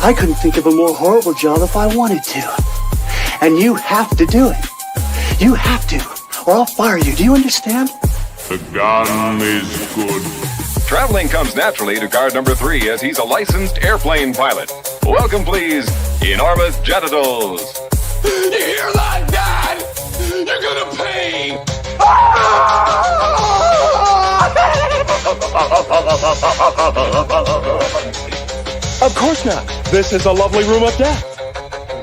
I couldn't think of a more horrible job if I wanted to. And you have to do it. You have to, or I'll fire you. Do you understand? The gun is good. Traveling comes naturally to guard number 3 as he's a licensed airplane pilot. Welcome, please, enormous genitals. You hear that, Dad? You're gonna pay! Of course not. This is a lovely room of death.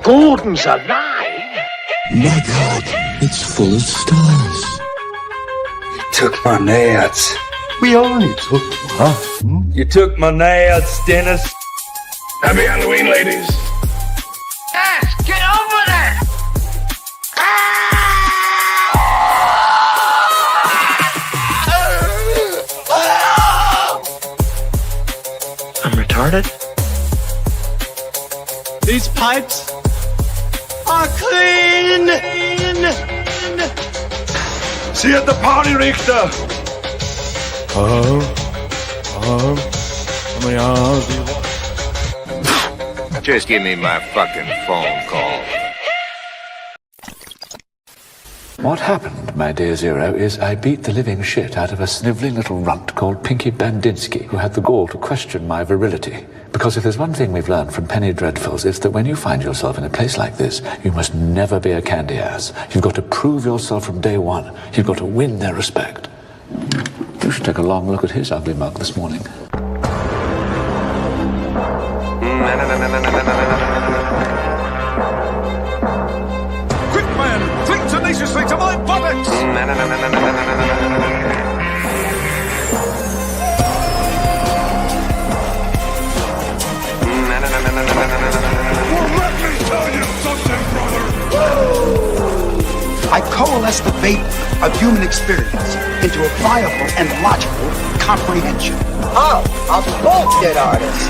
Gordon's alive. My God, it's full of stars. You took my nads. We only took one. You took my nads, Dennis. Happy Halloween, ladies. Ash, get over there! I'm retarded? These pipes are clean. See you at the party, Richter. How many hours do you want? Just give me my fucking phone call. What happened, my dear Zero, is I beat the living shit out of a snivelling little runt called Pinky Bandinsky, who had the gall to question my virility. Because if there's one thing we've learned from Penny Dreadfuls, it's that when you find yourself in a place like this, you must never be a candy ass. You've got to prove yourself from day one. You've got to win their respect. You should take a long look at his ugly mug this morning. Quick, man! Cling tenaciously to my buttocks! Well, let me tell you something, brother! I coalesce the vapor of human experience into a viable and logical comprehension. Oh, a bullshit artist.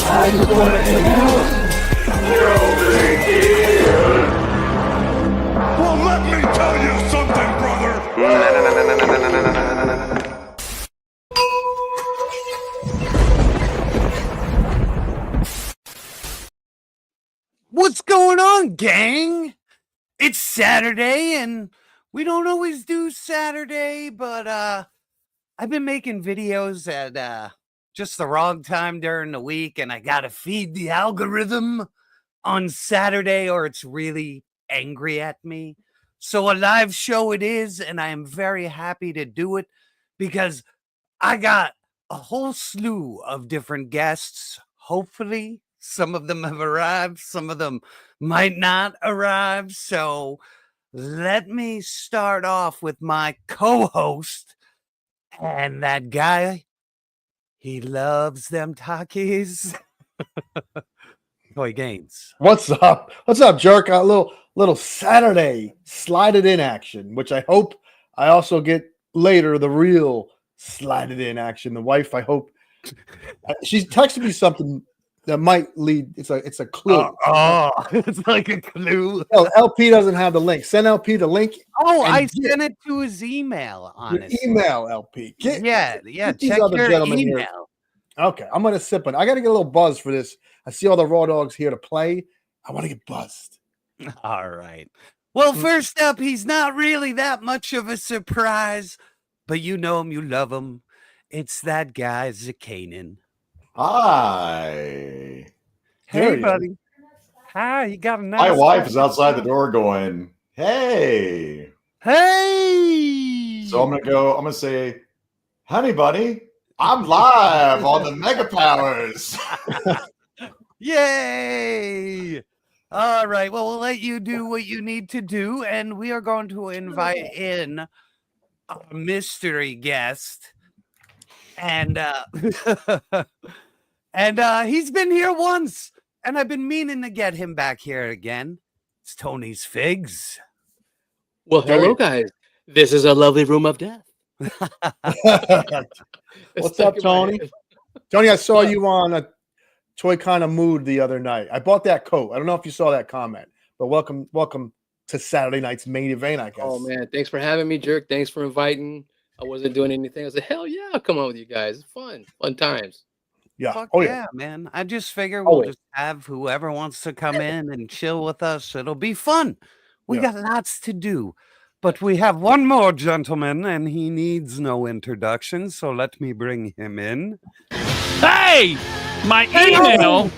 I just want to hang out. Well, let me tell you something, brother! What's going on, gang? It's Saturday, and we don't always do Saturday, but I've been making videos at just the wrong time during the week, and I gotta feed the algorithm on Saturday or it's really angry at me. So a live show it is, and I am very happy to do it because I got a whole slew of different guests. Hopefully some of them have arrived, some of them might not arrive. So let me start off with my co-host, and that guy, he loves them Takis. Toy Gaines. What's up? What's up, Jerk? A little Saturday slide it in action, which I hope I also get later, the real slide it in action. The wife, I hope she's texted me something that might lead. It's a clue. It's like a clue. No, LP doesn't have the link. Send LP the link. Oh, I sent it to his email. Honestly, email LP. Yeah. Check Check your email. Here. Okay, I'm gonna sip it. I gotta get a little buzz for this. I see all the raw dogs here to play. I want to get buzzed. All right. Well, first up, he's not really that much of a surprise, but you know him, you love him. It's that guy, Zakainen. Hi. Hey, buddy. Hi, you got a nice. My wife is outside the door going, hey. Hey. So I'm going to say, honey, buddy, I'm live on the Mega Powers. Yay. All right. Well, we'll let you do what you need to do, and we are going to invite in a mystery guest. And he's been here once, and I've been meaning to get him back here again. It's Tony's Figs. Well, hello, guys. This is a lovely room of death. What's up, Tony? Tony, I saw you on a Toy Kind of Mood the other night. I bought that coat. I don't know if you saw that comment, but welcome to Saturday night's main event, I guess. Oh, man. Thanks for having me, Jerk. Thanks for inviting. I wasn't doing anything. I said, hell yeah, I'll come on with you guys. It's fun times. Yeah. Fuck Oh yeah, man. I just figure we'll Always. just have whoever wants to come in and chill with us. It'll be fun. We got lots to do. But we have one more gentleman, and he needs no introduction, so let me bring him in. Hey! My email!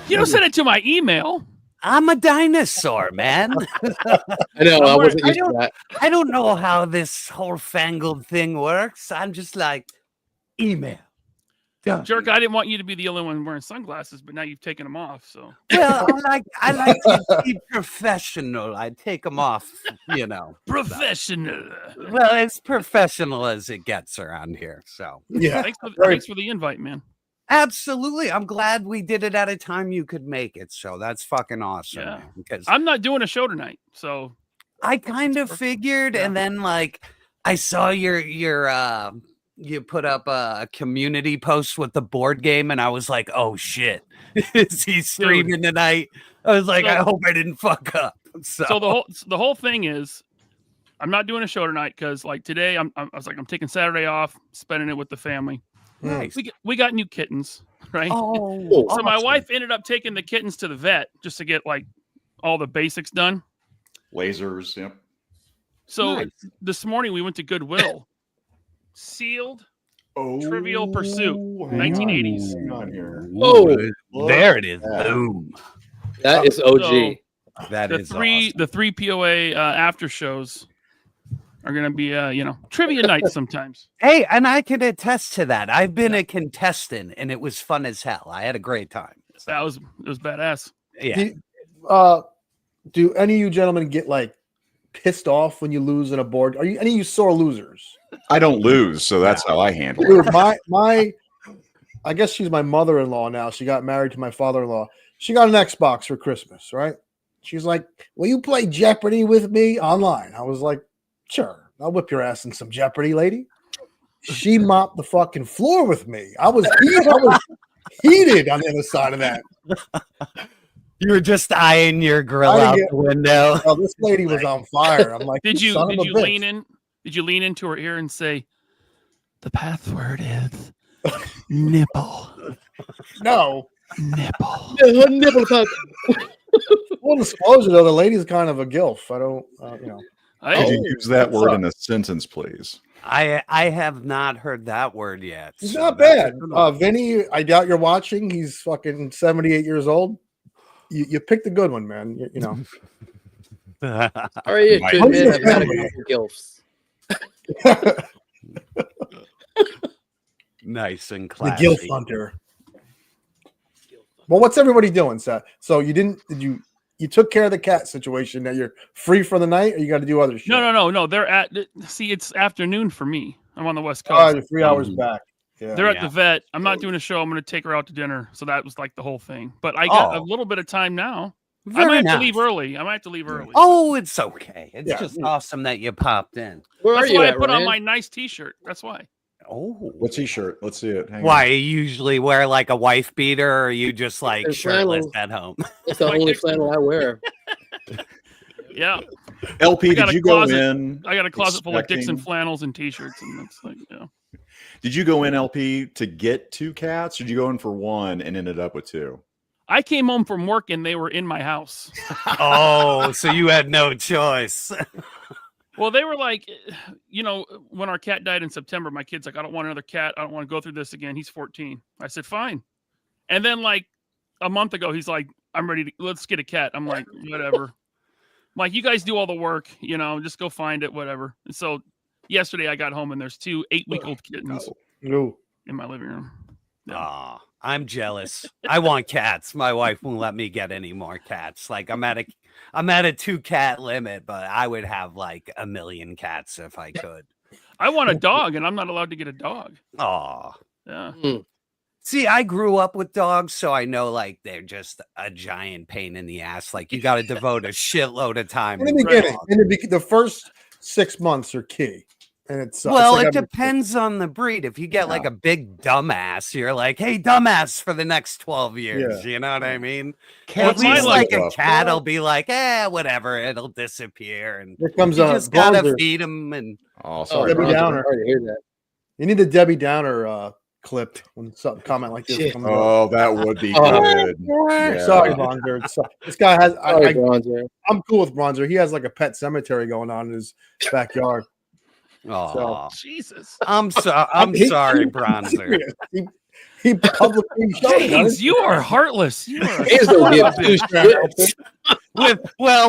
You don't send it to my email. I'm a dinosaur, man. I know. I wasn't used to that. I don't know how this whole fangled thing works. I'm just like, email. Done. Jerk, I didn't want you to be the only one wearing sunglasses, but now you've taken them off. So well, I like to be professional. I take them off, Professional. Well, it's professional as it gets around here. So yeah. Thanks for the invite, man. Absolutely. I'm glad we did it at a time you could make it. So that's fucking awesome. Yeah. Man, because I'm not doing a show tonight. So I kind of figured, and then like I saw your you put up a community post with the board game, and I was like, oh shit, is he streaming tonight? I was like, I hope I didn't fuck up. So the whole thing is, I'm not doing a show tonight because like today I was like, I'm taking Saturday off, spending it with the family. Nice. We got new kittens, right? Oh, so my wife ended up taking the kittens to the vet just to get like all the basics done. Lasers, yep. So this morning we went to Goodwill. Sealed Trivial Pursuit, 1980s. Oh, there it is. Boom. That is OG. That is awesome. The three POA after shows are going to be, trivia night sometimes. Hey, and I can attest to that. I've been a contestant, and it was fun as hell. I had a great time. So. It was badass. Yeah. Do any of you gentlemen get like pissed off when you lose in a board? Are you any of you sore losers? I don't lose, so that's how I handle it. Dude, my I guess she's my mother-in-law now. She got married to my father-in-law. She got an Xbox for Christmas, right? She's like, will you play Jeopardy with me online? I was like, sure. I'll whip your ass in some Jeopardy, lady. She mopped the fucking floor with me. I was heated on the other side of that. You were just eyeing your grill out the window. Oh, this lady was on fire. I'm like, did you lean in? Did you lean into her ear and say, the password is nipple? No. Nipple. Nipple talk. Full disclosure, though, the lady's kind of a gilf. I don't, Could you use that word in a sentence, please? I have not heard that word yet. It's not bad. Vinny, I doubt you're watching. He's fucking 78 years old. You picked a good one, man. You know. Are you to admit I've had a couple gilfs? Nice and classy. The Gilf Hunter. Well, what's everybody doing, Seth? So you took care of the cat situation. Now you're free for the night, or you got to do other shit? No. It's afternoon for me. I'm on the West Coast. You're 3 hours back. Yeah. They're at the vet. I'm not doing a show. I'm going to take her out to dinner. So that was like the whole thing. But I got a little bit of time now. I might have to leave early. Oh, it's okay. It's just awesome that you popped in. That's why I put on my nice T-shirt. That's why. Oh, what T-shirt? Let's see it. Why you usually wear like a wife beater, or are you just like shirtless at home? It's the only flannel I wear. Yeah. LP, did you go in? I got a closet full of Dixon flannels and T-shirts, and that's like, Did you go in, LP, to get 2 cats, or did you go in for 1 and ended up with 2? I came home from work and they were in my house. Oh, so you had no choice. Well, they were like, when our cat died in September, my kid's like, I don't want another cat. I don't want to go through this again. He's 14. I said, fine. And then like a month ago, he's like, I'm ready to, let's get a cat. I'm like, whatever. I'm like, you guys do all the work, just go find it, whatever. And so yesterday I got home and there's 2 8-week-old kittens in my living room. Yeah. I'm jealous. I want cats. My wife won't let me get any more cats. Like I'm at a 2-cat limit, but I would have like 1 million cats if I could. I want a dog, and I'm not allowed to get a dog. Oh, yeah. See, I grew up with dogs, so I know like they're just a giant pain in the ass. Like you got to devote a shitload of time. In the beginning, the first 6 months are key. And it's well, it's it depends on the breed. If you get like a big dumbass, you're like, hey, dumbass for the next 12 years. You know what I mean? At least like a cat will be like, whatever, it'll disappear. And here comes you just gotta Bronzer. feed them. And Debbie Downer. You need the Debbie Downer clipped when something comment like this comes Oh, that would be good. Yeah. Sorry, Bronzer. This guy has. I'm cool with Bronzer. He has like a pet cemetery going on in his backyard. Oh, Jesus! I'm sorry, Bronzer. He publicly James, you are heartless. You are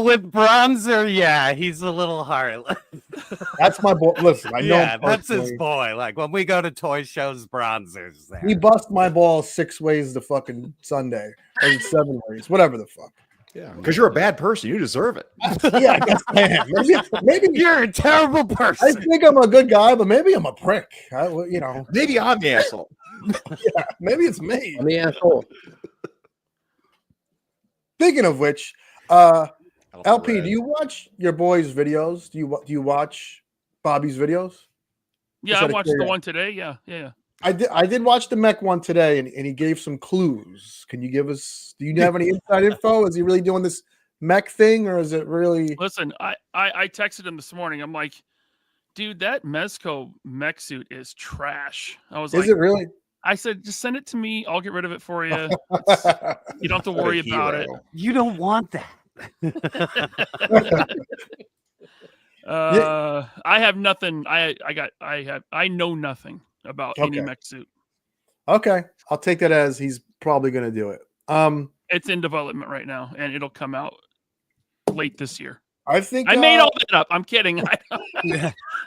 with Bronzer, yeah, he's a little heartless. That's my boy. Listen, I know. Yeah, that's his boy. Like when we go to toy shows, Bronzer's there. He bust my balls 6 ways to fucking Sunday, or 7 ways, whatever the fuck. Yeah, because you're a bad person. You deserve it. Yeah, I guess I am. Maybe you're a terrible person. I think I'm a good guy, but maybe I'm a prick. Maybe I'm the asshole. Yeah, maybe it's me. I'm the asshole. Speaking of which, LP, do you watch your boys' videos? Do you watch Bobby's videos? Yeah, I watched the one today. Yeah. I did watch the mech one today, and he gave some clues. Can you give us? Do you have any inside info? Is he really doing this mech thing, or is it really? Listen, I texted him this morning. I'm like, dude, that Mezco mech suit is trash. I was like, is it really? I said, just send it to me. I'll get rid of it for you. You don't have to worry about it. You don't want that. I have nothing. I know nothing about any mech suit. Okay, I'll take that as he's probably going to do it. It's in development right now, and it'll come out late this year. I think I made all that up. I'm kidding.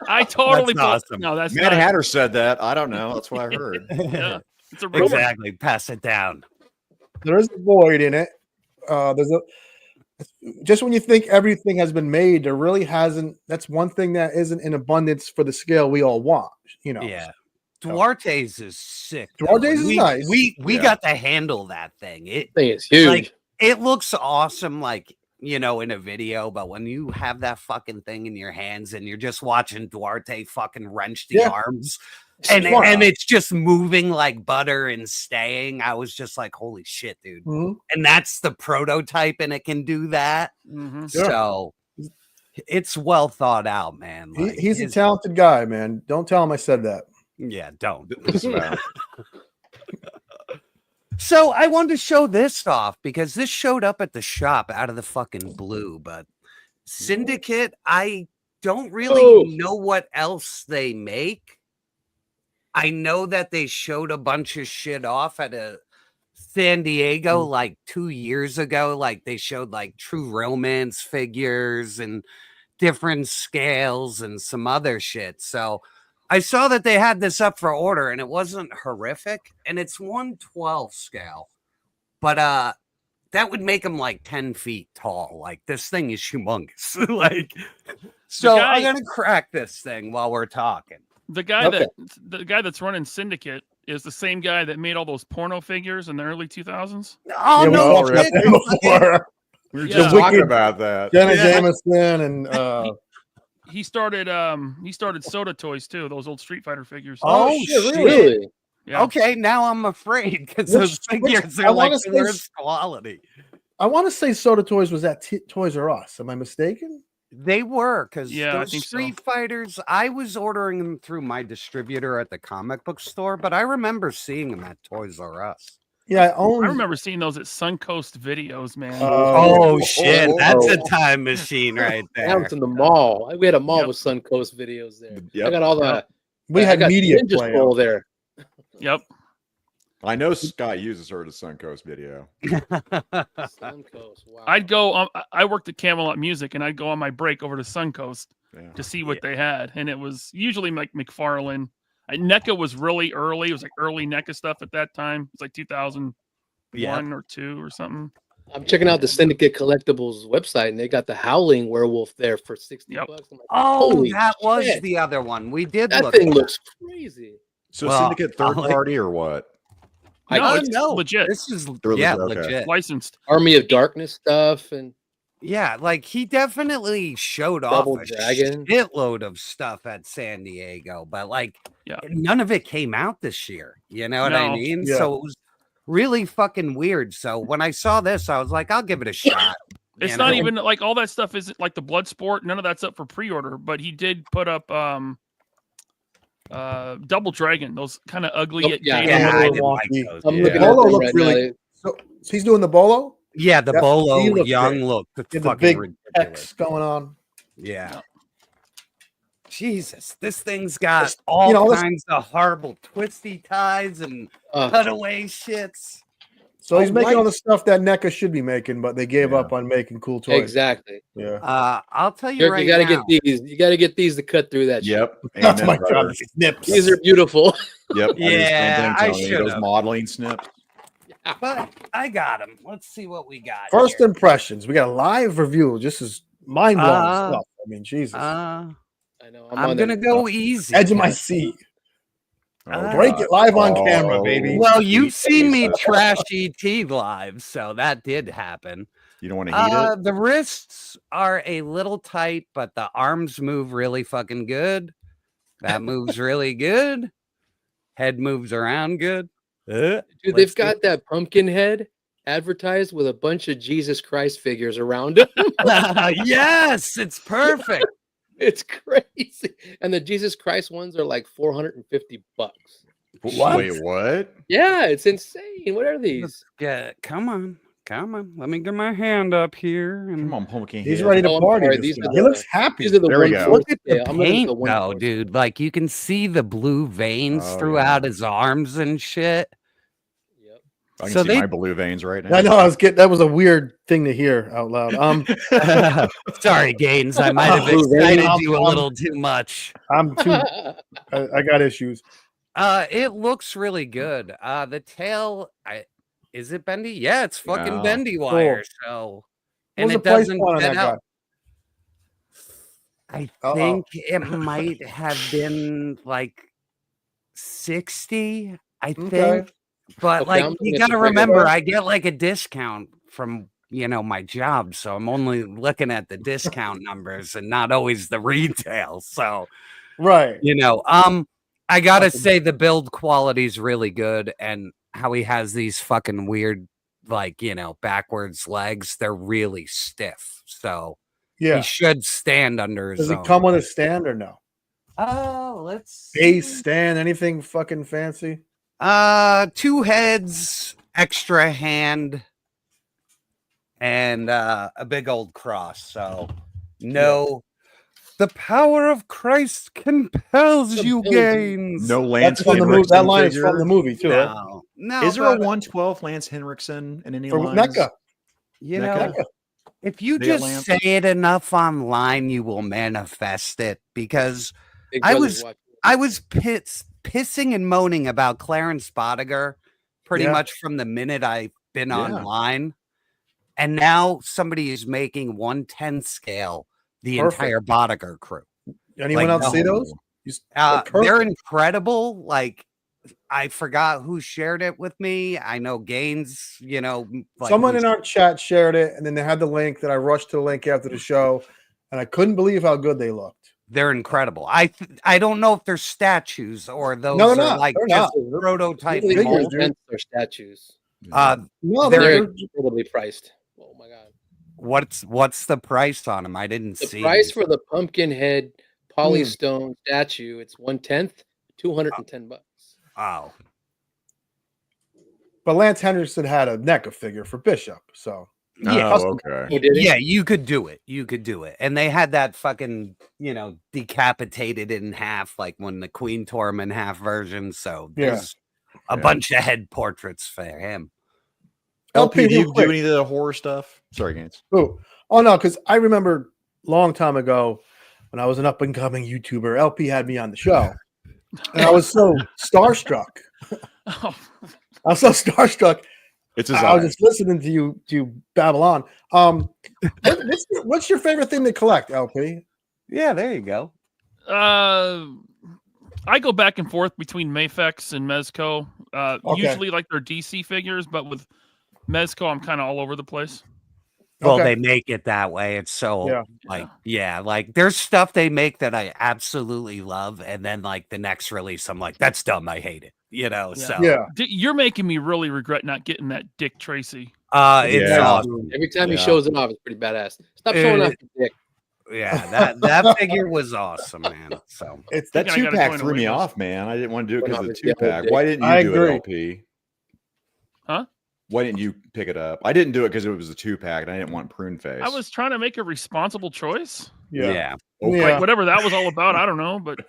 I totally that's awesome. No, that's Mad not. Hatter said that. I don't know. That's what I heard. Yeah, it's a rumor. Exactly. Pass it down. There is a void in it. Just when you think everything has been made, there really hasn't. That's one thing that isn't in abundance for the scale we all want. Yeah. Duarte's is sick. Duarte's is nice. We got to handle that thing. It thing is huge. Like, it looks awesome, like, in a video, but when you have that fucking thing in your hands and you're just watching Duarte fucking wrench the arms and it's just moving like butter and staying, I was just like, holy shit, dude. Mm-hmm. And that's the prototype, and it can do that. Mm-hmm. So it's well thought out, man. Like, he's a talented guy, man. Don't tell him I said that. Yeah, don't. So I wanted to show this off because this showed up at the shop out of the fucking blue, but Syndicate, I don't really know what else they make. I know that they showed a bunch of shit off at a San Diego like 2 years ago. Like they showed like True Romance figures and different scales and some other shit. So I saw that they had this up for order, and it wasn't horrific, and it's 1/12 scale, but that would make them like 10 feet tall. Like this thing is humongous. Like, so I'm gonna crack this thing while we're talking. The guy that's running Syndicate is the same guy that made all those porno figures in the early 2000s. Oh no! We were just talking about that. Jenna Jameson and. He started Soda Toys too, those old Street Fighter figures. Oh shit, really? Yeah. Okay, now I'm afraid because those figures are like the worst quality. I want to say Soda Toys was at Toys R Us. Am I mistaken? They were, because I those think Street Fighters, I was ordering them through my distributor at the comic book store, but I remember seeing them at Toys R Us. Yeah, I remember seeing those at Suncoast Videos, man. Oh shit, that's a time machine right there. That was in the mall. We had a mall with Suncoast Videos there. Yep. I got all the. We had media play there. Yep. I know Scott uses her to Suncoast Video. Suncoast, wow. I'd go. I worked at Camelot Music, and I'd go on my break over to Suncoast to see what they had, and it was usually like McFarlane. NECA was really early. It was like early NECA stuff at that time. It's like 2001 or 2 or something. I'm checking out the Syndicate Collectibles website, and they got the Howling Werewolf there for $60. I'm like, oh, that was the other one. We did. That thing looks crazy. So Syndicate third party or what? No, it's legit. This is legit. licensed. Army of Darkness stuff and Yeah, like he definitely showed Double off a Dragon. shitload of stuff at San Diego, but like Yeah. none of it came out this year. You know what I No. mean? Yeah. So it was really fucking weird. So when I saw this, I was like, I'll give it a shot. It's you not know? even like all that stuff isn't like the Bloodsport. None of that's up for pre-order, but he did put up Double Dragon, those kind of ugly. I didn't like those. I'm Yeah. looking Bolo at them looks right really. now. So he's doing the Bolo. Yeah, the He Bolo looks young great. look. Yeah, Fucking the big ridiculous. X going on. Yeah. Jesus, this thing's got all kinds of horrible twisty ties and cutaway shits. So he's making all the stuff that NECA should be making, but they gave up on making cool toys. Exactly. Yeah. I'll tell you Jerk, right you gotta now. get these. You gotta get these to cut through that. Yep. Shit. Oh my god, snips. These are beautiful. Yep. Yeah, I should those have. modeling snips. But I got them. Let's see what we got. First here. impressions. We got a live review. Just as mind blowing stuff. I mean, Jesus. I know. I'm gonna go easy. Edge of my seat. Break it live on camera, baby. Well, you've seen me trash ET live, so that did happen. You don't want to heat it? The wrists are a little tight, but the arms move really fucking good. That moves really good. Head moves around good. Dude, they've got that pumpkin head advertised with a bunch of Jesus Christ figures around him. Yes, it's perfect. It's crazy. And the Jesus Christ ones are like $450. What? Wait, what? Yeah, it's insane. What are these? Yeah, come on. Let me get my hand up here. And Come on, pumpkin. He's ready to party. He looks happy. These are the There we ones. go. Look at the I'm looking at paint, the one though, first. dude. Like you can see the blue veins Oh, throughout his arms and shit. I can So see they- my blue veins right now. I know. I was getting. That was a weird thing to hear out loud. Sorry, Gaines. I might have excited you a little too much. I'm too. I got issues. It looks really good. The tail, is it bendy? Yeah, it's fucking Yeah. bendy wire. So, What and was it the price doesn't point on fit that out. guy? I Uh-oh. think it might have been like 60. I Okay. think, but Okay, like I'm you looking at got to the regular remember, one. I get like a discount from my job, so I'm only looking at the discount numbers and not always the retail. So, Right. I gotta say the build quality is really good, and how he has these fucking weird, like backwards legs. They're really stiff, so Yeah. he should stand under his Does own. it come with a stand or no? Let's Base stand, anything fucking fancy? 2 heads, extra hand, and a big old cross. So no. The power of Christ compels you, Gaines. No Lance That's from the movie. Henriksen That line is figure? from the movie too. Right? No. Is there a but, 112 Lance Henriksen in any From lines? NECA. you NECA? know, if you The just Atlantis? say it enough online, you will manifest it. Because Big I Brother's was watching. pissing and moaning about Clarence Bodiger pretty Yeah. much from the minute I've been Yeah. online, and now somebody is making 1/10 scale the Perfect. entire Bodiger crew. Anyone Like, else see no. those? They're They're perfect. incredible. Like I forgot who shared it with me. I know Gaines. Like, Someone who's- in our chat shared it, and then they had the link. That I rushed to the link after the show, and I couldn't believe how good they looked. They're incredible. I don't know if they're statues or those No, are they're not. like They're just not. prototype Figures, molds. dude. Or statues. No, They're- they're Incredibly priced. Oh my god. What's the price on them? I didn't The see. price these. for the pumpkin head polystone statue, it's 1/10, $210. Oh, But Lance Henderson had a NECA figure for Bishop, so yeah. Oh, okay. Oh, did he? Yeah, you could do it. You could do it. And they had that fucking, decapitated in half, like when the Queen tore him in half version. So there's a bunch of head portraits for him. LP, do real you do quick. any of the horror stuff? Sorry, Gaines. Oh no, because I remember long time ago when I was an up and coming YouTuber, LP had me on the show, and I was so starstruck. Oh, I was so starstruck. It's his I was eyes. just listening to you babble on. What's your favorite thing to collect, LP? Yeah, there you go. I go back and forth between Mafex and Mezco. Okay. Usually like they're DC figures, but with Mezco, I'm kind of all over the place. Well, Okay. they make it that way. It's so Yeah. like there's stuff they make that I absolutely love, and then like the next release, I'm like, that's dumb. I hate it. So You're making me really regret not getting that Dick Tracy. it's awesome. Every time he shows it off, it's pretty badass. Stop showing off your dick. Yeah, that figure was awesome, man. So It's that Thinking I 2-pack gotta threw join me the off, man. I didn't want to do it because of the Yeah, 2-pack. Dick. Why didn't I you do it, agree. LP? Huh? Why didn't you pick it up? I didn't do it because it was a 2-pack and I didn't want prune face. I was trying to make a responsible choice. yeah. Okay. Like whatever that was all about, I don't know, but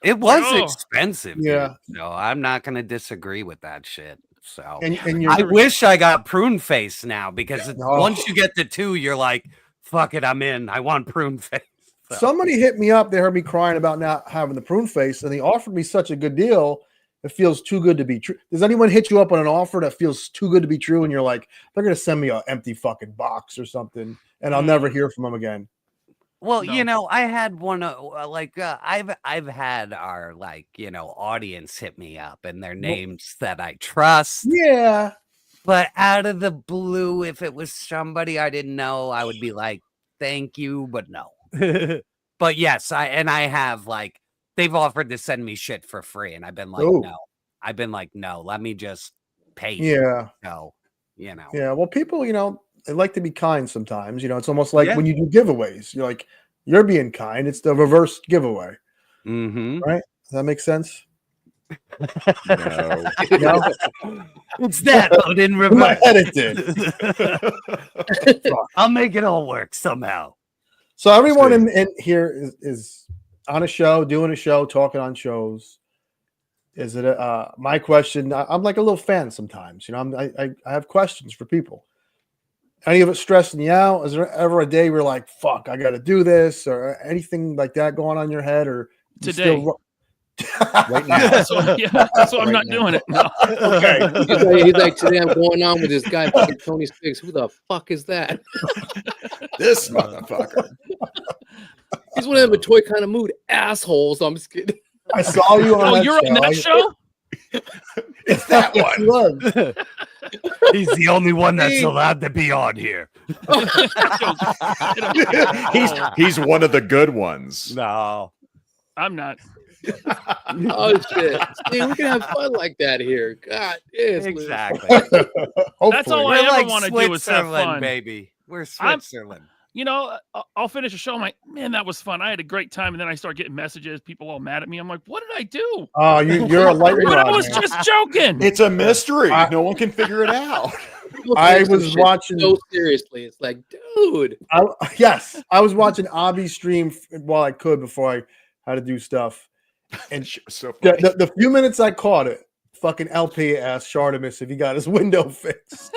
It was Oh. expensive. Yeah. Dude. No, I'm not going to disagree with that shit. So And I wish I got prune face now because No. once you get to 2, you're like, fuck it, I'm in. I want prune face. So. somebody hit me up. They heard me crying about not having the prune face, and they offered me such a good deal. It feels too good to be true. Does anyone hit you up on an offer that feels too good to be true? And you're like, they're going to send me an empty fucking box or something, and I'll never hear from them again. Well, No. I had one I've had our audience hit me up and their names that I trust. Yeah. But out of the blue, if it was somebody I didn't know, I would be like, thank you, but no. But yes, I have they've offered to send me shit for free, and I've been like, Oh. no. I've been like, no, let me just pay. Yeah. No, Yeah. Well, people, they like to be kind sometimes. It's almost like Yeah. when you do giveaways, you're like, you're being kind. It's the reverse giveaway. Mm-hmm. Right? Does that make sense? No. No? It's that, but in In reverse. my head, it did. I'll make it all work somehow. So everyone in here is on a show, doing a show, talking on shows. Is it my question? I'm like a little fan sometimes. I have questions for people. Any of it stressing you out? Is there ever a day where you're like, fuck, I got to do this, or anything like that going on in your head? Or you Today. Right now. So I'm not doing it. No. Okay. He's like, today I'm going on with this guy, fucking Tony Spiggs. Who the fuck is that? This motherfucker. He's one of them a toy kind of mood assholes. I'm just kidding. I saw you on Oh, that you're show. on that show? It's that He one. was. He's the only one that's allowed to be on here. He's one of the good ones. No. I'm not. Oh shit! See, we can have fun like that here. God, yes, Exactly. That's all I We're ever like want to do is have Switzerland, fun. baby. We're I'm- Switzerland. I'll finish a show. I'm like, man, that was fun. I had a great time. And then I start getting messages, people all mad at me. I'm like, what did I do? Oh, you're a lightning But rod. I was man. just joking. It's a mystery. No one can figure it out. I was watching so seriously. It's like, dude. I was watching Abby stream while I could before I had to do stuff. And So funny. the few minutes I caught it, fucking LP asked Shartimus if he got his window fixed.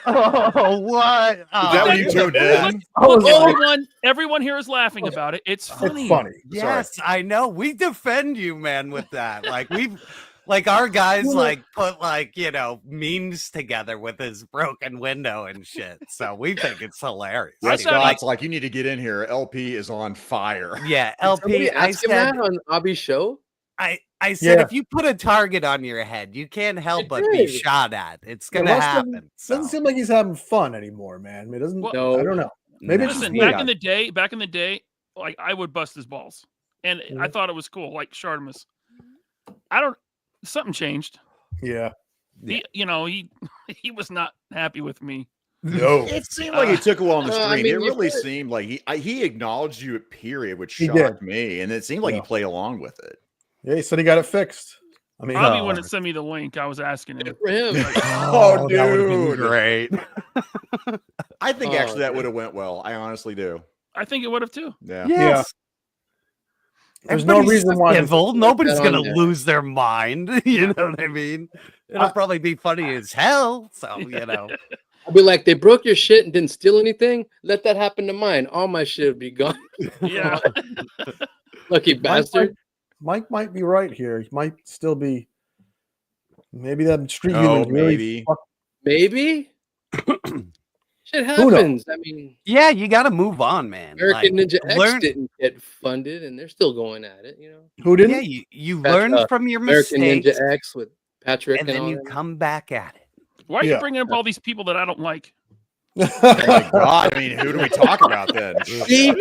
Oh, what? Is that when you tuned in? Everyone here is laughing about it. It's funny. It's funny. Yes, I know. We defend you, man, with that. Our guys put memes together with his broken window and shit. So we think it's hilarious. Yeah, said Scott's like, you need to get in here. LP is on fire. Yeah, Somebody LP. I ask him said, that on Abby's show. I said, Yeah. if you put a target on your head, you can't help It but be did. shot at. It's It gonna must have- happen. Doesn't seem like he's having fun anymore, man. It doesn't. Well, No. I don't know. Maybe it's Listen, just me. back in the day, like I would bust his balls, and I thought it was cool. Like Shartimus, something changed. Yeah. He he was not happy with me. No. It seemed like he took a while on the stream. I mean, it you really could. seemed like he acknowledged you at period, which He shocked did. me. And it seemed like he Yeah. played along with it. Yeah, he said he got it fixed. I mean, Bobby wouldn't send me the link. I was asking him. For him. Oh, that would've been dude. great. I think Oh, actually that man. would have went well. I honestly do. I think it would have too. Yeah. Yes. There's no Everybody's reason why. civil. Nobody's that on gonna there. lose their mind. You know what I mean? It'll probably be funny as hell. So I'll be like, they broke your shit and didn't steal anything. Let that happen to mine. All my shit would be gone. Yeah. Lucky bastard. Mike might be right here. He might still be. Maybe that street Oh, humans really maybe. Maybe. Shit Who knows? happens. I mean, yeah, you got to move on, man. American Ninja X learn- didn't get funded, and they're still going at it. Who didn't? Yeah, you learn from your American mistakes, Ninja X with Patrick and and then all you that. come back at it. Why are you Yeah. bringing up all these people that I don't like? Oh my God. I mean, who do we talk about then? See,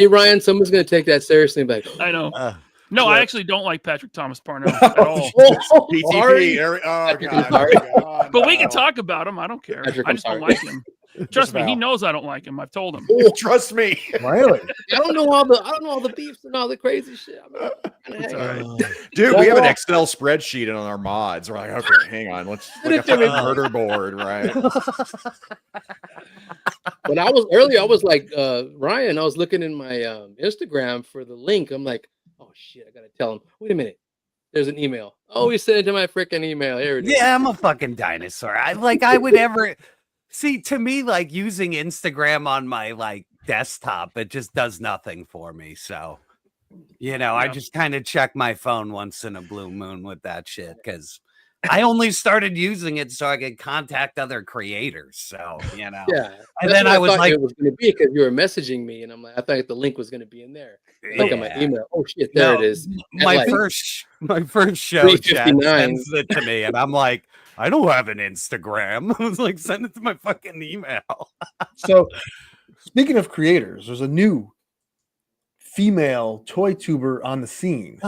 Ryan, someone's gonna take that seriously. And be like, I know. No, I actually don't like Patrick Thomas Parnell at all. PTP. Oh, God. But we can talk about him. I don't care. Patrick, I just don't like him. Trust me, he knows I don't like him. I've told him. Trust me. Really? I don't know all the beefs and all the crazy shit. It's all right. Dude, we have an Excel spreadsheet on our mods. We're like, okay, hang on. Let's look at the murder board, right? When I was earlier, I was like, Ryan, I was looking in my Instagram for the link. I'm like, oh shit, I gotta tell him. Wait a minute. There's an email. Oh, he sent it to my freaking email. Here it is. Yeah, I'm a fucking dinosaur. I would ever see, to me, like using Instagram on my like desktop, it just does nothing for me. So, I just kind of check my phone once in a blue moon with that shit because I only started using it so I could contact other creators. So, Yeah. And then I was like, it was going to be because you were messaging me, and I'm like, I thought the link was going to be in there. Look at my email. Oh shit, there it is. My first show chat sends it to me, and I'm like, I don't have an Instagram. I was like, send it to my fucking email. So, speaking of creators, there's a new female toy tuber on the scene.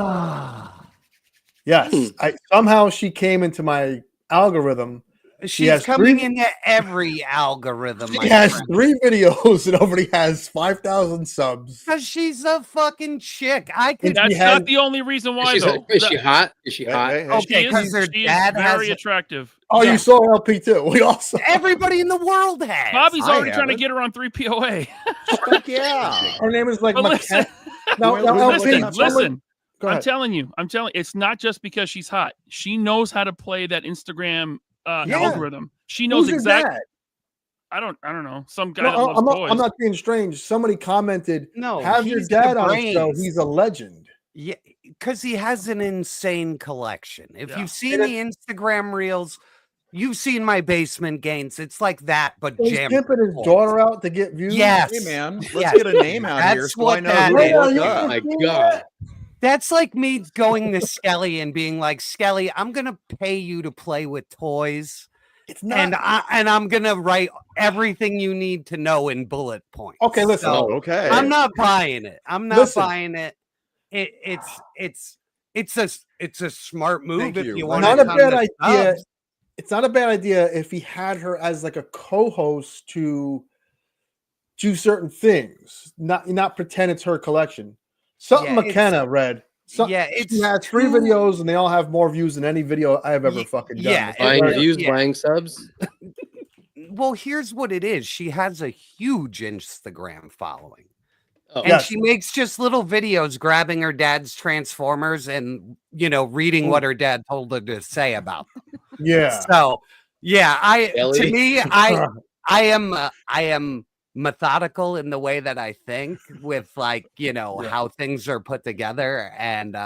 Yes, somehow she came into my algorithm. She's coming into every algorithm. She has 3 videos and already has 5,000 subs. Because she's a fucking chick. That's not the only reason why, though. Is she hot? Is she hot? Okay, because her dad has very attractive. Oh, you saw LP too. We also everybody in the world has. Bobby's already trying to get her on 3POA. Yeah, her name is like listen, LP. Listen. I'm telling you, it's not just because she's hot. She knows how to play that Instagram algorithm. She knows exactly. I don't know. Some guy that loves toys. I'm not being strange. Somebody commented, "No, have your dad on the show. He's a legend." Yeah, because he has an insane collection. If you've seen the Instagram reels, you've seen my basement gains. It's like that, but he's pimping his daughter out to get views. Yes, hey man, let's get a name out here. So I know who to look up. Oh my God. That's like me going to Skelly and being like, Skelly, I'm gonna pay you to play with toys. It's not, and I'm gonna write everything you need to know in bullet points. Okay, listen. So okay, I'm not buying it. I'm not buying it. It's a smart move if you want. Not a bad idea. It's not a bad idea if he had her as like a co-host to do certain things. Not pretend it's her collection. Something McKenna read. She has 3 videos and they all have more views than any video I have ever fucking done. Yeah, buying views, buying subs. Well, here's what it is. She has a huge Instagram following. Oh, and she makes just little videos grabbing her dad's Transformers and, reading what her dad told her to say about them. Yeah. So, I am methodical in the way that I think with how things are put together. And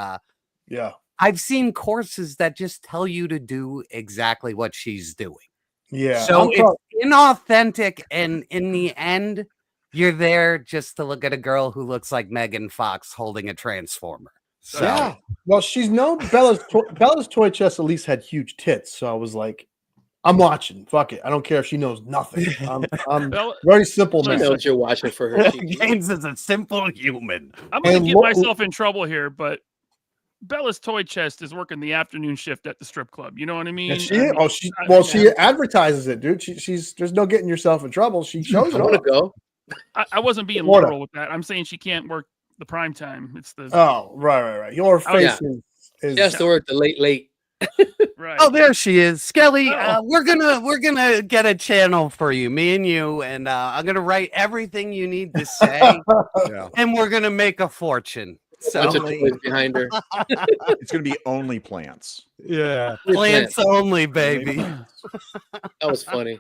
I've seen courses that just tell you to do exactly what she's doing. Yeah. So it's inauthentic, and in the end, you're there just to look at a girl who looks like Megan Fox holding a Transformer. So. Yeah. Well, she's known Bella's toy chest at least had huge tits, so I was like, I'm watching. Fuck it. I don't care if she knows nothing. I'm very simple. I know what you're watching for her. James is a simple human. I'm going to get myself in trouble here, but Bella's toy chest is working the afternoon shift at the strip club. You know what I mean? She advertises it, dude. She's there's no getting yourself in trouble. She shows it. I want to go. I wasn't being literal with that. I'm saying she can't work the prime time. It's the right. Your face is she has to work the late. Right. Oh, there she is, Skelly. We're gonna get a channel for you, me and you, and I'm gonna write everything you need to say, and we're gonna make a fortune. So behind her, it's gonna be only plants. Yeah, plants only, baby. That was funny.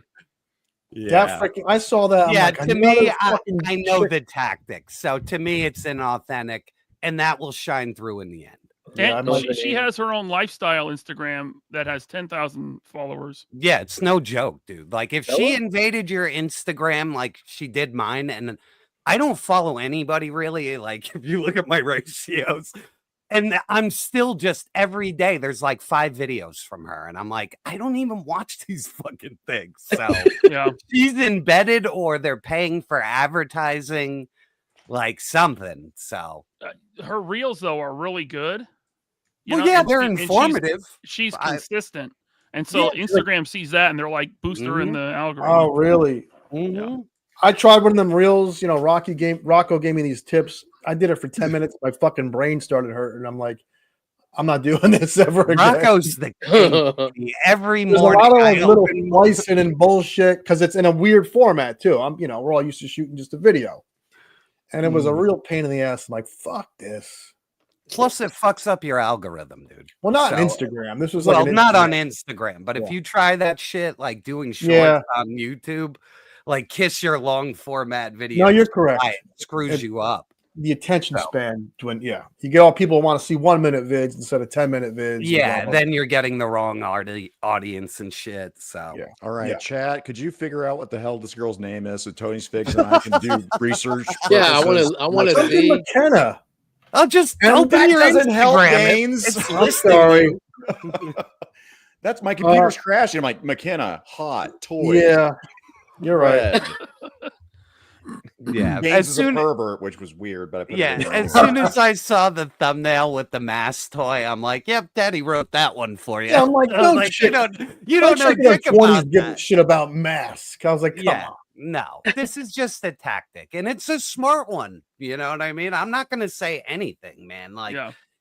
Yeah, I saw that. Yeah, like, to me, I know the tactics. So to me, it's inauthentic, and that will shine through in the end. And she has her own lifestyle Instagram that has 10,000 followers. Yeah, it's no joke, dude. Like if she invaded your Instagram like she did mine, and I don't follow anybody really. Like if you look at my ratios, And I'm still just every day there's like 5 videos from her, and I'm like, I don't even watch these fucking things. So Yeah. she's embedded, or they're paying for advertising, like something. So her reels though are really good. You well, know, yeah, and they're she- and informative. She's consistent, and so Instagram sees that, and they're like boost her in the algorithm. Oh, really? Mm-hmm. I tried one of them reels. You know, Rocco gave me these tips. I did it for 10 minutes. My fucking brain started hurting. I'm like, I'm not doing this ever again. Rocco's the king. Every There's morning, a lot of like I little open- slicing and bullshit because it's in a weird format too. We're all used to shooting just a video, and it was a real pain in the ass. I'm like, fuck this. Plus, it fucks up your algorithm, dude. Well, not on So- Instagram. This was well, like an not on Instagram. Instagram, but if Yeah. you try that shit, like doing shorts Yeah. on YouTube, like kiss your long format videos. No, you're correct. It screws you up. The attention span, you get all people who want to see 1 minute vids instead of 10-minute vids. Yeah, then you're getting the wrong audience and shit. So yeah. All right, Yeah. chat. Could you figure out what the hell this girl's name is so Tony's Fix and I can do research? Yeah, purposes? I want to see. McKenna. I'll just And open that your doesn't help, Instagram. Gaines. It's I'm listing sorry. you. That's my computer's crashing. I'm like, McKenna, hot toy. Yeah, you're right. Yeah, Gaines as is soon a pervert, which was weird, but I put yeah, it in as there. soon as I saw the thumbnail with the mask toy, I'm like, "Yep, Daddy wrote that one for you." Yeah, I'm like, no you shit. don't know chick in dick her 20s about giving that. shit about masks. I was like, come Yeah, on. no, this is just a tactic, and it's a smart one. You know what I mean? I'm not gonna say anything, man. Like,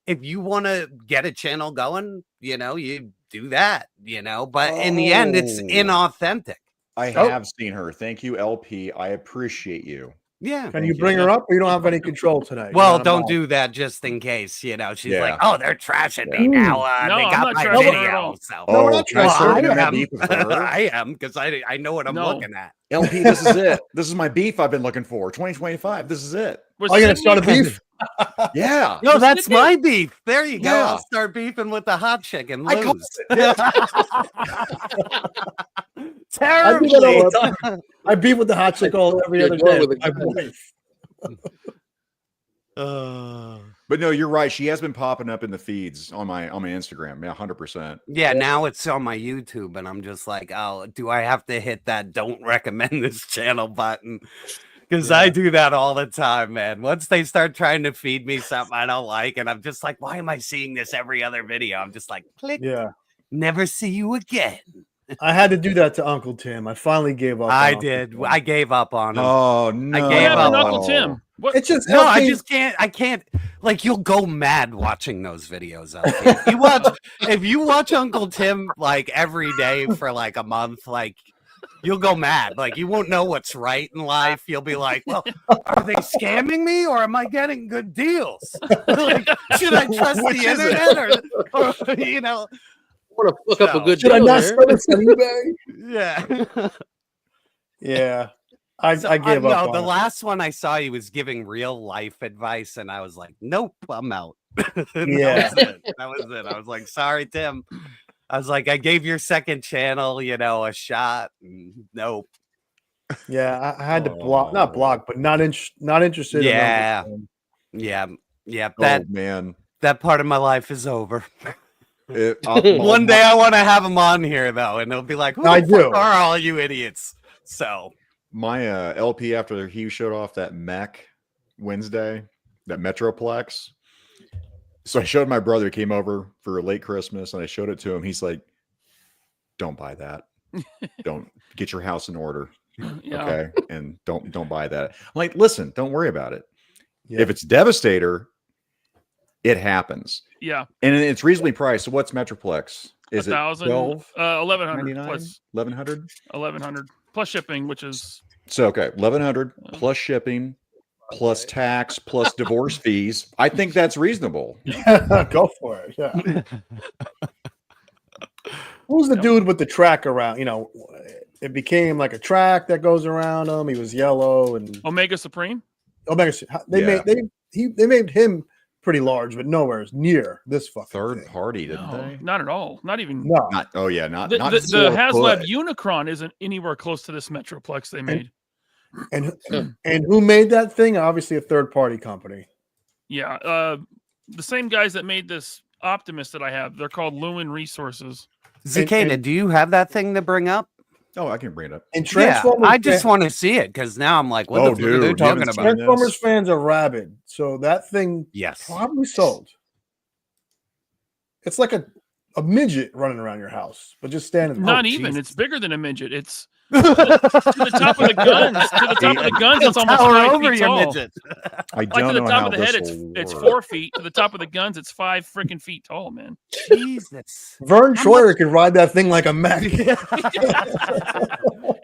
if you want to get a channel going, you do that. But in the end, it's inauthentic. I have seen her. Thank you, LP. I appreciate you. Yeah. Can you bring her up, or you don't have any control tonight? Well, You're not don't involved. do that just in case. She's Yeah. like, "Oh, they're trashing me now. No, they I'm got not my trashing her at video." all. So, No, we're not can I trashing start her. doing I that am. beef with her? I am because I know what I'm No. looking at. LP, this is it. This is my beef I've been looking for. 2025. This is it. Was Are you going to Sydney- start a beef? Yeah. No, that's my beef. There you go. Yeah. I'll start beefing with the hot chick and I call lose. I do that all Terribly. the time. I beef with the hot chick every You're other going day. with a My gun. wife. But no, you're right. She has been popping up in the feeds on my Instagram. Yeah, 100%. Yeah, now it's on my YouTube, and I'm just like, oh, do I have to hit that don't recommend this channel button? Because I do that all the time, man. Once they start trying to feed me something I don't like, and I'm just like, why am I seeing this every other video? I'm just like, click, Yeah. never see you again. I had to do that to Uncle Tim. I finally gave up. on I Uncle did. Tim. I gave up on him. Oh no. I What gave happened to up. Uncle Tim? What? It's just No, I LP just can't. I can't. Like, you'll go mad watching those videos. LP. If you watch Uncle Tim like every day for like a month, like you'll go mad. Like, you won't know what's right in life. You'll be like, well, are they scamming me or am I getting good deals? Like, should I trust the internet or Want to fuck up a good Should I deal not there. sell this on eBay? yeah. Yeah. I gave up. No, on the it. last one I saw, he was giving real life advice, and I was like, nope, I'm out. Yeah. That was it. I was like, sorry, Tim. I was like, I gave your second channel, a shot. Nope. Yeah, I had to not block, but not interested. Yeah. In Uncle Tim. Yeah. Yeah. Oh man. That part of my life is over. One One day I want to have him on here, though, and they'll be like, who I the fuck do. are all you idiots? So my LP after he showed off that mech Wednesday, that Metroplex. So I showed my brother, came over for a late Christmas, and I showed it to him. He's like, "Don't buy that. Don't get your house in order, Yeah. okay? And don't buy that." I'm like, "Listen, don't worry about it. Yeah. If it's Devastator, it happens, Yeah. and it's reasonably priced. So what's Metroplex? Is it 1,000, 1,100 plus 1,100? 1,100 plus shipping, which is So okay, 1,100 plus shipping, plus tax, plus divorce fees. I think that's reasonable. Go for it. Yeah. Who's the dude with the track around? It became like a track that goes around him. He was yellow and Omega Supreme. Omega. They Yeah. made him pretty large, but nowhere near this fucking Third thing. party, didn't No, they? not at all. Not even. No, Not. Oh yeah, not. The, not the, the 4 HasLab foot. Unicron isn't anywhere close to this Metroplex they made. and who made that thing? Obviously, a third party company. Yeah. the same guys that made this Optimus that I have. They're called Lumen Resources. Zakainen, do you have that thing to bring up? Oh, I can bring it up. And Transformers, I just want to see it because now I'm like, what the fuck are they talking about? Transformers fans are rabid, so that thing probably sold. It's like a midget running around your house, but just standing. Not even. Jesus. It's bigger than a midget. It's to the top of the guns. To the top of the guns, it's almost 5 feet tall. Midget. I don't to the know top how of the head, it's 4 feet. To the top of the guns, it's 5 freaking feet tall, man. Jesus. Vern Troyer could ride that thing like a mech.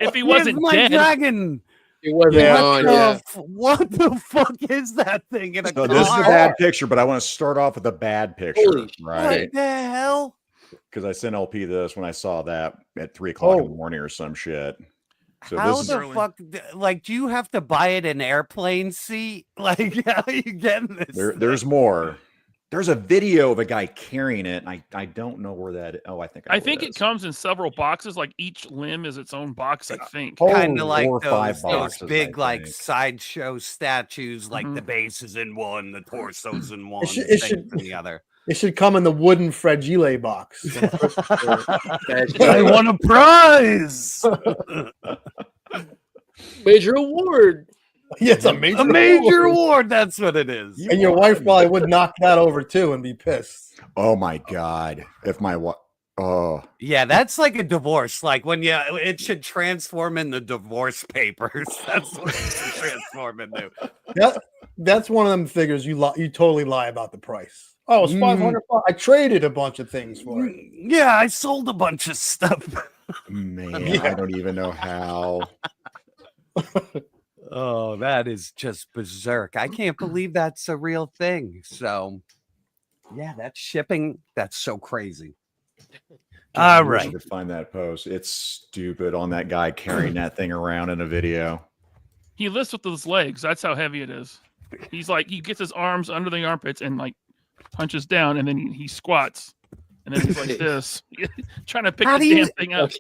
If he wasn't dead. Dragon. It wasn't gone. What the fuck is that thing in a car? This is a bad picture, but I want to start off with a bad picture, right? What the hell? Because I sent LP this when I saw that at 3 o'clock in the morning or some shit. So how the fuck? Like, do you have to buy it an airplane seat? Like, how are you getting this? There's more. There's a video of a guy carrying it, and I don't know where that. Oh, I think it comes in several boxes. Like each limb is its own box. I think kind of like 4 or 5 those boxes, big like sideshow statues. Like the base is in one, the torso's in one, it should in the other. It should come in the wooden fragile box. I won a prize. Major award. Yes, a major award. That's what it is. And your wife probably would knock that over too and be pissed. Oh my god! If my wife, yeah, that's like a divorce. Like when it should transform in the divorce papers. That's what it should transform into. That's one of them figures you totally lie about the price. Oh, it's $500. I traded a bunch of things for it. Yeah, I sold a bunch of stuff. Man, I don't even know how. Oh, that is just berserk. I can't believe that's a real thing. So, yeah, that's shipping. That's so crazy. All right. To find that post. It's stupid on that guy carrying that thing around in a video. He lifts with his legs. That's how heavy it is. He's like, he gets his arms under the armpits and like punches down, and then he squats. And then he's like this, trying to pick the damn thing up.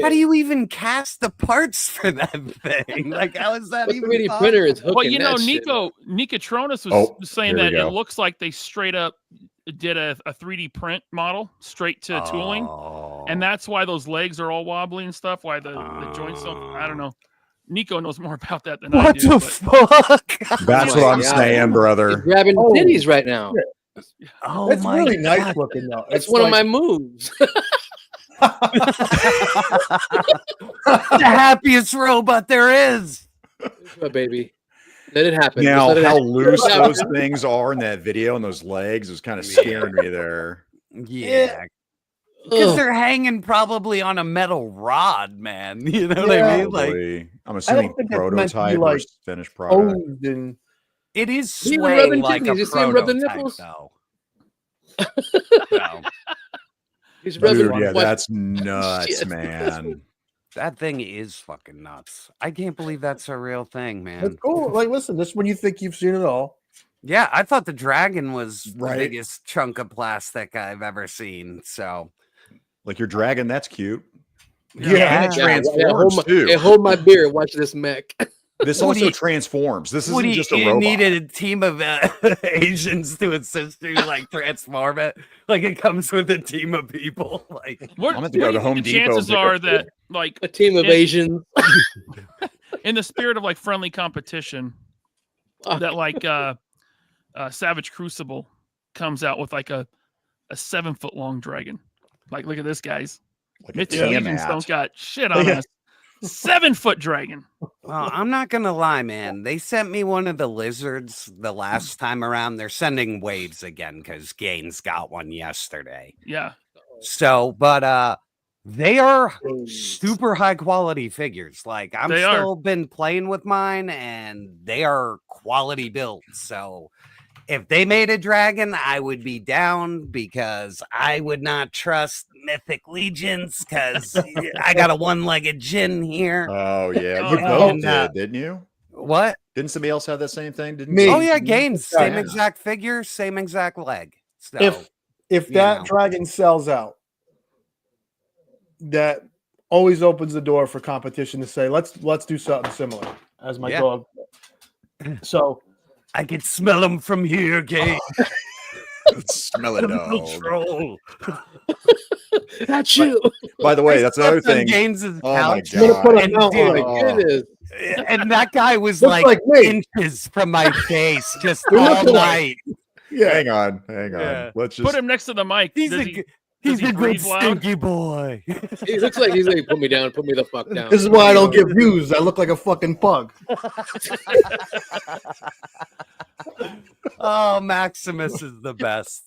How do you even cast the parts for that thing? Like, how is that even 3D printer is hooking well, you know, that Nicotronis was saying that it looks like they straight up did a 3D print model straight to tooling. And that's why those legs are all wobbly and stuff, why the joints don't, I don't know. Nico knows more about that than I do. What the fuck? That's what I'm saying, brother. He's grabbing titties right now. Oh, it's my really God. nice looking though. It's one of my moves. The happiest robot there is. My baby. Let it happen. Now, let it how happen. loose those things are in that video and those legs is kind of scaring me there. Yeah. Because they're hanging probably on a metal rod, man. You know what I mean? Like, I'm assuming prototype or finished product. It is He was rubbing swaying like a titties. You see him rub the prototype, nipples? though. He's rubbing. Dude, yeah, what? that's nuts, Shit. man. That thing is fucking nuts. I can't believe that's a real thing, man. That's cool. Like, listen, this is when you think you've seen it all. Yeah, I thought the dragon was the Right. biggest chunk of plastic I've ever seen. So, Like your dragon, that's cute. Yeah. And it transforms too. Hey, hold my beer. Watch this mech. This What do also you- transforms. This what isn't do just a you robot. needed a team of Asians to assist you, like transform it. Like it comes with a team of people. Like What, I'm gonna go to Home the Depot. chances are that like A team of Asians. in the spirit of like friendly competition, that like Savage Crucible comes out with like a 7-foot long dragon. Like, look at this, guys. Like a Mitch Tiamat. Stevens don't got shit on us. 7-foot dragon. Well, I'm not gonna lie, man. They sent me one of the lizards the last time around. They're sending waves again because Gaines got one yesterday. Yeah. So, but they are super high quality figures. Like I'm They still been playing with mine, and they are quality builds. So if they made a dragon, I would be down because I would not trust Mythic Legions because I got a one-legged Jin here. Oh yeah, Oh, you no. both And, did, didn't you? What? Didn't somebody else have that same thing? Didn't Me. you? Oh yeah, Gaines, same Yeah. exact figure, same exact leg. So If you that know. dragon sells out, that always opens the door for competition to say, let's do something similar. As my Yeah. dog. So I can smell them from here, Gaines. Smell it, dog. Control. That's you. By the way, that's another thing. James's Oh my couch. god! And, Oh dude, my goodness. and that guy was Looks like, like me. inches from my face just You're all looking night. Yeah. Hang on. Yeah. Let's just Put him next to the mic. He's Does a he- g- does he's he a good breathe loud? stinky boy. He looks like he's like, put me down, put me the fuck down. This is why I don't get views. I look like a fucking pug. Oh, Maximus is the best.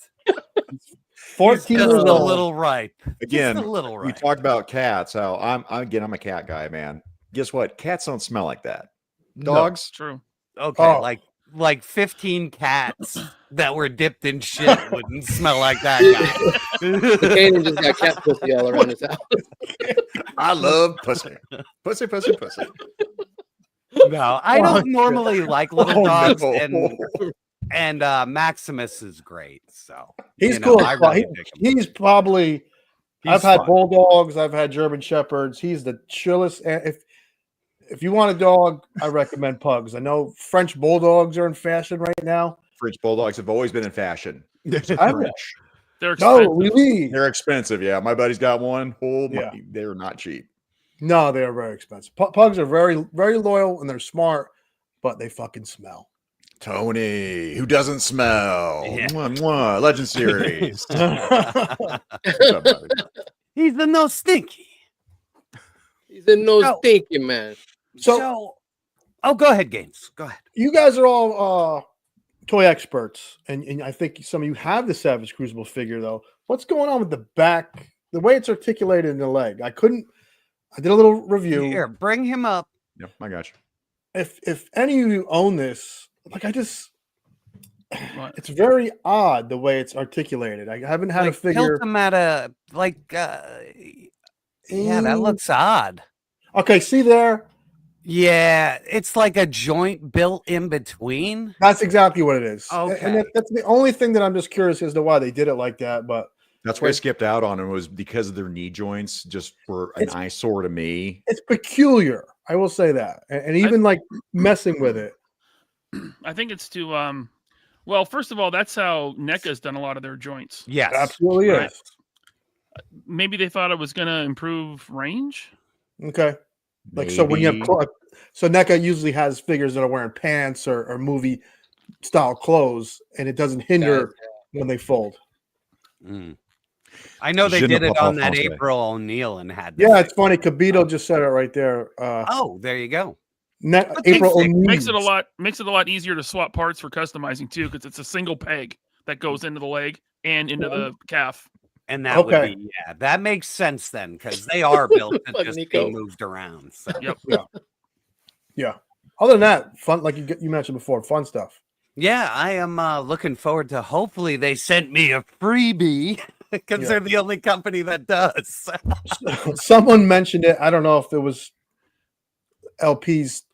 14 He's just years a old. little ripe. again. Just a little We ripe. talked about cats. How I'm a cat guy, man. Guess what? Cats don't smell like that. Dogs. True. Okay, Oh. like 15 cats that were dipped in shit wouldn't smell like that guy. Kanan just got cat pussy all around his house. I love pussy. Pussy. No, I Oh, don't normally like little Oh, dogs, no. and Maximus is great. So He's you know, cool. I really dig him. He's probably. He's I've had fun. bulldogs. I've had German shepherds. He's the chillest. And if you want a dog, I recommend pugs. I know French bulldogs are in fashion right now. French bulldogs have always been in fashion. I'm- French. They're No, expensive. really. They're expensive. Yeah, my buddy's got one. Oh my, Yeah. they're not cheap. No, they are very expensive. Pugs are very, very loyal and they're smart, but they fucking smell. Tony, who doesn't smell? Yeah. Mwah, mwah. Legend series. What's up, buddy? He's the no stinky. He's a no Oh. stinky man. So Oh, go ahead, Games. Go ahead. you guys are all toy experts, and I think some of you have the Savage Crucible figure, though. What's going on with the back, the way it's articulated in the leg? I did a little review. Here, bring him up. Yeah, I got you. If any of you own this, like What? it's very odd the way it's articulated. I haven't had a Like, figure. tilt him at a yeah, that looks odd. Okay, see there? Yeah, it's like a joint built in between. That's exactly what it is. Okay. And that's the only thing that I'm just curious as to why they did it like that. But That's why I skipped out on it, was because of their knee joints just were an It's- eyesore to me. it's peculiar. I will say that. And even like messing with it. I think it's to well, first of all, that's how NECA's done a lot of their joints. Yes, Absolutely Right. is. Maybe they thought it was going to improve range. Okay. Like, so when you have, Maybe. so NECA usually has figures that are wearing pants or movie style clothes, and it doesn't hinder when they fold. Mm. I know they Je ne did it peux on pas that français. April O'Neil and had. the Yeah, thing. it's funny. Kabito just said it right there. Oh, there you go. April fix- O'Neil. Makes it a lot easier to swap parts for customizing too, because it's a single peg that goes into the leg and into the calf. And that Okay. would be, yeah, that makes sense then, because they are built to Fuck just Nico. be moved around. So. Yep. Yeah. Other than that, fun, like you mentioned before, fun stuff. Yeah, I am looking forward to. Hopefully, they sent me a freebie because Yeah. they're the only company that does. Someone mentioned it. I don't know if it was LP's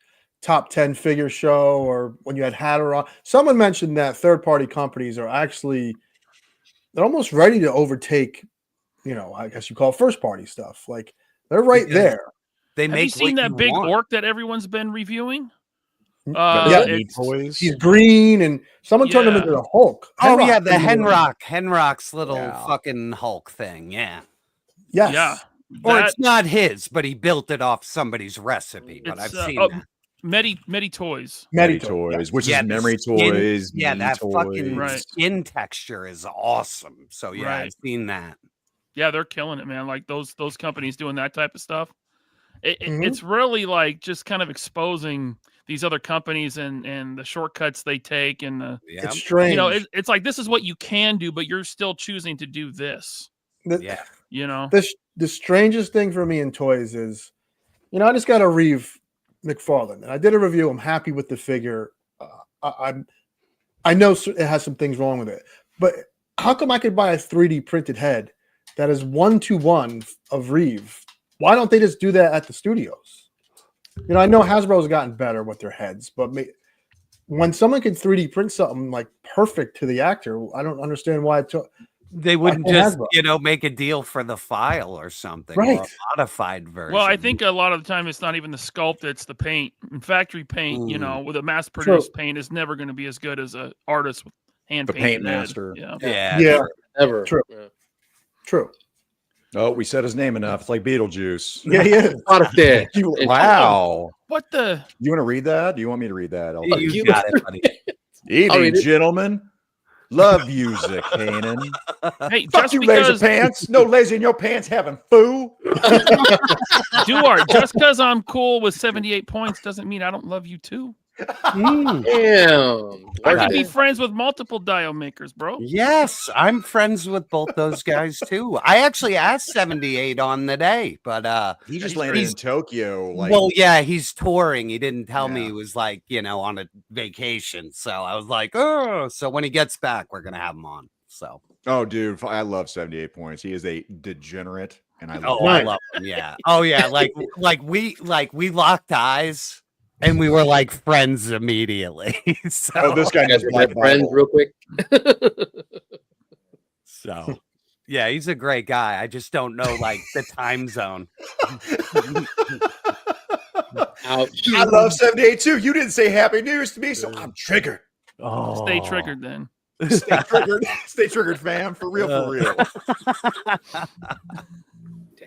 top 10 figure show or when you had Hatter on. Someone mentioned that third party companies are actually, they're almost ready to overtake, I guess you call it first party stuff. Like they're right Because there. They Have make you seen what that you big want. orc that everyone's been reviewing? Yeah. Knee toys. He's green and someone turned him Yeah. into the Hulk. Oh Henrock yeah, the turned him into- Henrock's little Yeah. fucking Hulk thing. Yeah, Yes. Yeah. or That- it's not his, but he built it off somebody's recipe. But I've it's, seen oh, that. Medi Toys. Medi Medito, toys, which Yeah, is the memory skin- toys. Yeah, knee that fucking toys. Right. skin texture is awesome. So yeah, Right. I've seen that. Yeah, they're killing it, man. Like those companies doing that type of stuff. Mhm. It's really like just kind of exposing these other companies and the shortcuts they take, and Yeah, It's strange. it's like this is what you can do, but you're still choosing to do this. The- yeah. The strangest thing for me in toys is, I just got to Reeve McFarlane, and I did a review. I'm happy with the figure. I know it has some things wrong with it, but how come I could buy a 3D printed head that is 1-to-1 of Reeve? Why don't they just do that at the studios? I know Hasbro's gotten better with their heads, but when someone can 3D print something like perfect to the actor, I don't understand why it took. They wouldn't I just, Hasbro. make a deal for the file or something, Right. or a modified version. Well, I think a lot of the time it's not even the sculpt; it's the paint. And factory paint, Ooh. with a mass-produced paint, is never going to be as good as an artist with hand The painted. paint master. Yeah. Ever. True. Yeah. True. Oh, we said his name enough. It's like Beetlejuice. Yeah, he is. Parte. Wow. What the? You want to read that? Do you want me to read that? You got it, buddy. Evening, gentlemen. Love you, Zakainen. Hey, Fuck just you, because laser pants. No laser in your pants, having fool. Duart, just because I'm cool with 78 points doesn't mean I don't love you too. Damn. I can be friends with multiple dial makers, bro. Yes, I'm friends with both those guys too. I actually asked 78 on the day, but He just landed in Tokyo. Like, well, yeah, he's touring. He didn't tell me he was like, on a vacation. So I was like, oh, so when he gets back, we're gonna have him on. So oh, dude, I love 78 points. He is a degenerate, and I love I love him. Yeah. Oh yeah, like we locked eyes. And we were like friends immediately. So this guy guys knows are friends real quick. So yeah, he's a great guy. I just don't know like the time zone. Ouch. I love 78 too. You didn't say Happy New Year's to me, so I'm triggered. Oh, Stay triggered then. Stay triggered. Stay triggered, fam. For real, for real.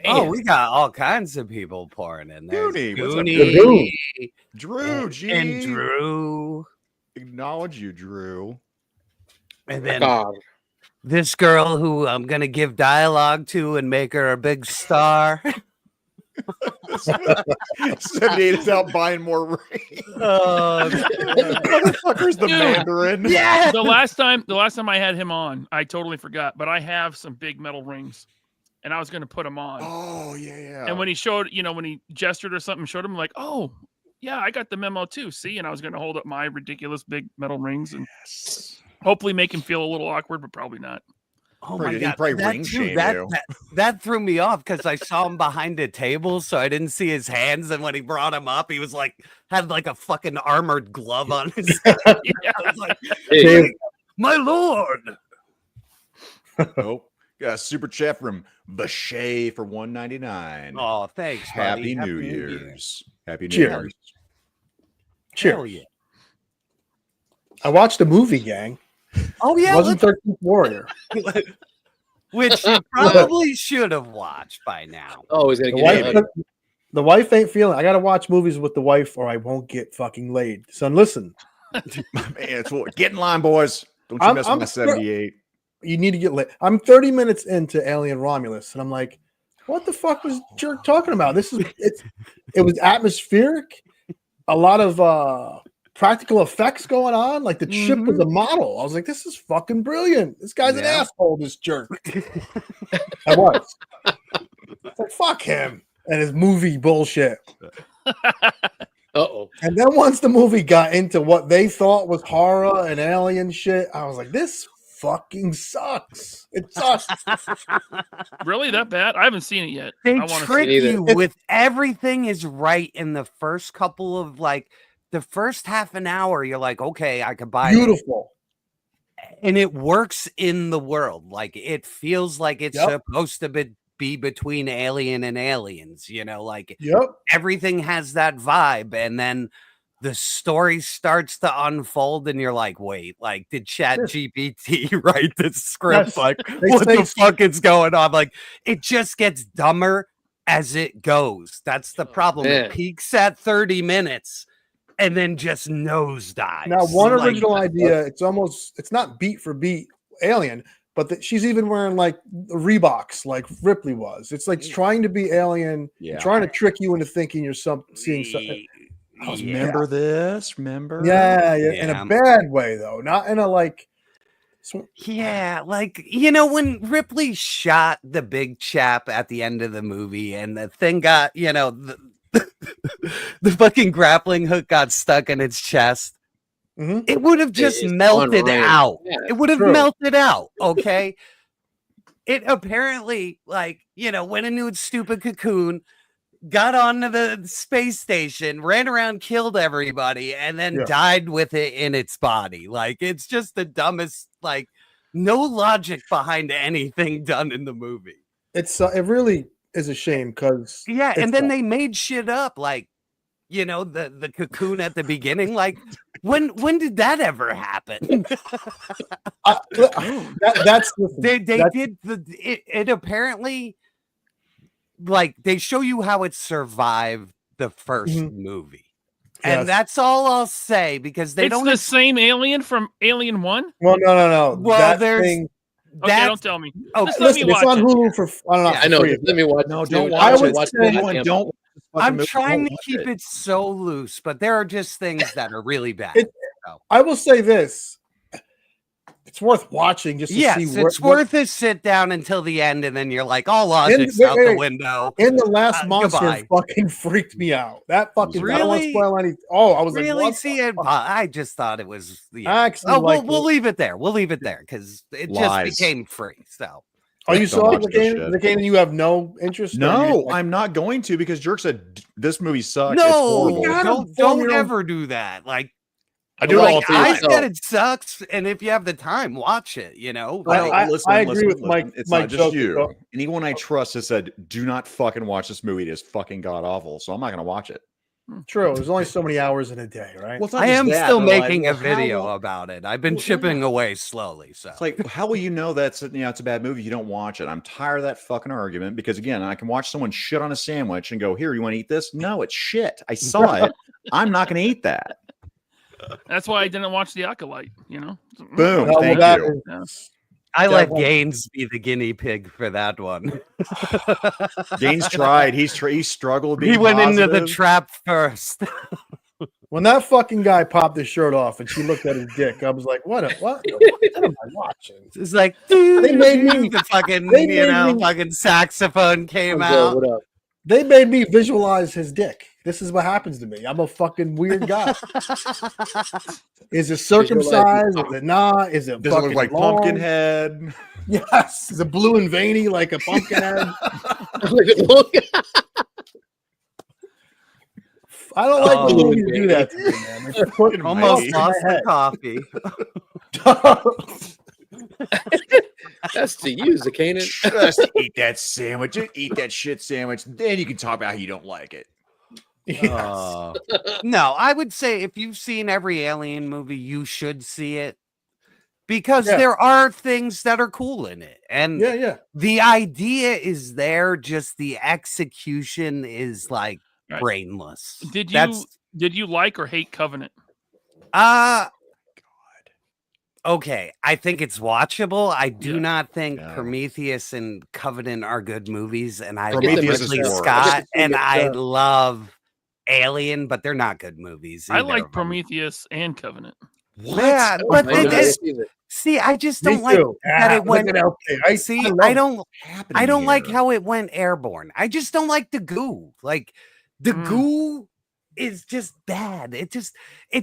Oh, we got all kinds of people pouring in there. Goonie, what's up, Goonie, Drew, G. and Drew. Acknowledge you, Drew. And then this girl who I'm going to give dialogue to and make her a big star. 78 is out buying more rings. Motherfucker's the Mandarin. Yeah. The last time I had him on, I totally forgot, but I have some big metal rings. And I was going to put him on. Oh, yeah. And when he showed, when he gestured or something, showed him like, oh, yeah, I got the memo too. See? And I was going to hold up my ridiculous big metal rings and hopefully make him feel a little awkward, but probably not. Oh my God. That threw me off because I saw him behind a table, so I didn't see his hands. And when he brought him up, he was like, had like a fucking armored glove on his head. I was like, hey, my lord. Nope. Got a super chat from Bashay for $1.99. Oh, thanks. Happy buddy. New Year's. Happy New Cheers. Year's. Cheers. Hell yeah. I watched a movie, gang. Oh yeah, It wasn't 13th Warrior. Which you probably should have watched by now. Oh, he's gonna The wife ain't feeling. I gotta watch movies with the wife, or I won't get fucking laid. Son, listen. Man, it's what, get in line, boys. Don't you mess with my 78. You need to get lit. I'm 30 minutes into Alien Romulus, and I'm like, what the fuck was Jerk talking about? It was atmospheric, a lot of practical effects going on. Like the ship was a model. I was like, this is fucking brilliant. This guy's an asshole, this jerk. I was. It's like, fuck him and his movie bullshit. Uh-oh. And then once the movie got into what they thought was horror and alien shit, I was like, this fucking sucks. It sucks. Really that bad? I haven't seen it yet. They I want to trick see it. you with everything is right in the first couple of the first half an hour. You're like, okay, I could buy beautiful. And it works in the world. Like it feels like it's supposed to be between alien and aliens, everything has that vibe. And then the story starts to unfold and you're like, wait, did Chat GPT write this script? What the fuck is going on? Like it just gets dumber as it goes. That's the problem. It peaks at 30 minutes and then just nosedives. Now, one original idea, it's not beat for beat Alien, but she's even wearing Reeboks like Ripley was. It's like trying to be Alien, trying to trick you into thinking you're seeing something. Remember this? Remember? Yeah, in a bad way though, not in a when Ripley shot the big chap at the end of the movie, and the thing got the fucking grappling hook got stuck in its chest. It would have just melted out. Yeah, it would have melted out. Okay. It apparently went into its stupid cocoon, got onto the space station, ran around, killed everybody, and then died with it in its body. It's just the dumbest, no logic behind anything done in the movie. It really is a shame because and then they made shit up the cocoon at the beginning. When did that ever happen? That's they did it apparently, like, they show you how it survived the first movie. And that's all I'll say, because they it's don't. The same alien from Alien 1? Well, no. Well, that thing. Okay, don't tell me. Oh, just let me watch it's on it. Hulu for. I don't know. Yeah, I know. Let me watch. No, it. don't I watch would it. watch Everyone, don't. I'm trying to keep it so loose, but there are just things that are really bad. I will say this. It's worth watching just to see. It's worth a sit down until the end, and then you're like, all logic's out the window. In the last monster goodbye. fucking freaked me out. That fucking Really? I don't want to spoil anything. Oh, I was really like, see it. I just thought it was. We'll leave it there. We'll leave it there because it Lies. just became free. So. Oh, you saw watch the this game? shit. The game, and you have no interest? No, I'm not going to, because Jerk said this movie sucks. No, it's horrible. don't ever do that. Like, I do it all the I time. said it sucks, and if you have the time, watch it. You know, I agree with Mike. It's Mike not just you. Joker. Anyone I trust has said, "Do not fucking watch this movie. It is fucking god awful." So I'm not going to watch it. True. There's only so many hours in a day, right? Well, it's not I just am that, still they're making like, a video about it. I've been chipping away slowly. So it's like, how will you know it's a bad movie if you don't watch it? I'm tired of that fucking argument, because again, I can watch someone shit on a sandwich and go, "Here, you want to eat this?" No, it's shit. I saw it. I'm not going to eat that. That's why I didn't watch The Acolyte, you know? Boom. Well, Thank that you. I let Gaines be the guinea pig for that one. Gaines tried. He struggled. He went into the trap first. When that fucking guy popped his shirt off and she looked at his dick, I was like, what am I watching? It's like, they made me the fucking, me- fucking saxophone came out. What up? They made me visualize his dick. This is what happens to me. I'm a fucking weird guy. Is it circumcised? Is it not? Is it Does it fucking look like long? Pumpkinhead? Yes. Is it blue and veiny like a pumpkin head? I don't like when movies do that to me, man. It's putting Almost my lost head. the coffee. That's to you, Zakainen. Just eat that sandwich. Just eat that shit sandwich. Then you can talk about how you don't like it. Yes. No, I would say if you've seen every Alien movie, you should see it, because there are things that are cool in it. And the idea is there, just the execution is like brainless. Did you like or hate Covenant? Okay, I think it's watchable. I do not think Prometheus and Covenant are good movies, and I love Ridley Scott, and I love Alien, but they're not good movies. I like Prometheus and Covenant. Yeah, but see, I just don't like that it went. I don't like how it went airborne. I just don't like the goo. Like the goo is just bad. It's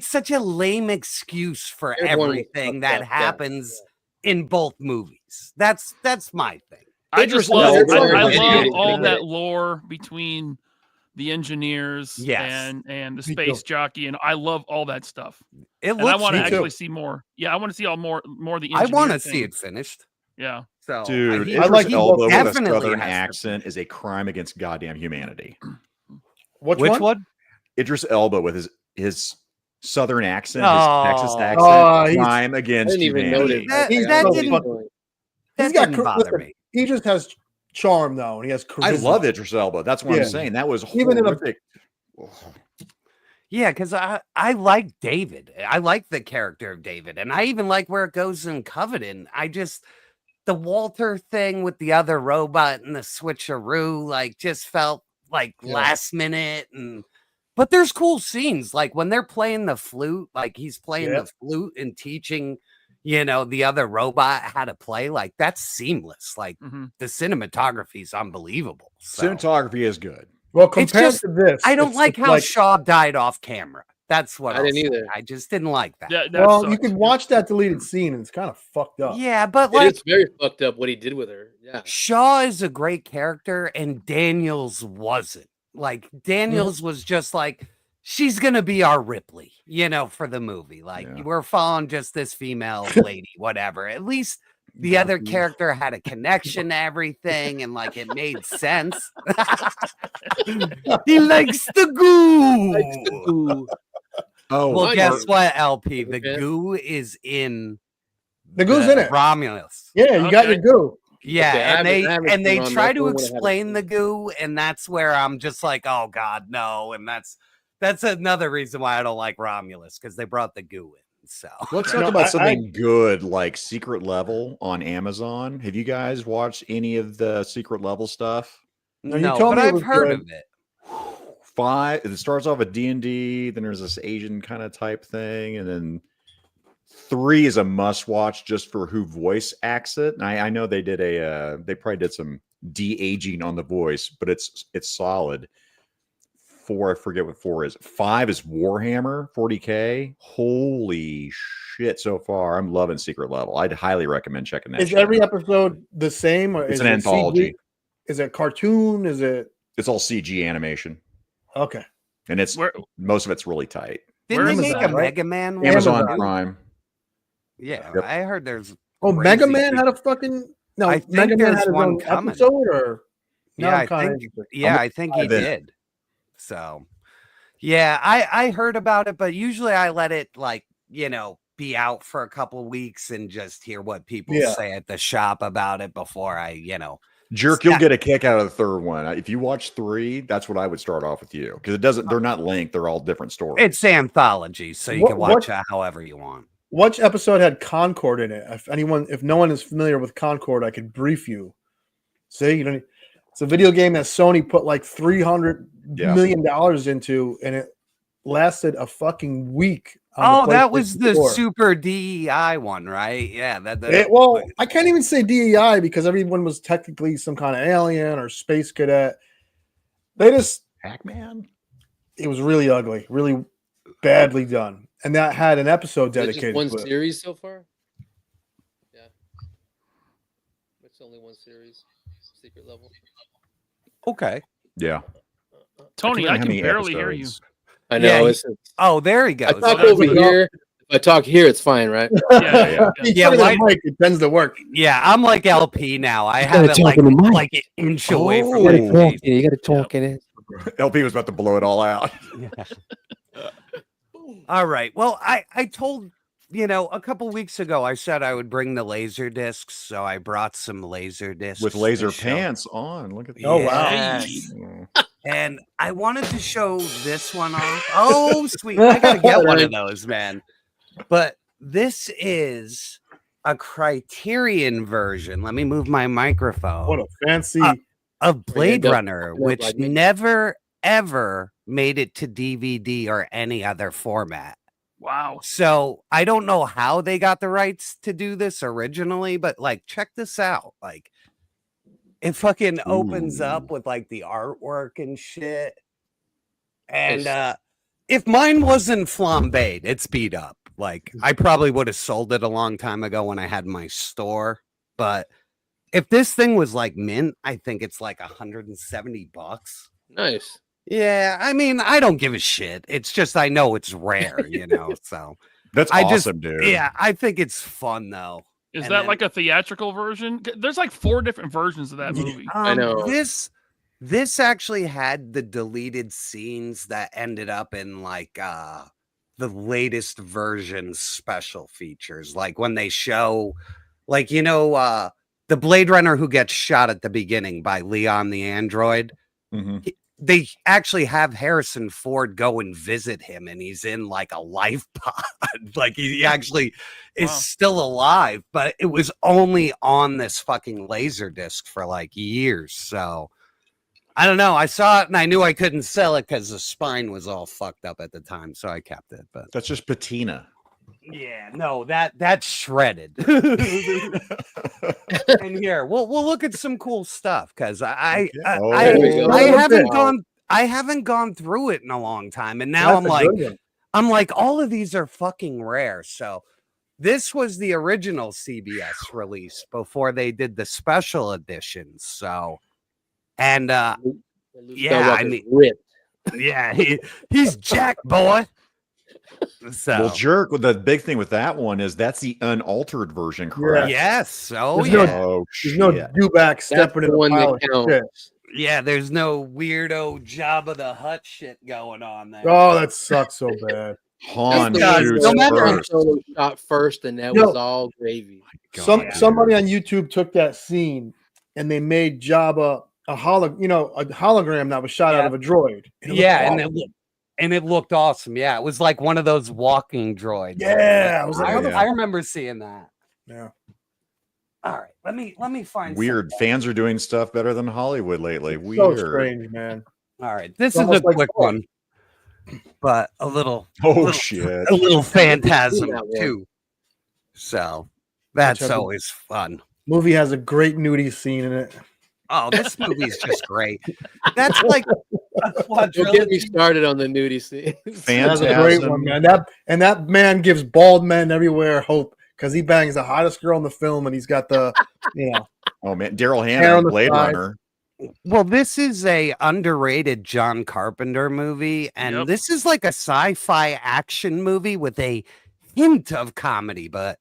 such a lame excuse for everything that happens in both movies. That's my thing. I love all that lore between the engineers and the space jockey, and I love all that stuff. I want to actually see more. Yeah, I want to see more of the. I want to see it finished. Yeah. So, dude, I like Elbow with a southern accent is a crime against goddamn humanity. Which one? Idris Elba with his southern accent, his Texas accent, crime against humanity. That didn't bother me. He just has charm, though, and he has charisma. I love Idris Elba. That's what I'm saying. That was horrific. Yeah, because I like David. I like the character of David, and I even like where it goes in Covenant. The Walter thing with the other robot and the switcheroo, like, just felt like last minute. But there's cool scenes, like when they're playing the flute, like he's playing the flute and teaching, the other robot how to play. Like, that's seamless. Like the cinematography is unbelievable. So. Cinematography is good. Well, compared to this, I don't like how Shaw died off camera. That's what I didn't either. I just didn't like that. Well, you can watch that deleted scene, and it's kind of fucked up. Yeah, but like, it's very fucked up what he did with her. Yeah, Shaw is a great character, and Daniels wasn't. Like, Daniels was just like, she's gonna be our Ripley, for the movie. Like, we're following just this female lady, whatever. At least the other character had a connection to everything, and like it made sense. He likes the goo. Oh, well, I guess know. what, LP? The Okay. goo is in The goo's in it. Romulus. Yeah, you got your goo. Yeah, Okay, I and haven't they seen Romulus. try That's to the one I haven't explain seen. the goo, and that's where I'm just like, oh god, no. And that's another reason why I don't like Romulus, because they brought the goo in. So let's No, talk about I- something good like Secret Level on Amazon. Have you guys watched any of the Secret Level stuff? No, you no, told but me it I've was heard good. of it. 5. It starts off with D&D, then there's this Asian kind of type thing, and then 3 is a must watch just for who voice acts it. And I know they did they probably did some de-aging on the voice, but it's solid. 4, I forget what 4 is. 5 is Warhammer 40K. Holy shit! So far, I'm loving Secret Level. I'd highly recommend checking that. Is shit every out. episode the same, or It's is an it anthology. CG? Is it cartoon? Is it It's all CG animation, okay? and it's Where- most of it's really tight. Didn't Where they is make that? a Mega Man one? Amazon Amazon. Prime. Yeah, Yep. I heard there's. Oh, crazy Mega Man big- had a fucking no. I think Mega Man there's had his one own coming. episode, or now Yeah, I'm I kinda think. interested. Yeah, I think he dive in. did. So, yeah, I heard about it, but usually I let it be out for a couple weeks and just hear what people Yeah. say at the shop about it before I Jerk, you'll get a kick out of the third one. If you watch 3, that's what I would start off with you, because it doesn't. They're not linked. They're all different stories. It's anthology, so you can watch it however you want. Which episode had Concord in it? If no one is familiar with Concord, I could brief you. See, you know, it's a video game that Sony put like $300 million into, and it lasted a fucking week. Oh, that was the Store. Super DEI one, right? Yeah, Well, I can't even say DEI because everyone was technically some kind of alien or space cadet. They just Pac-Man. It was really ugly, really badly done, and that had an episode Is that dedicated just one to it. series so far? Yeah, it's only one series. Secret Level. Okay. Yeah. Tony, I can barely hear you. I know. Oh, there he goes. I talk over here. If I talk here, it's fine, right? Yeah, Like, it tends to work. Yeah, I'm like LP now. I have it like an inch away from my face. You got to talk in it. LP was about to blow it all out. All right. Well, I told a couple weeks ago I said I would bring the laser discs, so I brought some laser discs With to laser show. pants on. Look at that. Oh, wow. Yes. And I wanted to show this one off. Oh, sweet. I gotta get one of those, man. But this is a Criterion version. Let me move my microphone. What a fancy of Blade yeah, Runner, which like never ever made it to DVD or any other format. Wow. So I don't know how they got the rights to do this originally, but like, check this out. Like, it fucking opens up with like the artwork and shit. And if mine wasn't flambéed, it's beat up. Like, I probably would have sold it a long time ago when I had my store. But if this thing was like mint, I think it's like $170. Nice. Yeah, I mean, I don't give a shit. It's just I know it's rare, so That's I awesome, dude. Yeah, I think it's fun though. Is And that then- like a theatrical version? There's like 4 different versions of that movie. I know. This actually had the deleted scenes that ended up in like the latest version special features, like when they show like the Blade Runner who gets shot at the beginning by Leon the android. They actually have Harrison Ford go and visit him, and he's in like a life pod. Like he actually is still alive, but it was only on this fucking laser disc for like years. So I don't know. I saw it and I knew I couldn't sell it because the spine was all fucked up at the time. So I kept it. But that's just patina. Yeah, no, that's shredded. And here, we'll look at some cool stuff because I haven't gone through it in a long time, and now I'm like all of these are fucking rare. So this was the original CBS release before they did the special editions. So and yeah, I mean, yeah, he's Jack boy. So Well, Jerk, the big thing with that one is that's the unaltered version, correct? Yes. Oh, There's yeah. There's no do back stepping in the pile of shit. Yeah, there's no weirdo Jabba the Hutt shit going on there. Oh, that sucks so bad. Han That's the shoots one where Han first. Solo shot first, and that was all gravy. Somebody on YouTube took that scene and they made Jabba a hologram that was shot out of a droid. And it looked awesome. and it looked awesome. Yeah, it was like one of those walking droids. Yeah, I was like, I remember seeing that. Yeah. All right, let me find Weird. something. Fans are doing stuff better than Hollywood lately. So Weird. strange, man. All right, this It's is a almost like quick Thor. one, but a little. Shit. A little phantasm That one. too. So that's Which I think- always fun. Movie has a great nudie scene in it. Oh, this movie's just great. That's like a Don't get me started on the nudie scene. That's a great one, man. That man gives bald men everywhere hope because he bangs the hottest girl in the film, and he's got the Oh man, Daryl Hair Hannah, on the Blade side. Runner. Well, this is a underrated John Carpenter movie, and this is like a sci-fi action movie with a hint of comedy, but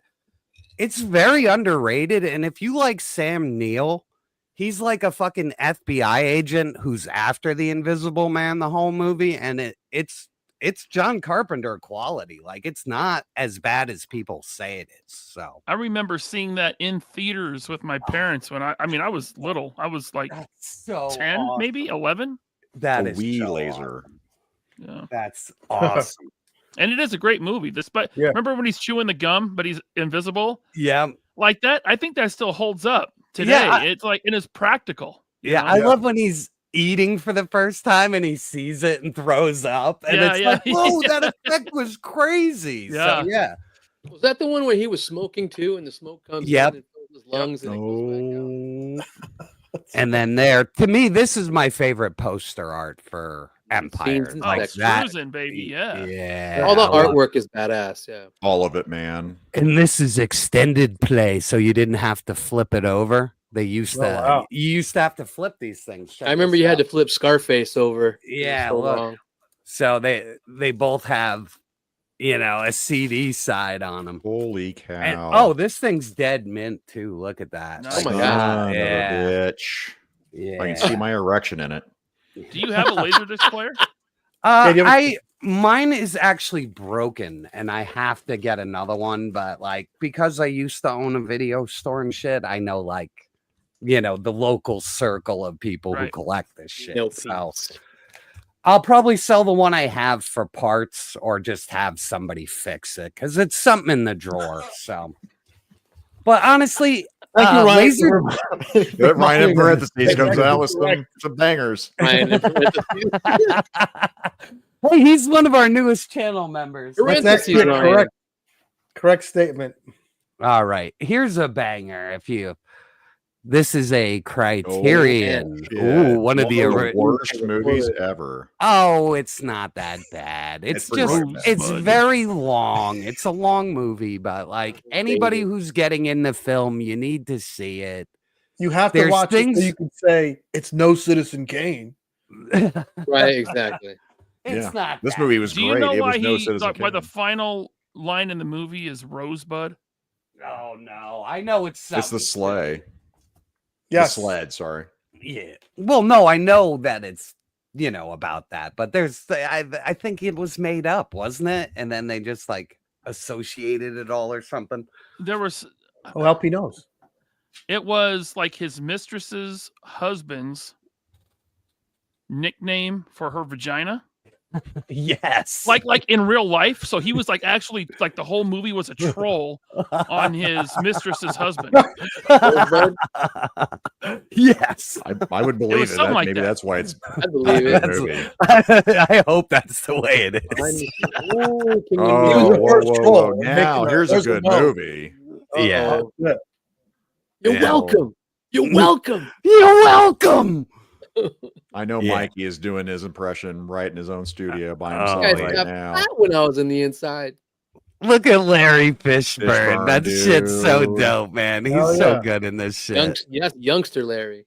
it's very underrated. And if you like Sam Neill, he's like a fucking FBI agent who's after the Invisible Man the whole movie, and it's John Carpenter quality. Like, it's not as bad as people say it is. So I remember seeing that in theaters with my parents when I was little. I was like so 10, awesome. maybe 11. That A is Wii so laser. Yeah. That's awesome. And it is a great movie. Remember when he's chewing the gum, but he's invisible? Yeah. Like that. I think that still holds up today. Yeah, It's like, it is practical. you Yeah, know? I love when he's eating for the first time and he sees it and throws up, and Yeah, it's yeah, like, whoa, yeah. that effect was crazy. Yeah. So, yeah. Was that the one where he was smoking too, and the smoke comes Yep. in and fills his lungs, and it goes back out? And then to me, this is my favorite poster art for Empire. Scenes Like Oh, that. Cruising, baby. Yeah. Yeah. All the I love- artwork is badass. Yeah. All of it, man. And this is extended play, so you didn't have to flip it over. They used to. wow. You used to have to flip these things. Check I remember this you had out. to flip Scarface over. Yeah, So look. long. So they both have, a CD side on them. Holy cow. And, this thing's dead mint too. Look at that. Nice. Oh my God. Son of a Yeah. bitch. Yeah. I can see my erection in it. Do you have a Laserdisc player? Mine is actually broken and I have to get another one, but like because I used to own a video store and shit, I know the local circle of people who Right. collect this shit. No So peeps. I'll probably sell the one I have for parts or just have somebody fix it because it's something in the drawer. So, but honestly, Thank you, Ryan. laser. Ryan in parentheses comes out with some bangers. Ryan, in parentheses. Hey, he's one of our newest channel members. That's Parentheses, actually Ryan. correct statement. All right, here's a banger. This is a Criterion. Shit. Ooh, one of the worst movies ever. Oh, it's not that bad. It's pretty just bad. it's very long. It's a long movie, but like anybody who's getting into film, you need to see it. You have to There's watch it things- so you can say it's no Citizen Kane. Right, exactly. It's not. This that movie was Do you great. know It why was no Citizen why the Kane. final line in the movie is Rosebud? Oh no, I know it's It's the something. sleigh. Yes. The sled, sorry. Yeah. Well, no, I know that it's about that, but I think it was made up, wasn't it? And then they just like associated it all or something. There was Oh, LP knows. It was like his mistress's husband's nickname for her vagina. Yes. Like in real life. So he was like actually like the whole movie was a troll on his mistress's husband. Yes. I would believe was it. something like Maybe that. that's why it's I believe it. a movie. I hope that's the way it is. Ooh, can you Oh, the whoa, first whoa, troll. whoa. Now, Making here's a there's a good no. movie. Yeah. Yeah. You're Yeah. welcome. You're welcome. You're welcome. I know Yeah. Mikey is doing his impression right in his own studio by Oh, himself Guys yeah. right got now. fat when I was in the inside. Look at Larry Fishburne. Fishburne, That shit's so dude. dope, man. He's Hell so yeah. good in this shit. Yes, youngster Larry.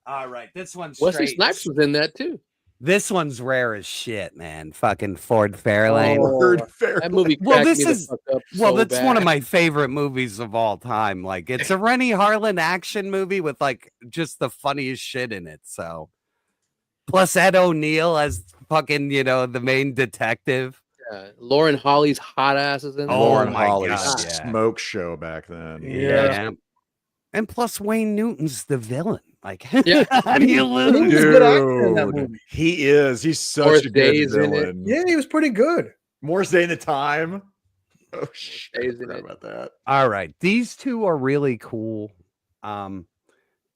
All right, this one's Wesley straight. Snipes was in that too. This one's rare as shit, man. Fucking Ford Fairlane. Word fair. That movie Well, cracked this me the is- fuck up Well, so that's one of bad. my favorite movies of all time. Like, it's a Rennie Harlan action movie with like just the funniest shit in it. So, plus Ed O'Neill as fucking the main detective. Lauren Holly's hot ass is in there. Lauren my Holly's God, yeah. smoke show back then. Yeah. And plus Wayne Newton's the villain. Like, Yeah. how do you And he lose? was a good actor in that Dude, movie. he is. He's such Morris a Day's good in it. villain. Yeah, he was pretty good. Morris Day in the Time. Oh shit! I Day's in forgot it. about that. All right. These two are really cool.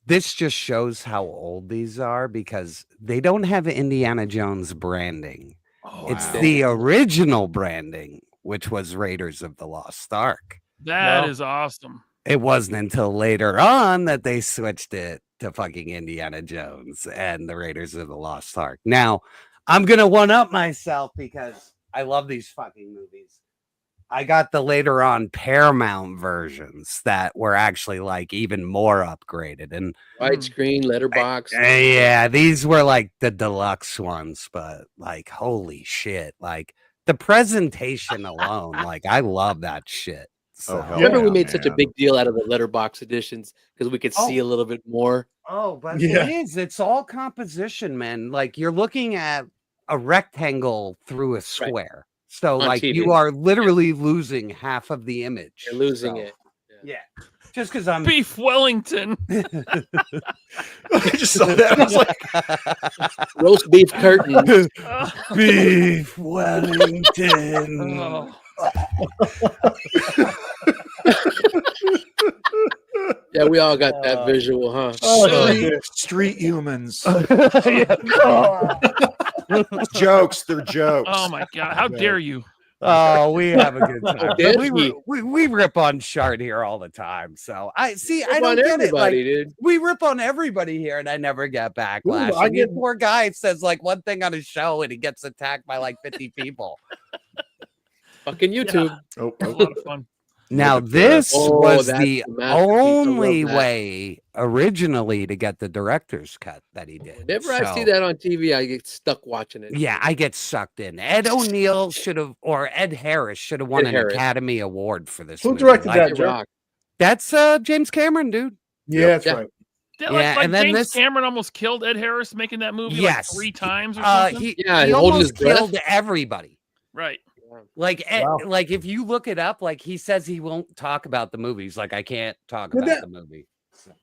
This just shows how old these are because they don't have Indiana Jones branding. Oh, It's wow. the original branding, which was Raiders of the Lost Ark. That is awesome. It wasn't until later on that they switched it to fucking Indiana Jones and the Raiders of the Lost Ark. Now, I'm going to one up myself because I love these fucking movies. I got the later on Paramount versions that were actually like even more upgraded and Widescreen, letterbox. yeah, these were like the deluxe ones, but like holy shit, like the presentation alone, like I love that shit. So, hell Remember, we yeah, made such a man. big deal out of the letterbox editions because we could see a little bit more. Oh, but Yeah. it is. It's all composition, man. Like you're looking at a rectangle through a square. So, On like, TV. you are literally losing half of the image. You're losing So, it. Yeah. Just because I'm. Beef Wellington. I just saw that. I was like, Roast beef curtain. Beef Wellington. Oh. Yeah, we all got that visual, huh? street humans. Yeah. Jokes. They're jokes. Oh my god! How dare you? Oh, we have a good time. Did we rip on Shard here all the time. So I see. I Rip don't on get it. Like, everybody, dude. we rip on everybody here, and I never get backlash. Ooh, I And the get- poor guy says like one thing on his show, and he gets attacked by like 50 people. Fucking YouTube. Oh, A lot of fun. Now Look at this that. Oh, was that's the the masterpiece. I only love that. way originally to get the director's cut that he did. Whenever I see So- that on TV, I get stuck watching it. Yeah, I get sucked in. Ed O'Neill should have, or Ed Harris should have won Ed an Harris. Academy Award for this. Who movie. directed Like, that, It Jerk? rocked. That's James Cameron, dude. Yeah, that's Yeah. right. Yeah, Yeah, like and then James this- Cameron almost killed Ed Harris making that movie Yes. like 3 times or something. He Yeah, holding almost his breath. killed everybody. Right. Like, Wow. like if you look it up, like he says he won't talk about the movies. Like I can't talk Did about that- the movie.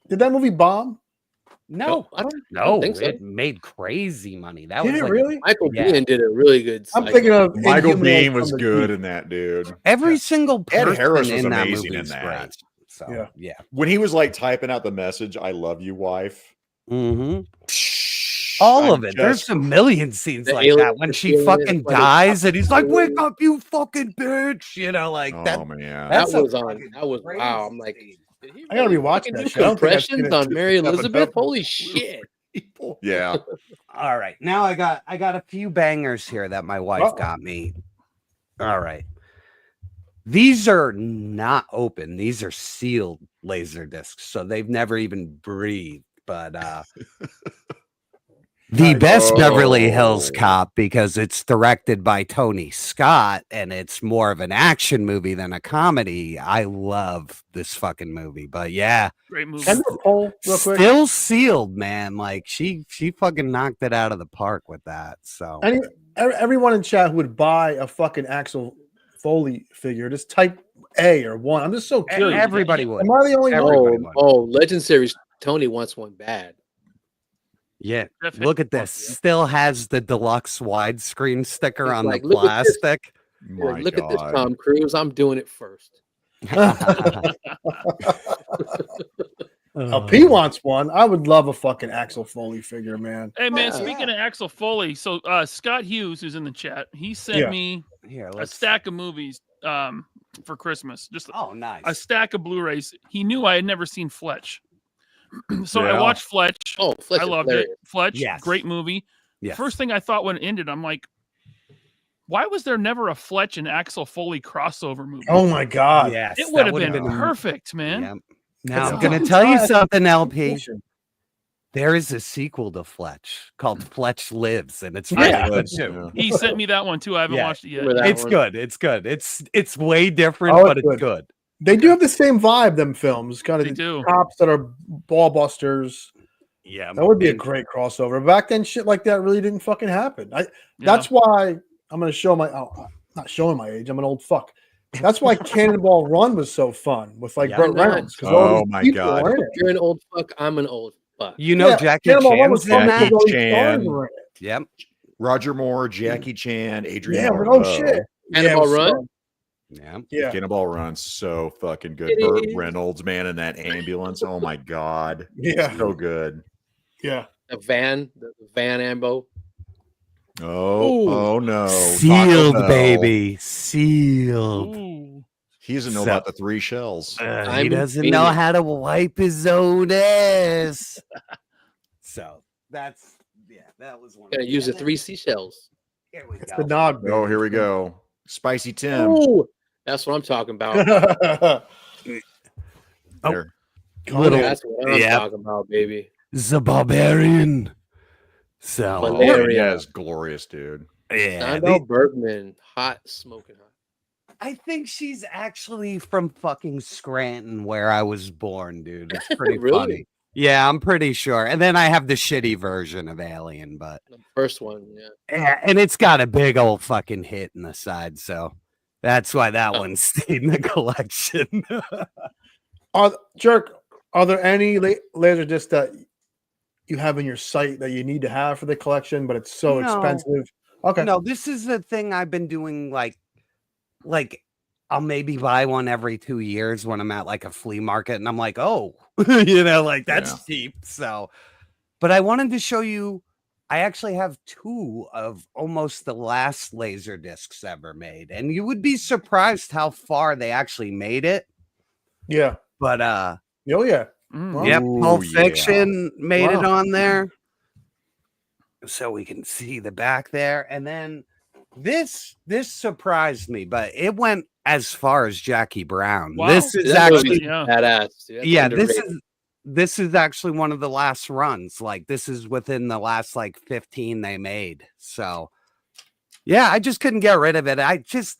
Did that movie bomb? No, I don't no, think so. it made crazy money. That Did was it like really? Michael Yeah. Biehn did a really good. I'm psych- thinking of Michael Inhumans Biehn was from the good Deep. in that, dude. every single Ed person Harris was in that amazing movie in is that. great. So Yeah. yeah. When he was like typing out the message, "I love you, wife." Mm-hmm. All I'm of it. There's just- a million scenes The like alien- that when the she alien fucking is funny. dies and he's like, "Wake up, you fucking bitch!" You know, like that. Oh man, That's that a was on. fucking That was wow. I'm like, crazy did he I gotta really rewatch fucking that do shit. I don't think I've seen compressions it on Mary since Elizabeth. episode. Holy shit! yeah. All right, now I got a few bangers here that my wife Uh-oh. got me. All right, these are not open; these are sealed laser discs, so they've never even breathed. But the best Beverly Hills Oh. Cop because it's directed by Tony Scott and it's more of an action movie than a comedy. I love this fucking movie, but yeah, Great movie. Can I do a poll real quick? still sealed, man. Like she fucking knocked it out of the park with that. So Everyone in chat who would buy a fucking Axel Foley figure, just type A or 1. I'm just so curious. everybody would. Am I the only one? Everybody would. Oh, Legend Series. Tony wants one bad. Yeah, Definitely. look at this. Still has the deluxe widescreen sticker It's on like, the look at this. plastic. My Look at this, God. Tom Cruise. I'm doing it first. P wants one. I would love a fucking Axel Foley figure, man. Hey man, Yeah. speaking of Axel Foley, so Scott Hughes, who's in the chat, he sent Yeah. me Here, a let's. stack of movies for Christmas. Just Oh, nice. a stack of Blu-rays. He knew I had never seen Fletch. So I Yeah. watched Fletch. Oh, Fletch I is loved hilarious. it. Fletch, Yes. great movie. Yes. First thing I thought when it ended, I'm like, why was there never a Fletch and Axel Foley crossover movie? Oh my god. Yes, it that would have would've been perfect, man. Yep. Now It's I'm a gonna different tell you size. something, LP. There is a sequel to Fletch called Fletch Lives, and it's really Yeah. good too. He sent me that one too. I haven't Yeah. watched it yet. Remember that It's one? good. It's good. It's way different, Oh, but it's it's good. They do have the same vibe, them films. Kind of They the do. cops that are ball busters. Yeah, That would be a great crossover. Back then, shit like that really didn't fucking happen. That's why I'm going to show not showing my age. I'm an old fuck. That's why Cannonball Run was so fun with like Yeah, Burt I'm not. Reynolds. 'Cause all Oh these my people God. were in it. You're an old fuck. I'm an old fuck. You know, Yeah, Jackie Cannonball Run was Chan's in fun because that. all these Chan. stars were in it. Yep. Roger Moore, Jackie Chan, Adrian. Yeah, but Barbeau. oh shit. Cannonball it was Run? fun. Yeah. Yeah. Cannonball Run's so fucking good. It Burt is. Reynolds, man, in that ambulance. Oh my God. Yeah. So good. Yeah. The Van Ambo. Oh no. Sealed, Taco Bell. baby. Sealed. Ooh. He doesn't know So- about the 3 shells. He I'm doesn't know Phoenix. how to wipe his own ass. So that's that was one. Gonna use the 3 seashells. Here we The go. nog. Oh, here we go. Spicy Tim. Ooh, that's what I'm talking about. There. Little That's what I'm yeah. talking about, baby. The barbarian. So Malaria. Oh, yeah, it's glorious, dude. yeah, Sandal Bergman, hot, smoking hot. I think she's actually from fucking Scranton, where I was born, dude. It's pretty Really? funny. Yeah, I'm pretty sure. And then I have the shitty version of Alien, but The first one, yeah. yeah, and it's got a big old fucking hit in the side, so that's why that Oh. one stayed in the collection. Jerk, are there any laser discs that you have in your site that you need to have for the collection, but it's so No. expensive? Okay. No, this is the thing I've been doing. Like I'll maybe buy one every 2 years when I'm at like a flea market, and I'm like, oh, like that's cheap. So, but I wanted to show you. I actually have 2 of almost the last laser discs ever made, and you would be surprised how far they actually made it. Yeah. But Oh yeah. Wow. yep, Pulp yeah. Fiction made it Wow. on there. So we can see the back there. And then this surprised me, but it went as far as Jackie Brown. Wow. This is That actually movie's badass. Dude. That's yeah, underrated. this is actually one of the last runs. Like this is within the last like 15 they made. So yeah, I just couldn't get rid of it. I just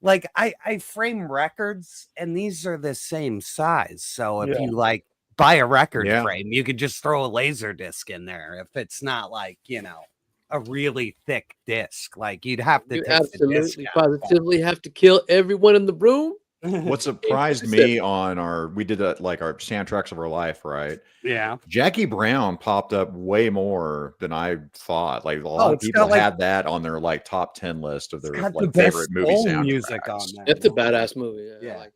like I frame records and these are the same size. So if Yeah. you like buy a record Yeah. frame, you could just throw a laser disc in there if it's not like, a really thick disc. Like you'd have to You take the disc absolutely, out. positively have to kill everyone in the room. What surprised me on we did our soundtracks of our life, right? Yeah. Jackie Brown popped up way more than I thought. Like a lot of it's people got, like- had that on their like top 10 list of their Got the like best favorite movie soul soundtracks. music on there. It's a badass movie. Yeah. Yeah. I like it.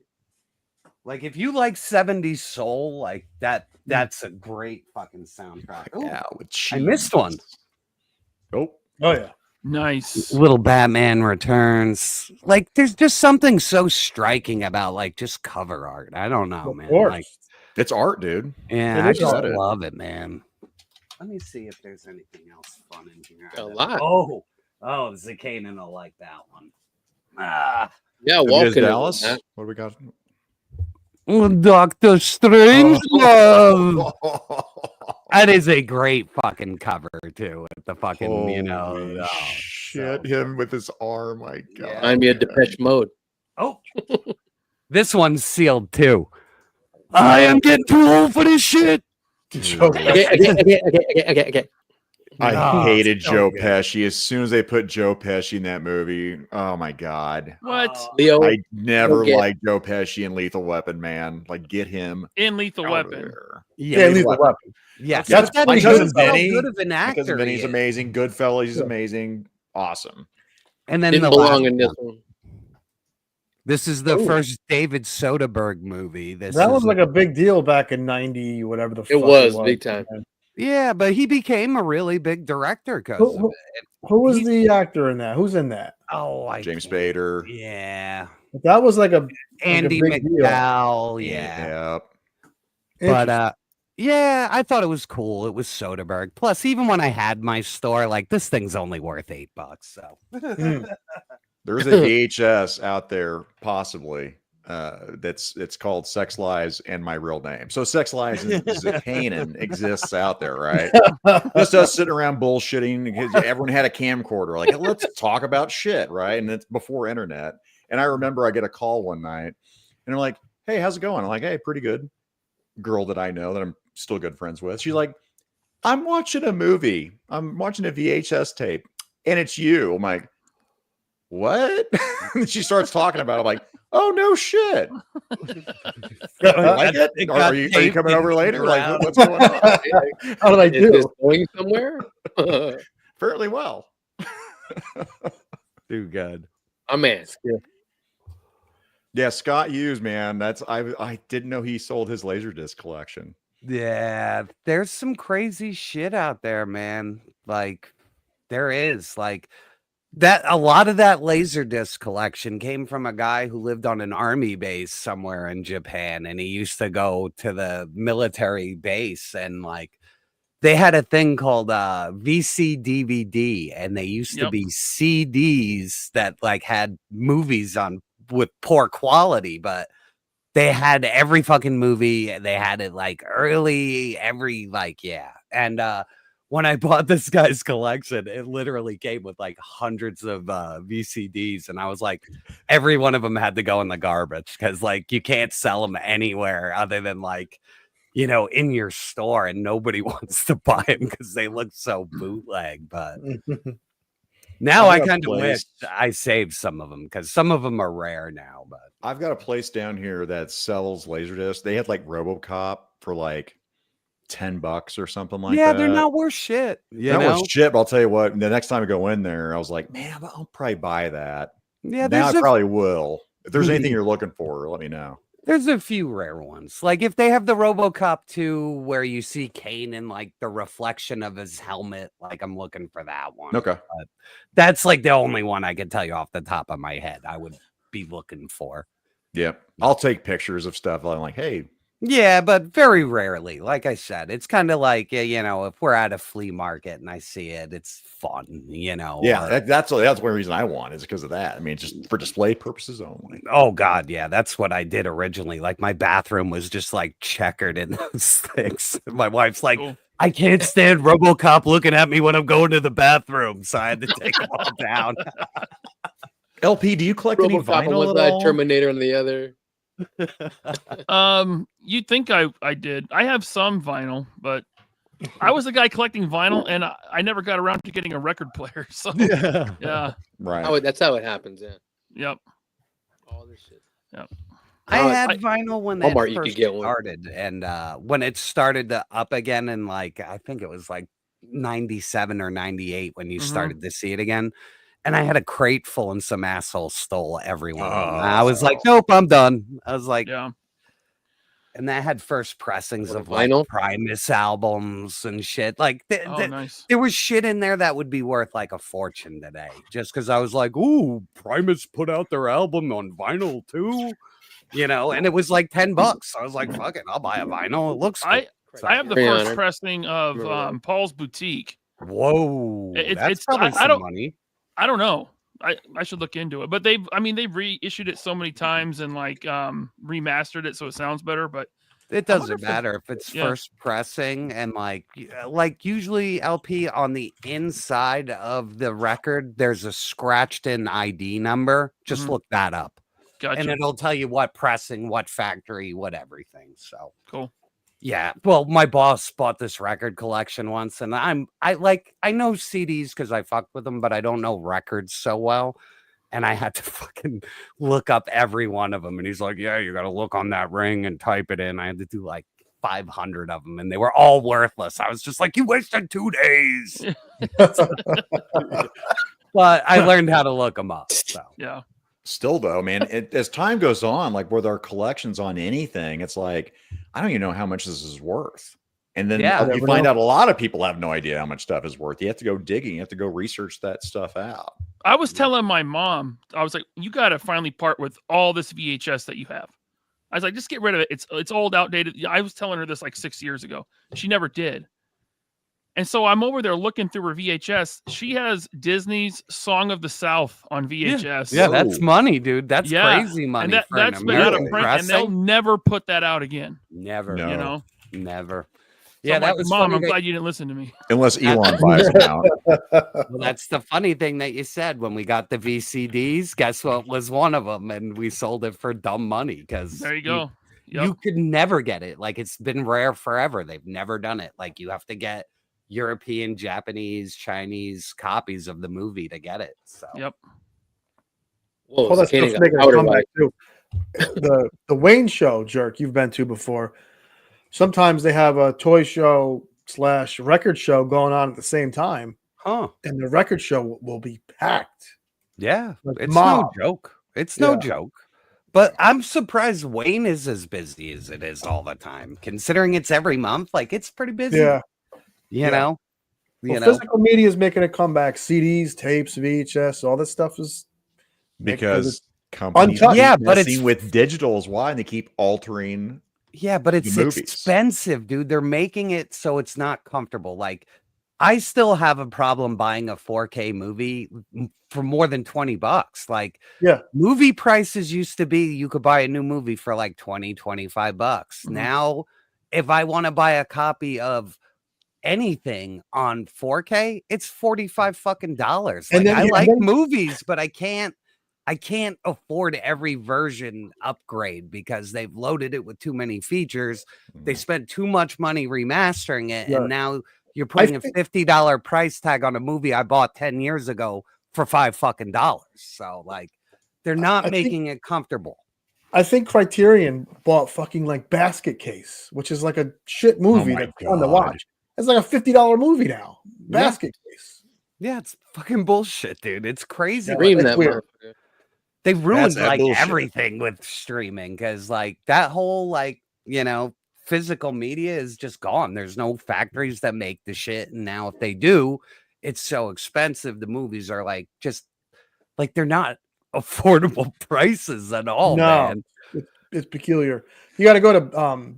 Like if you like 70s soul, like that's a great fucking soundtrack. Ooh, Yeah, with I missed one. Nope. Oh yeah. Nice. Little Batman Returns. Like there's just something so striking about like just cover art. I don't know, Of man. course. Like It's art, dude. yeah, It I is just art. love it, man. Let me see if there's anything else fun in here. A lot. Oh, Zakainen will like that one. Ah, Yeah, It is walking. Dallas. That. What do we got? Doctor Strange Love. That is a great fucking cover too. With the fucking, Holy shit, him with his arm. My God. Remind me of Depeche Mode. Oh, this one's sealed too. I am getting too old for this shit. Okay. I Oh, hated so Joe good. Pesci. As soon as they put Joe Pesci in that movie, oh my God. What? Leo. I never Okay. liked Joe Pesci in Lethal Weapon, man. Like, get him In Lethal out of Weapon. there. Yeah, Lethal Weapon. Yes, That's but my that cousin shows how Vinny. good of an My actor cousin Vinny's he is. amazing. Goodfellas is amazing. Awesome. And then Didn't the belong last in this one. one. This is the Ooh. first David Soderbergh movie. This That is was like a big deal back in 90, whatever the fuck It was big time. yeah, but he became a really big director because Who, of who, it. who was He's- the actor in that? Who's in that? Oh, I James can't- Spader. Yeah, That was like a Andy big deal. McDowell. Yeah, Yep. but yeah, I thought it was cool. It was Soderbergh. Plus, even when I had my store, like this thing's only worth $8. So There's a VHS out there, possibly. It's called Sex Lies and My Real Name. So Sex Lies and Zakainen exists out there, right? Just us sitting around bullshitting because everyone had a camcorder. Like, let's talk about shit, right? And it's before internet. And I remember I get a call one night, and they're like, "Hey, how's it going?" I'm like, "Hey, pretty good." Girl that I know that I'm still good friends with. She's like, "I'm watching a movie. I'm watching a VHS tape, and it's you." I'm like, what? And she starts talking about it. I'm like, oh, no shit. You like it? Are you coming over later? Like, what's going on? How did I do? Is this going somewhere? Fairly well. Too good. A man. Yeah, Scott Hughes, man. I didn't know he sold his Laserdisc collection. Yeah, there's some crazy shit out there, man. Like, there is like that. A lot of that Laserdisc collection came from a guy who lived on an army base somewhere in Japan, and he used to go to the military base, and like they had a thing called VC DVD, and they used to be CDs that like had movies on with poor quality, but they had every fucking movie. They had it like early, And when I bought this guy's collection, it literally came with like hundreds of VCDs, and I was like, every one of them had to go in the garbage because like you can't sell them anywhere other than like, you know, in your store, and nobody wants to buy them because they look so bootleg. But now I kind of wish I saved some of them because some of them are rare now. But I've got a place down here that sells Laserdisc. They had like RoboCop for like $10 or something like that. Yeah, they're not worth shit. Not worth shit, but I'll tell you what, the next time I go in there, I was like, man, I'll probably buy that. Yeah, now I probably will. If there's anything you're looking for, let me know. There's a few rare ones. Like if they have the RoboCop 2 where you see Kane in like the reflection of his helmet, like I'm looking for that one. Okay. But that's like the only one I can tell you off the top of my head I would be looking for. Yep. I'll take pictures of stuff. I'm like, hey. Yeah, but very rarely. Like I said, it's kind of like, you know, if we're at a flea market and I see it, it's fun, you know. Yeah, that's one reason I want is because of that. I mean, just for display purposes only. Oh, God, yeah. That's what I did originally. Like my bathroom was just like checkered in those things. My wife's like, I can't stand RoboCop looking at me when I'm going to the bathroom. So I had to take them all down. LP, do you collect any vinyl at all? Terminator on the other. You'd think I did. I have some vinyl, but I was the guy collecting vinyl, and I never got around to getting a record player. So yeah. Right. That's how it happens. Yeah. Yep. All this shit. Yep. I had vinyl when it Walmart, you first could get one. started, and when it started to up again, and like I think it was like 97 or 98 when you started to see it again. And I had a crate full, and some asshole stole every one of them. I was like, nope, I'm done. I was like, yeah. And that had first pressings of vinyl? like Primus albums and shit. Like, nice. There was shit in there that would be worth like a fortune today, just because I was like, ooh, Primus put out their album on vinyl too, you know. And it was like $10. I was like, fuck it, I'll buy a vinyl. It looks. I have the first pressing of Paul's Boutique. Whoa, it's probably some money. I don't know. I should look into it. But they've reissued it so many times and like remastered it so it sounds better. But it doesn't matter if it's first pressing and like usually LP on the inside of the record, there's a scratched in ID number. Just look that up. Gotcha. And it'll tell you what pressing, what factory, what everything. So cool. Yeah, well, my boss bought this record collection once, and I know CDs because I fucked with them, but I don't know records so well, and I had to fucking look up every one of them. And he's like, "Yeah, you got to look on that ring and type it in." I had to do like 500 of them, and they were all worthless. I was just like, "You wasted 2 days." But I learned how to look them up. So yeah. Still though, man, as time goes on, like with our collections on anything, it's like I don't even know how much this is worth. And then you find out a lot of people have no idea how much stuff is worth. You have to go digging, you have to go research that stuff out. I was telling my mom, I was like, you got to finally part with all this VHS that you have. I was like, just get rid of it. It's old, outdated. I was telling her this like 6 years ago. She never did. And so I'm over there looking through her VHS. She has Disney's Song of the South on VHS. Yeah, that's money, dude. That's crazy money. And that's been out of print, and they'll never put that out again. Never. You know? Never. So Yeah, that was Mom, funny I'm glad you didn't listen to me. Unless Elon buys them out. Well, that's the funny thing that you said when we got the VCDs. Guess what was one of them, and we sold it for dumb money because there you go. You could never get it. Like it's been rare forever. They've never done it. Like you have to get European, Japanese, Chinese copies of the movie to get it. So yep. Whoa, All that Zakainen stuff's got making a powder comeback white. too. The Wayne show, Jerk, you've been to before. Sometimes they have a toy show / record show going on at the same time. Huh. And the record show will be packed. Yeah. Like It's mob. no joke. It's no Yeah. joke. But I'm surprised Wayne is as busy as it is all the time, considering it's every month. Like, it's pretty busy. Yeah. You know? Well, physical media is making a comeback. CDs, tapes, VHS, all this stuff is because companies untouched. Yeah, but it's with digital is why, and they keep altering. Yeah, but it's expensive, dude. They're making it so it's not comfortable. Like, I still have a problem buying a 4K movie for more than $20. Like, yeah, movie prices used to be you could buy a new movie for like $20, $25. Now, if I want to buy a copy of anything on 4K, it's $45 fucking dollars. Like, I like movies, but I can't afford every version upgrade because they've loaded it with too many features. They spent too much money remastering it, and now you're putting a $50 price tag on a movie I bought 10 years ago for $5 fucking dollars. So, like, they're not making it comfortable. I think Criterion bought fucking like Basket Case, which is like a shit movie that's fun to watch. It's like a $50 movie now. Basket Case. Yeah, it's fucking bullshit, dude. It's crazy. Yeah, they ruined That's like bullshit. everything with streaming because like that whole like, you know, physical media is just gone. There's no factories that make the shit. And now if they do, it's so expensive. The movies are like just like they're not affordable prices at all, man. It's peculiar. You got to go to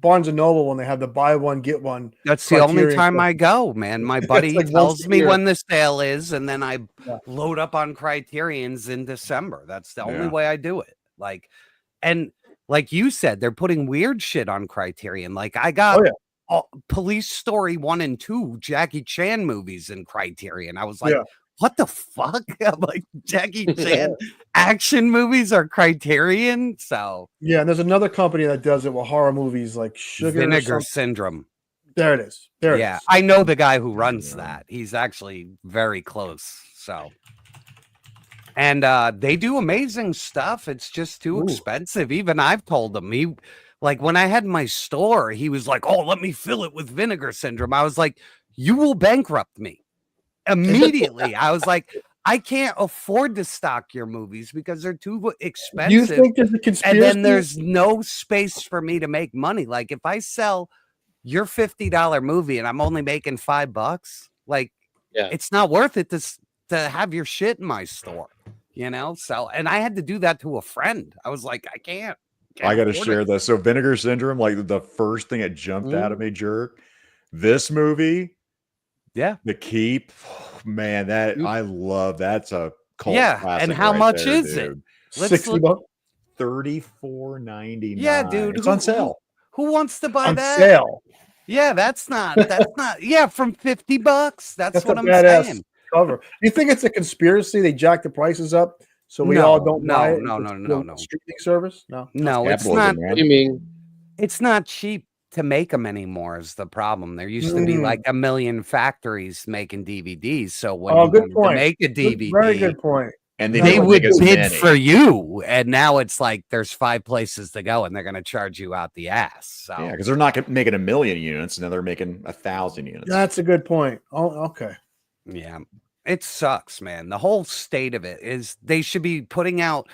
Barnes and Noble when they have the buy one get one. That's the only time I go, man. My buddy like tells me year. when the sale is, and then I load up on Criterions in December. That's the only way I do it. Like, and like you said, they're putting weird shit on Criterion. Like I got Police Story 1 and 2 Jackie Chan movies in Criterion. I was like, what the fuck? I'm like, Jackie Chan action movies are Criterion. So yeah, and there's another company that does it with horror movies like Sugar Vinegar Syndrome. There it is. There it is. I know the guy who runs that. He's actually very close. So, and they do amazing stuff. It's just too expensive. Even I've told him, like when I had my store, he was like, "Oh, let me fill it with Vinegar Syndrome." I was like, "You will bankrupt me." Immediately, I was like, I can't afford to stock your movies because they're too expensive. You think there's a conspiracy? And then there's no space for me to make money. Like if I sell your $50 movie and I'm only making $5, like it's not worth it to have your shit in my store, you know? So, and I had to do that to a friend. I was like, I can't I got to share this. So Vinegar Syndrome, like the first thing that jumped out at me, Jerk, this movie. Yeah. The Keep, man, that I love. That's a cult classic. And how much is it? Let's look. $34.99. Yeah, dude. It's on sale. Who wants to buy On that? sale. Yeah, that's not from $50. That's what a I'm badass saying. Cover. You think it's a conspiracy? They jack the prices up so we all don't buy it? No. Streaming service? No. No, it's not. What do you mean? It's not cheap to make them anymore is the problem. There used to be like a million factories making DVDs. So when you wanted to make a DVD, very good point. And they would bid for you. And now it's like there's 5 places to go and they're going to charge you out the ass. So yeah, because they're not making 1 million units, and now they're making 1,000 units. That's a good point. Oh, okay. Yeah, it sucks, man. The whole state of it is they should be putting out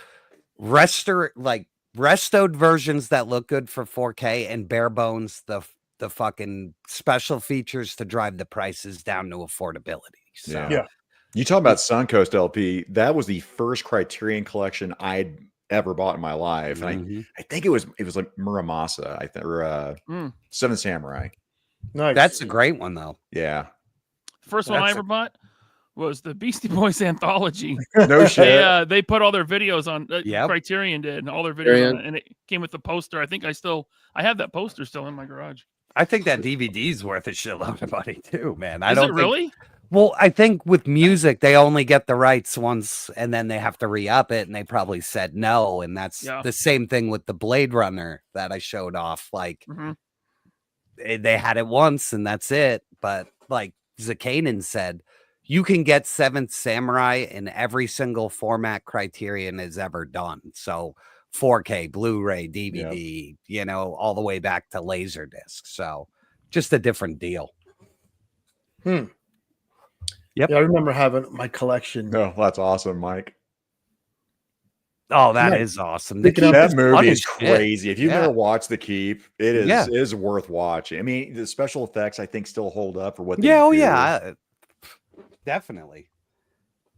restoed versions that look good for 4K and bare bones the fucking special features to drive the prices down to affordability. So yeah. You talk about Suncoast LP. That was the first Criterion Collection I'd ever bought in my life, and I think it was like Muramasa, I think, or Seven Samurai. Nice. That's a great one though. Yeah. First one I ever bought was the Beastie Boys anthology. No shit. They put all their videos on. Criterion did, and all their videos on it, and it came with the poster. I think I have that poster still in my garage. I think that DVD's worth a shitload of money too, man. Is it really? Well, I think with music, they only get the rights once and then they have to re-up it, and they probably said no. And that's the same thing with the Blade Runner that I showed off. Like they had it once and that's it. But like Zakainen said, you can get Seventh Samurai in every single format Criterion has ever done. So 4K, Blu-ray, DVD, you know, all the way back to Laserdisc. So just a different deal. Yep. Yeah, I remember having my collection. No, that's awesome, Mike. Oh, that is awesome. That movie is crazy. If you've Yeah. never watched The Keep, it is Yeah. it is worth watching. I mean, the special effects I think still hold up for what they Yeah, oh do. yeah, definitely.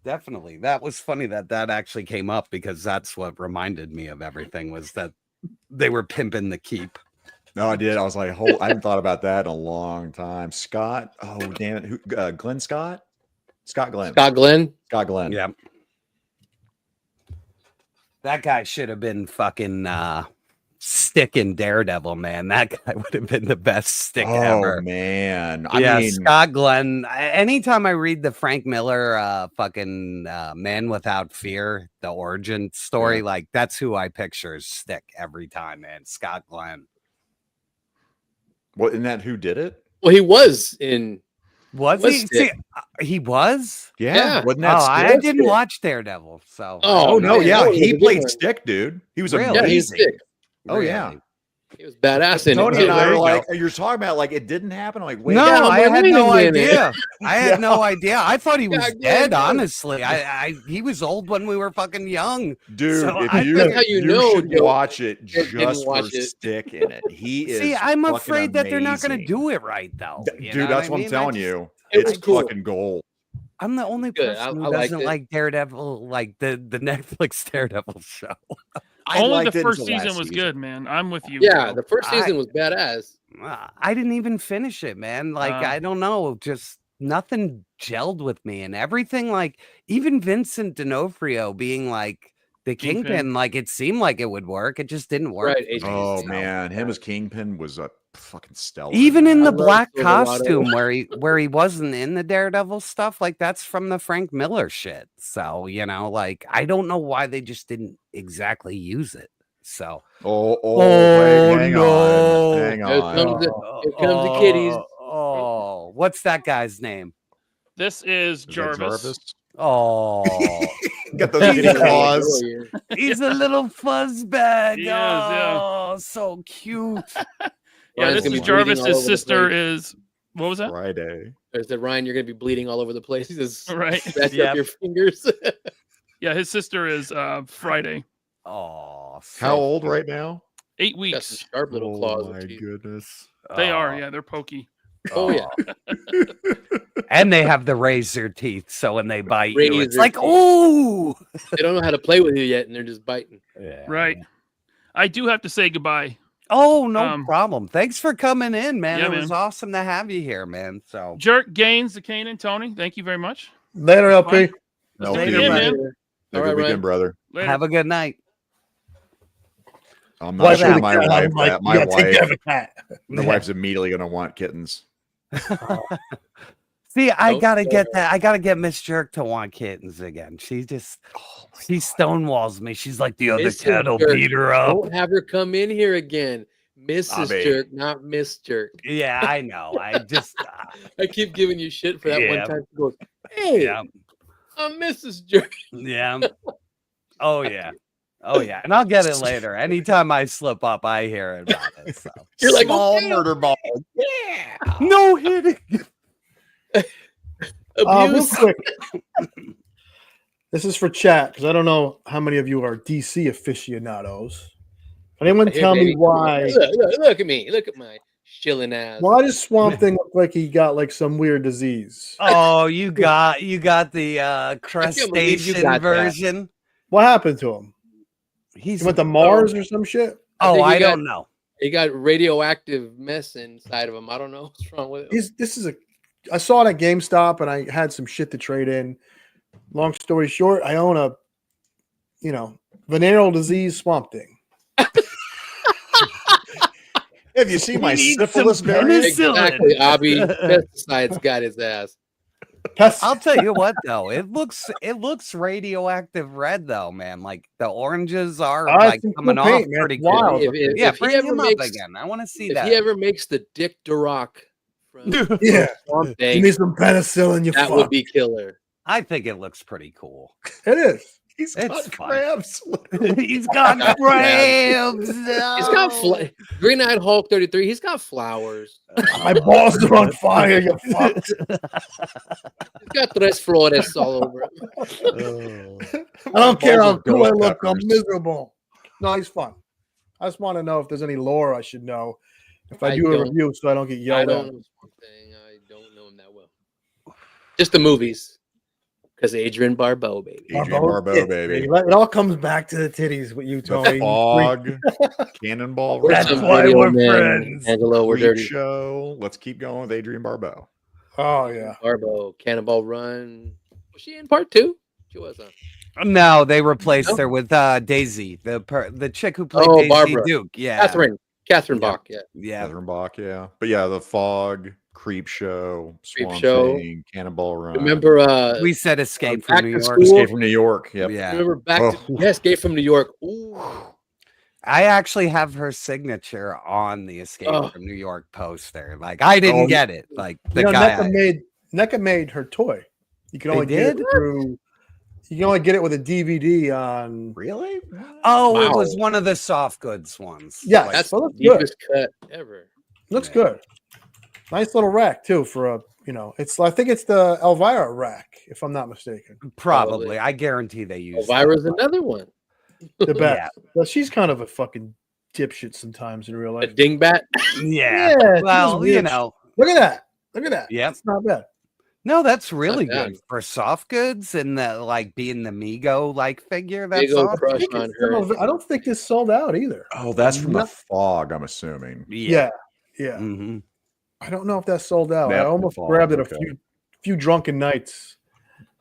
That was funny that actually came up because that's what reminded me of everything was that they were pimping The Keep. No, I did. I was like, I hadn't thought about that in a long time. Scott, oh damn it, who? Glenn Scott, Scott Glenn. Yeah. That guy should have been fucking Stick in Daredevil, man. That guy would have been the best Stick ever. Oh man, Yeah, I mean, Scott Glenn. Anytime I read the Frank Miller fucking Man Without Fear, the origin story, like that's who I picture as Stick every time, man. Scott Glenn. what? Isn't that who did it? Well, he was in. Was he? See, he was? Yeah. Wasn't that I Stick? didn't watch Daredevil, so Oh no, man, yeah, that was a he good played one. Stick, dude. He was Really? amazing. Yeah, he's sick. Oh yeah. He was badass in Tony it. and I There were you like, go. you're talking about like it didn't happen. I'm like, wait, No, I had no wait a minute. idea. I had Yeah. no idea. I thought he was Yeah, dead. yeah. Honestly, he was old when we were fucking young. dude, So if I you, think how you know, should Joe. watch it Didn't just for watch it. Stick in it. He is. See, I'm fucking afraid that they're not going to amazing. do it right, though. You Dude, know that's what I I'm mean? telling you. It was It's cool. fucking gold. I'm the only Good. person who I liked doesn't it. like Daredevil, like the Netflix Daredevil show. I Only liked the it first until season last was season. good, man. I'm with you. Yeah, Joe. the first season was badass. I didn't even finish it, man. Like, I don't know, just nothing gelled with me and everything. Like, even Vincent D'Onofrio being like the Kingpin, like it seemed like it would work. It just didn't work. Right, for me, Oh so. man, him as Kingpin was a fucking stellar. Even in I the love black Silverado. costume where he wasn't in the Daredevil stuff, like that's from the Frank Miller shit. So, you know, like I don't know why they just didn't exactly use it. So wait, hang no. on, hang Here on. comes the kiddies. Oh, what's that guy's name? This is Is that Jarvis. Oh, Got those kitty claws. he's a little fuzz bag. He is, yeah. Oh, so cute. Yeah, Ryan's this gonna is be bleeding Jarvis. all His over the sister place. is. What was that? Friday. I said, Ryan, you're gonna be bleeding all over the place. He says, Right. scratch Yep. up your fingers. Yeah, his sister is Friday. Oh, How old right now? 8 Got weeks. some sharp little claws. Oh my and teeth. goodness. They are. Yeah, they're pokey. Oh yeah. And they have the razor teeth, so when they bite you, it's Razor like, teeth. ooh. They don't know how to play with you yet, and they're just biting. Yeah. Right. I do have to say goodbye. Oh, no problem. Thanks for coming in, man. Yeah, It was man. awesome to have you here, man. So Jerk, Gaines, Zakainen, Tony, thank you very much. Later, LP. No, Later, dude. man. Have All a right, good weekend, Ryan. brother. Later. have a good night. I'm Wife not sure with a my cat, wife. I'm like, That you my gotta take care of wife. a cat. My wife's immediately gonna want kittens. See, I Don't gotta tell get her. that. I gotta get Miss Jerk to want kittens again. She just, she stonewalls me. She's like, the other Mrs. cat will Jerk. beat her up. Don't have her come in here again. Mrs. Bobby. Jerk, not Miss Jerk. Yeah, I know. I just, I keep giving you shit for that Yeah. one time. She goes, hey, yeah, I'm Mrs. Jerk. yeah. Oh yeah, oh yeah. And I'll get it later. Anytime I slip up, I hear about it. So You're like, Small okay. murder ball. no hitting. Real Abuse. quick. This is for chat because I don't know how many of you are DC aficionados. Anyone Here, tell me baby. why? Look at me. Look at my shilling ass. Why does Swamp Thing look like he got like some weird disease? Oh, you got the can't believe you crustacean got that. version. What happened to him? He's He went to Mars or some shit? Oh, think he I got- don't know. He got radioactive mess inside of him. I don't know what's wrong with it. I saw it at GameStop and I had some shit to trade in. Long story short, I own a, venereal disease Swamp Thing. Have you seen my We need syphilis some variant? penicillin. Exactly, Abby. Pesticides got his ass. I'll tell you what though, it looks radioactive red though, man. Like the oranges are I like think coming cool off paint, man. pretty It's wild. good. If Yeah, he bring ever him up makes- again. I want to see If that. he ever makes the Dick Durock from Yeah. Swamp You Thing. need some penicillin, you That fuck. would be killer. I think it looks pretty cool. It is. He's It's got fun. crabs. He's got crabs. He's got Green Eyed Hulk 33. He's got flowers. My balls are on fire, you fuck. He's got tres flores all over him. I don't care how Balls are cool I ghost look. I'm peppers. miserable. No, he's fun. I just want to know if there's any lore I should know if I I do a don't- review, so I don't get I yelled don't at. know Swamp Thing. I don't know him that well. Just the movies. Because Adrian Barbeau, baby. Adrian Barbeau, baby. It all comes back to the titties with you, The Tony. fog, Cannonball We're Run, That's some why video we're men. friends. Angelo, we're Creep dirty. Show. Let's keep going with Adrian Barbeau. Oh yeah. Barbeau, Cannonball Run. Was she in part 2? She was, huh? No, they replaced No? her with Daisy, the chick who played Oh, Daisy Barbara. Duke. Yeah, Catherine Bach, yeah. yeah. Catherine Bach, yeah. But yeah, The Fog, Creep Show, Creep Swamp Show. Thing, Cannonball Run. Remember We said Escape Back from New to York. School? Escape from New York. Yep. Yeah, remember back to Oh. Escape from New York. Ooh. I actually have her signature on the Escape Oh. from New York poster. Like I didn't Oh, get it. Like the You know, guy. NECA made her toy. You can They only get it did? through. You can only get it with a DVD on. Really? Oh, it Wow. was one of the soft goods ones. Yeah, Like, That's so the looks good. deepest cut ever. Looks good. Nice little rack too for a. It's. I think it's the Elvira rack, if I'm not mistaken. probably. I guarantee they use. Elvira's another one. The best. Yeah. Well, she's kind of a fucking dipshit sometimes in real A life. dingbat. Yeah. she does Well, you weird know. Look at that. Look at that. Yep. It's not bad. No, that's really bad. good for soft goods and the like being the Migo like figure. That's Big old awesome. crush I, think on it's still her. I don't think this sold out either. Oh, that's from The Not- Fog, I'm assuming. Yeah. Yeah. hmm I don't know if that sold out. Yep, I almost The Fog, grabbed it okay. a few drunken nights.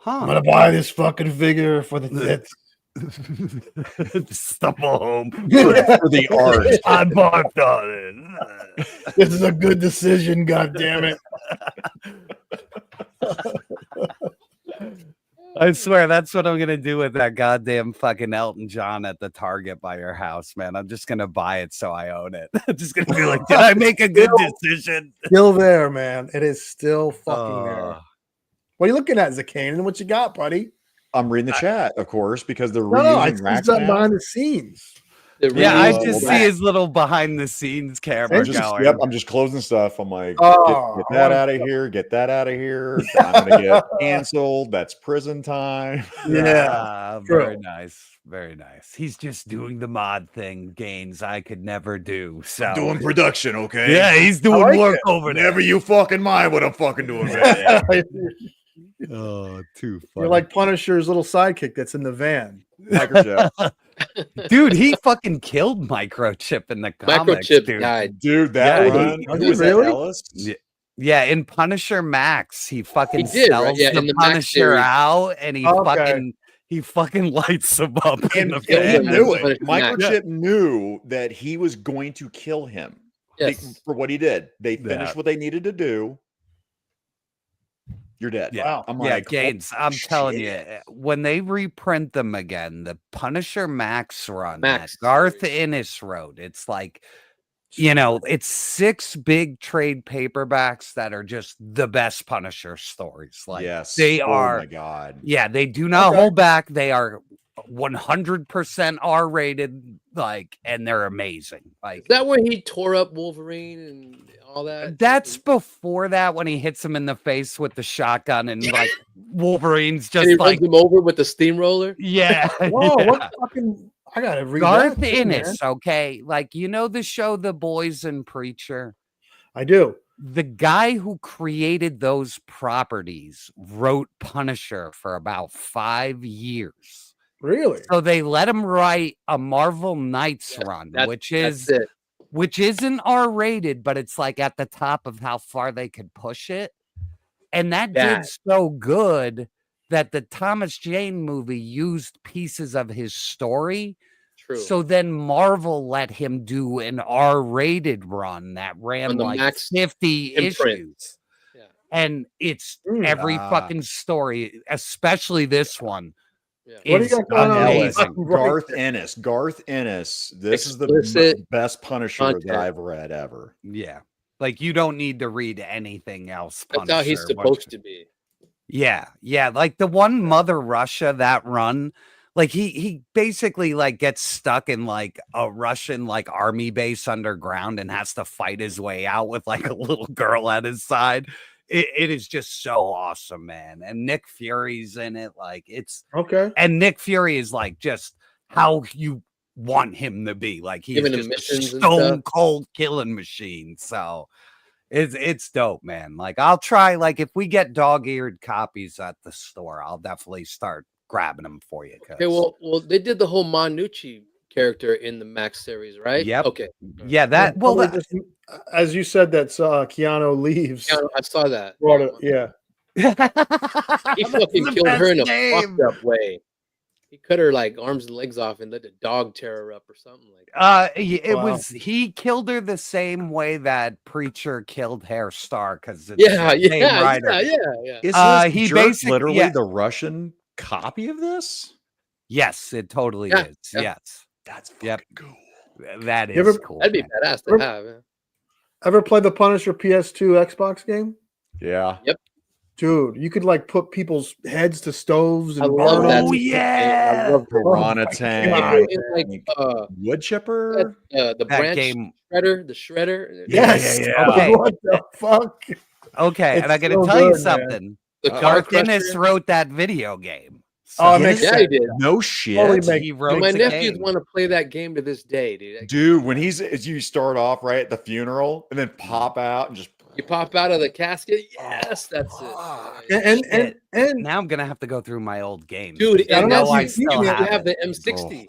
I'm Huh. gonna buy this fucking figure for the tits. Stumble home. For the art. I barked on it. This is a good decision, god damn it. I swear that's what I'm gonna do with that goddamn fucking Elton John at the Target by your house, man. I'm just gonna buy it so I own it. I'm just gonna be like, did I make a good decision? Still there, man. It is still fucking there. Uh, What are you looking at, Zakainen? What you got, buddy? I'm reading the chat, of course, because they're No, I reusing see racks that now. behind the scenes. Yeah, I Well, just see that- his little behind the scenes camera I'm just, going. yep, I'm just closing stuff. I'm like, Oh, get that out of here. Get that out of here. I'm going to get canceled. That's prison time. Yeah. Very nice. Very nice. He's just doing the mod thing, Gaines, I could never do. So Doing production, okay? yeah, he's doing like work it. over there. Never you fucking mind what I'm fucking doing, man. Oh, too funny. You're like Punisher's little sidekick that's in the van. Microchip. Dude, he fucking killed Microchip in the comics. Microchip dude. died. Dude, that Yeah, run. he- Who was that, really? Ellis? Yeah, in Punisher Max, he fucking He did, right? sells Yeah, in the the Max Punisher series. out, and Okay. he fucking lights him up in And the he Yeah, van. knew but it. it's Max. Microchip knew that he was going to kill him Yes. for what he did. They finished Yeah. what they needed to do. You're dead. Yeah. Wow. I'm Yeah, like, Gaines, oh, I'm telling you, shit. when they reprint them again, the Punisher Max run Max that Garth series. Ennis wrote, it's like, it's 6 big trade paperbacks that are just the best Punisher stories. Like, yes. they Oh are, my God. yeah, they do not Okay. hold back. They are 100% R-rated, like, and they're amazing. Like, Is that where he tore up Wolverine and all that? that's before that when he hits him in the face with the shotgun and like Wolverine's And just he like, runs him over with the steamroller. yeah. Whoa, yeah. what fucking I gotta read Garth that too, Ennis, man. okay, like the show The Boys and Preacher. I do. The guy who created those properties wrote Punisher for about 5 years. Really? So they let him write a Marvel Knights run, That's which isn't R-rated, but it's like at the top of how far they could push it. And that Yeah. did so good that the Thomas Jane movie used pieces of his story. True. So then Marvel let him do an R-rated run that ran On the like Max 50 imprint. issues. Yeah. And it's every fucking story, especially this one. Yeah. What do you is got going on? amazing. Garth Ennis. Garth Ennis. This is the Explicit best Punisher content. that I've read ever. Yeah. Like you don't need to read anything else. That's how he's Punisher. supposed to be. Yeah, yeah. Like the one Mother Russia, that run, like he basically like gets stuck in like a Russian like army base underground and has to fight his way out with like a little girl at his side. It is just so awesome, man. And Nick Fury's in it. Like it's okay. And Nick Fury is like just how you want him to be. Like he's Giving him just a missions and stone stuff. cold killing machine. So it's dope, man. Like I'll try, like if we get dog-eared copies at the store, I'll definitely start grabbing them for you. Okay, well, they did the whole Manucci character in the Max series, right? Yep. Okay. Yeah, that well that, as you said, that's Keanu leaves. Keanu, I saw that. Brought it, yeah. He fucking killed her in a fucked up way. He cut her like arms and legs off and let the dog tear her up or something like that. It was he killed her the same way that Preacher killed Hair Star because Yeah. Is he Jerk basically literally the Russian copy of this? Yes, it totally Yeah, is. yeah. Yes, that's fucking cool. That is You ever- cool. That'd be man. badass to have. Yeah. Ever played the Punisher PS2 Xbox game? Yeah. Yep. Dude, you could like put people's heads to stoves and I love burn that. them. Oh yeah, I love Piranha my Tank, God. like Wood Chipper. the That branch game. shredder, the shredder. Yes. Yeah. Okay. What the fuck? Okay, It's and I gotta so tell you good, man. something. The car Garth crusher. Ennis wrote that video game. Oh, it So makes Yeah, sense. he did. No shit. Totally make- he wrote My the nephews game. want to play that game to this day, dude. Dude, when as you start off right at the funeral and then pop out and just You pop out of the casket. Yes, that's it. And Now I'm gonna have to go through my old games. Dude, I and know that's I you still have have it. the M60 in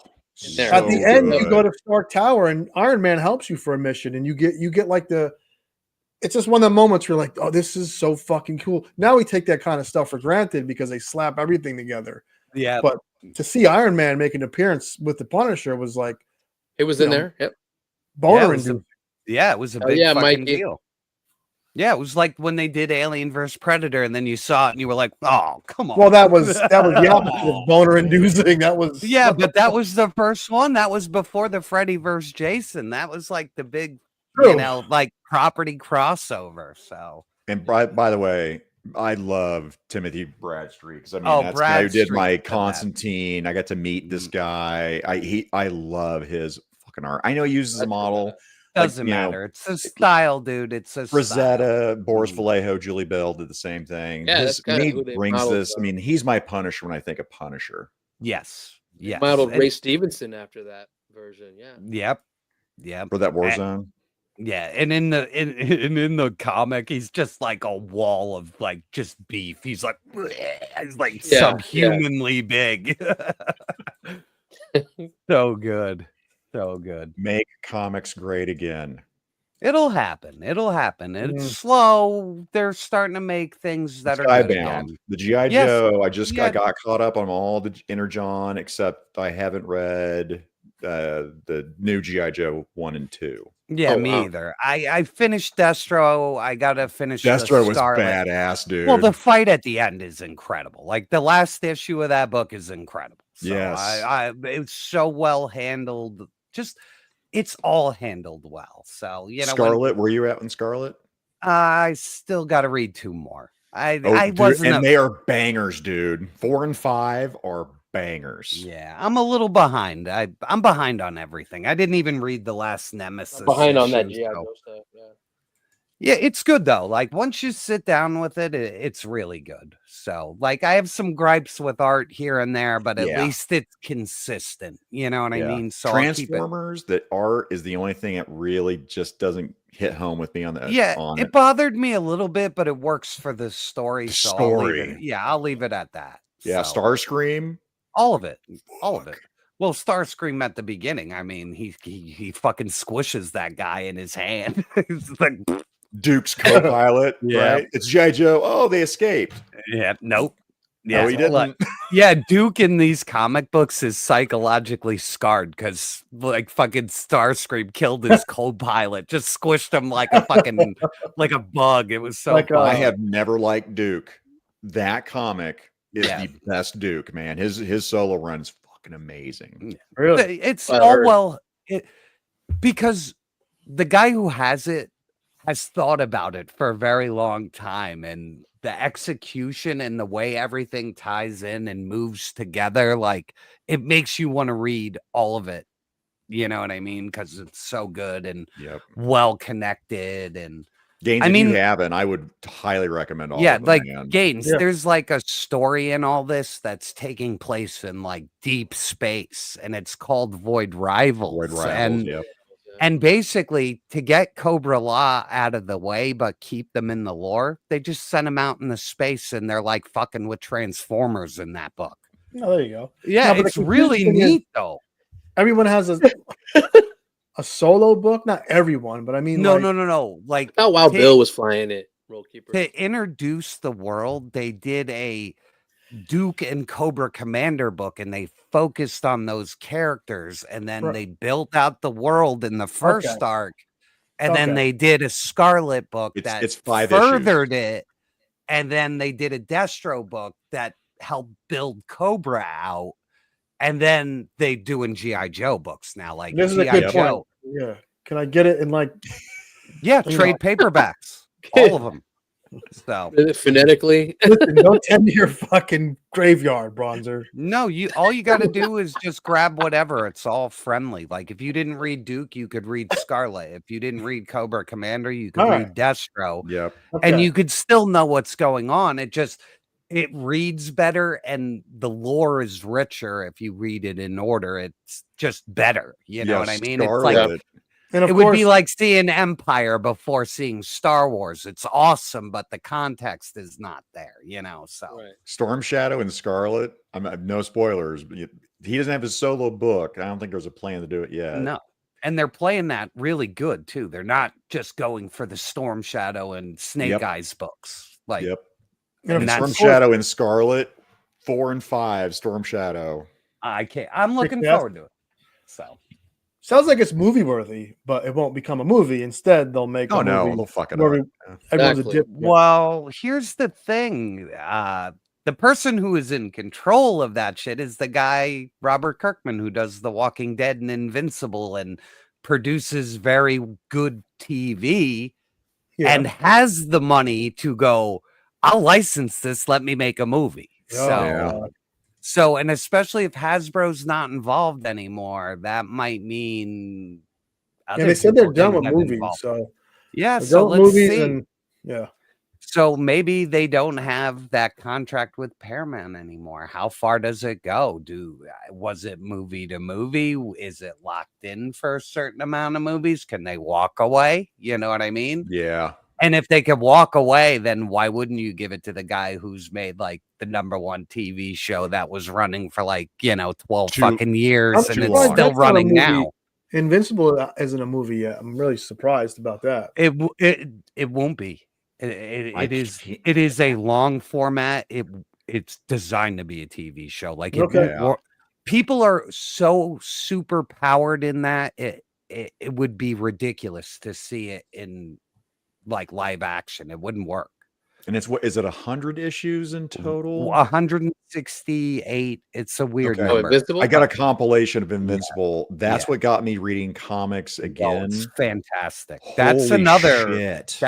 there. at the So end, you good. go to Stark Tower and Iron Man helps you for a mission, and you get like it's just one of the moments where you're like, oh, this is so fucking cool. Now we take that kind of stuff for granted because they slap everything together. Yeah, But to see Iron Man make an appearance with the Punisher was like It was you in know, there. Yep. boner it was inducing. it was a Oh, big yeah, fucking Mikey. deal. Yeah, it was like when they did Alien vs Predator, and then you saw it, and you were like, "Oh, come on." Well, that was the opposite of boner inducing. That was Yeah, but that was the first one. That was before the Freddy vs. Jason. That was like the big, True. like property crossover. So And by the way, I love Timothy Bradstreet because I mean Oh, that's the guy who did Bradstreet's my the best. Constantine. I got to meet this guy. I love his fucking art. I know he uses a model. doesn't you know, matter. It's a style, dude. It's a style. Rosetta, Boris Vallejo, Julie Bell did the same thing. Yeah, His, that's kinda he who they brings modeled this. I mean, he's my Punisher when I think of Punisher. Yes. Yes. Modeled And- Ray Stevenson after that version. Yeah. Yep. Yep. For that And- Warzone. Yeah, and in the comic, he's just like a wall of like just beef. He's like he's like Yeah, subhumanly big. So good. So good. Make comics great again. It'll happen. It'll happen. It's Mm. slow. They're starting to make things that are good Skybound. again. The G.I. Yes. Joe. I just Yeah. got caught up on all the Inner John, except I haven't read the new G.I. Joe 1 and 2. Yeah, Oh, me wow. either. I finished Destro. I gotta finish the Destro was Scarlet. badass, dude. Well, the fight at the end is incredible. Like the last issue of that book is incredible. So Yes. it's so well handled. Just it's all handled well. So you know, Scarlet, were you out in Scarlet? I still got to read 2 more. I Dude, wasn't. and they are bangers, dude. 4 and 5 are bangers. Yeah, I'm a little behind. I'm behind on everything. I didn't even read the last Nemesis. Behind on that issue, G.I. so- Joe stuff. Yeah. Yeah, it's good though. Like once you sit down with it, it's really good. So, like, I have some gripes with art here and there, but at Yeah. least it's consistent. You know what I Yeah. mean? So I'll keep it. Transformers, that art is the only thing that really just doesn't hit home with me on the Yeah, on it bothered me a little bit, but it works for the story. The So I'll leave story. it. Yeah, I'll leave it at that. Yeah, So, Starscream. all of it, all of it. Well, Starscream at the beginning. I mean, he fucking squishes that guy in his hand. It's like, Duke's co-pilot, Yeah. right? It's G.I. Joe. Oh, they escaped. yeah, nope. No, Yeah, he didn't. like- yeah, Duke in these comic books is psychologically scarred because like fucking Starscream killed his co-pilot, just squished him like a fucking like a bug. It was so Like, funny. I have never liked Duke. That comic is Yeah. the best Duke, man. His solo run is fucking amazing. Really? It's I all heard. well because the guy who has it has thought about it for a very long time, and the execution and the way everything ties in and moves together, like it makes you want to read all of it. You know what I mean? Because it's so good and well connected. And Gaines, I if mean, you haven't, I would highly recommend all yeah, of them. like man. Gaines, there's like a story in all this that's taking place in like deep space, and it's called Void Rivals. And basically, to get Cobra Law out of the way but keep them in the lore, they just sent them out in the space, and they're like fucking with Transformers in that book. Oh, there you go. Yeah, No, but it's the really confusing thing is, neat though. Everyone has a solo book. Not everyone, but I mean, No, like, no. Like, How Wild Bill was flying it, Roll Keeper. to introduce the world, they did a Duke and Cobra Commander book, and they focused on those characters, and then they built out the world in the first arc, and then they did a Scarlet book that it's 5 furthered it, and then they did a Destro book that helped build Cobra out, and then they doing GI Joe books now, like this is a GI good Joe. point. Yeah, can I get it in like? Yeah, trade paperbacks, all of them. So phonetically, listen, don't tend to your fucking graveyard, Bronzer. No, all you got to do is just grab whatever. It's all friendly. Like if you didn't read Duke, you could read Scarlet. If you didn't read Cobra Commander, you could read Destro. Yep. And you could still know what's going on. It reads better, and the lore is richer if you read it in order. It's just better. You know what I mean? It's like it would be like seeing Empire before seeing Star Wars. It's awesome, but the context is not there, you know. So Storm Shadow and Scarlet. No spoilers, but he doesn't have his solo book. I don't think there's a plan to do it yet. No. And they're playing that really good too. They're not just going for the Storm Shadow and Snake Eyes books. Like and Storm Shadow and Scarlet, 4 and 5, Storm Shadow. I'm looking forward to it. So sounds like it's movie worthy, but it won't become a movie. Instead, they'll make a movie. They'll fuck it up. Everyone's a dip. Well, here's the thing. The person who is in control of that shit is the guy, Robert Kirkman, who does The Walking Dead and Invincible and produces very good TV and has the money to go, I'll license this. Let me make a movie. So, and especially if Hasbro's not involved anymore, that might mean. They said they're done with movies. So, so let's see. And, So maybe they don't have that contract with Paramount anymore. How far does it go? Was it movie to movie? Is it locked in for a certain amount of movies? Can they walk away? You know what I mean? Yeah. And if they could walk away, then why wouldn't you give it to the guy who's made like the #1 TV show that was running for 12 fucking years and it's still running now? Invincible isn't a movie yet. I'm really surprised about that. It won't be. It is a long format. It's designed to be a TV show. Like people are so super powered in that it would be ridiculous to see it in like live action. It wouldn't work. And is it 100 issues in total? 168. It's a weird number. I got a compilation of Invincible. That's what got me reading comics again. It's fantastic. Holy shit.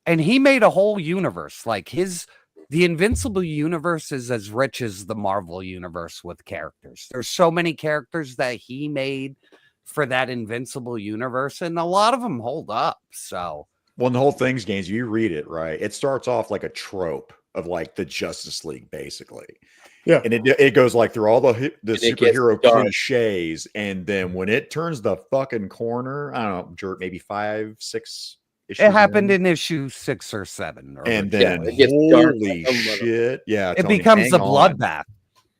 And he made a whole universe. Like the Invincible universe is as rich as the Marvel universe with characters. There's so many characters that he made for that Invincible universe, and a lot of them hold up. So, well, the whole thing's games. You read it, right? It starts off like a trope of like the Justice League, basically. Yeah, and it goes like through all the superhero cliches, and then when it turns the fucking corner, I don't know, Jerk, maybe 5, 6. It happened in issue 6 or 7. And then holy shit. Yeah. It becomes a bloodbath.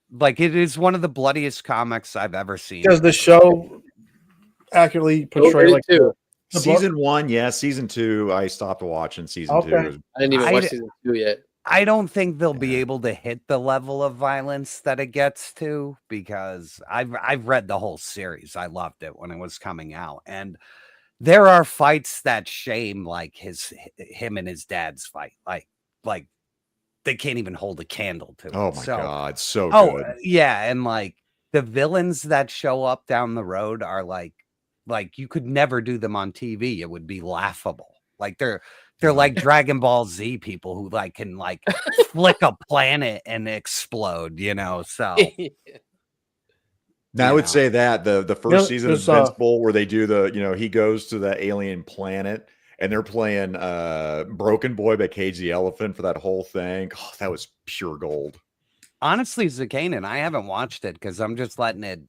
Like it is one of the bloodiest comics I've ever seen. Does the show accurately portray like season 1? Yeah. Season 2, I stopped watching season 2. I didn't even watch season 2 yet. I don't think they'll be able to hit the level of violence that it gets to, because I've read the whole series. I loved it when it was coming out. And there are fights that shame like him and his dad's fight. Like they can't even hold a candle to it. Oh my God. So good. Yeah. And like the villains that show up down the road are like you could never do them on TV. It would be laughable. Like they're like Dragon Ball Z people who like can like flick a planet and explode, you know. So now I would say that the first season of Invincible where they do he goes to the alien planet and they're playing Broken Boy by Cage the Elephant for that whole thing. Oh, that was pure gold. Honestly, Zakainen, I haven't watched it because I'm just letting it.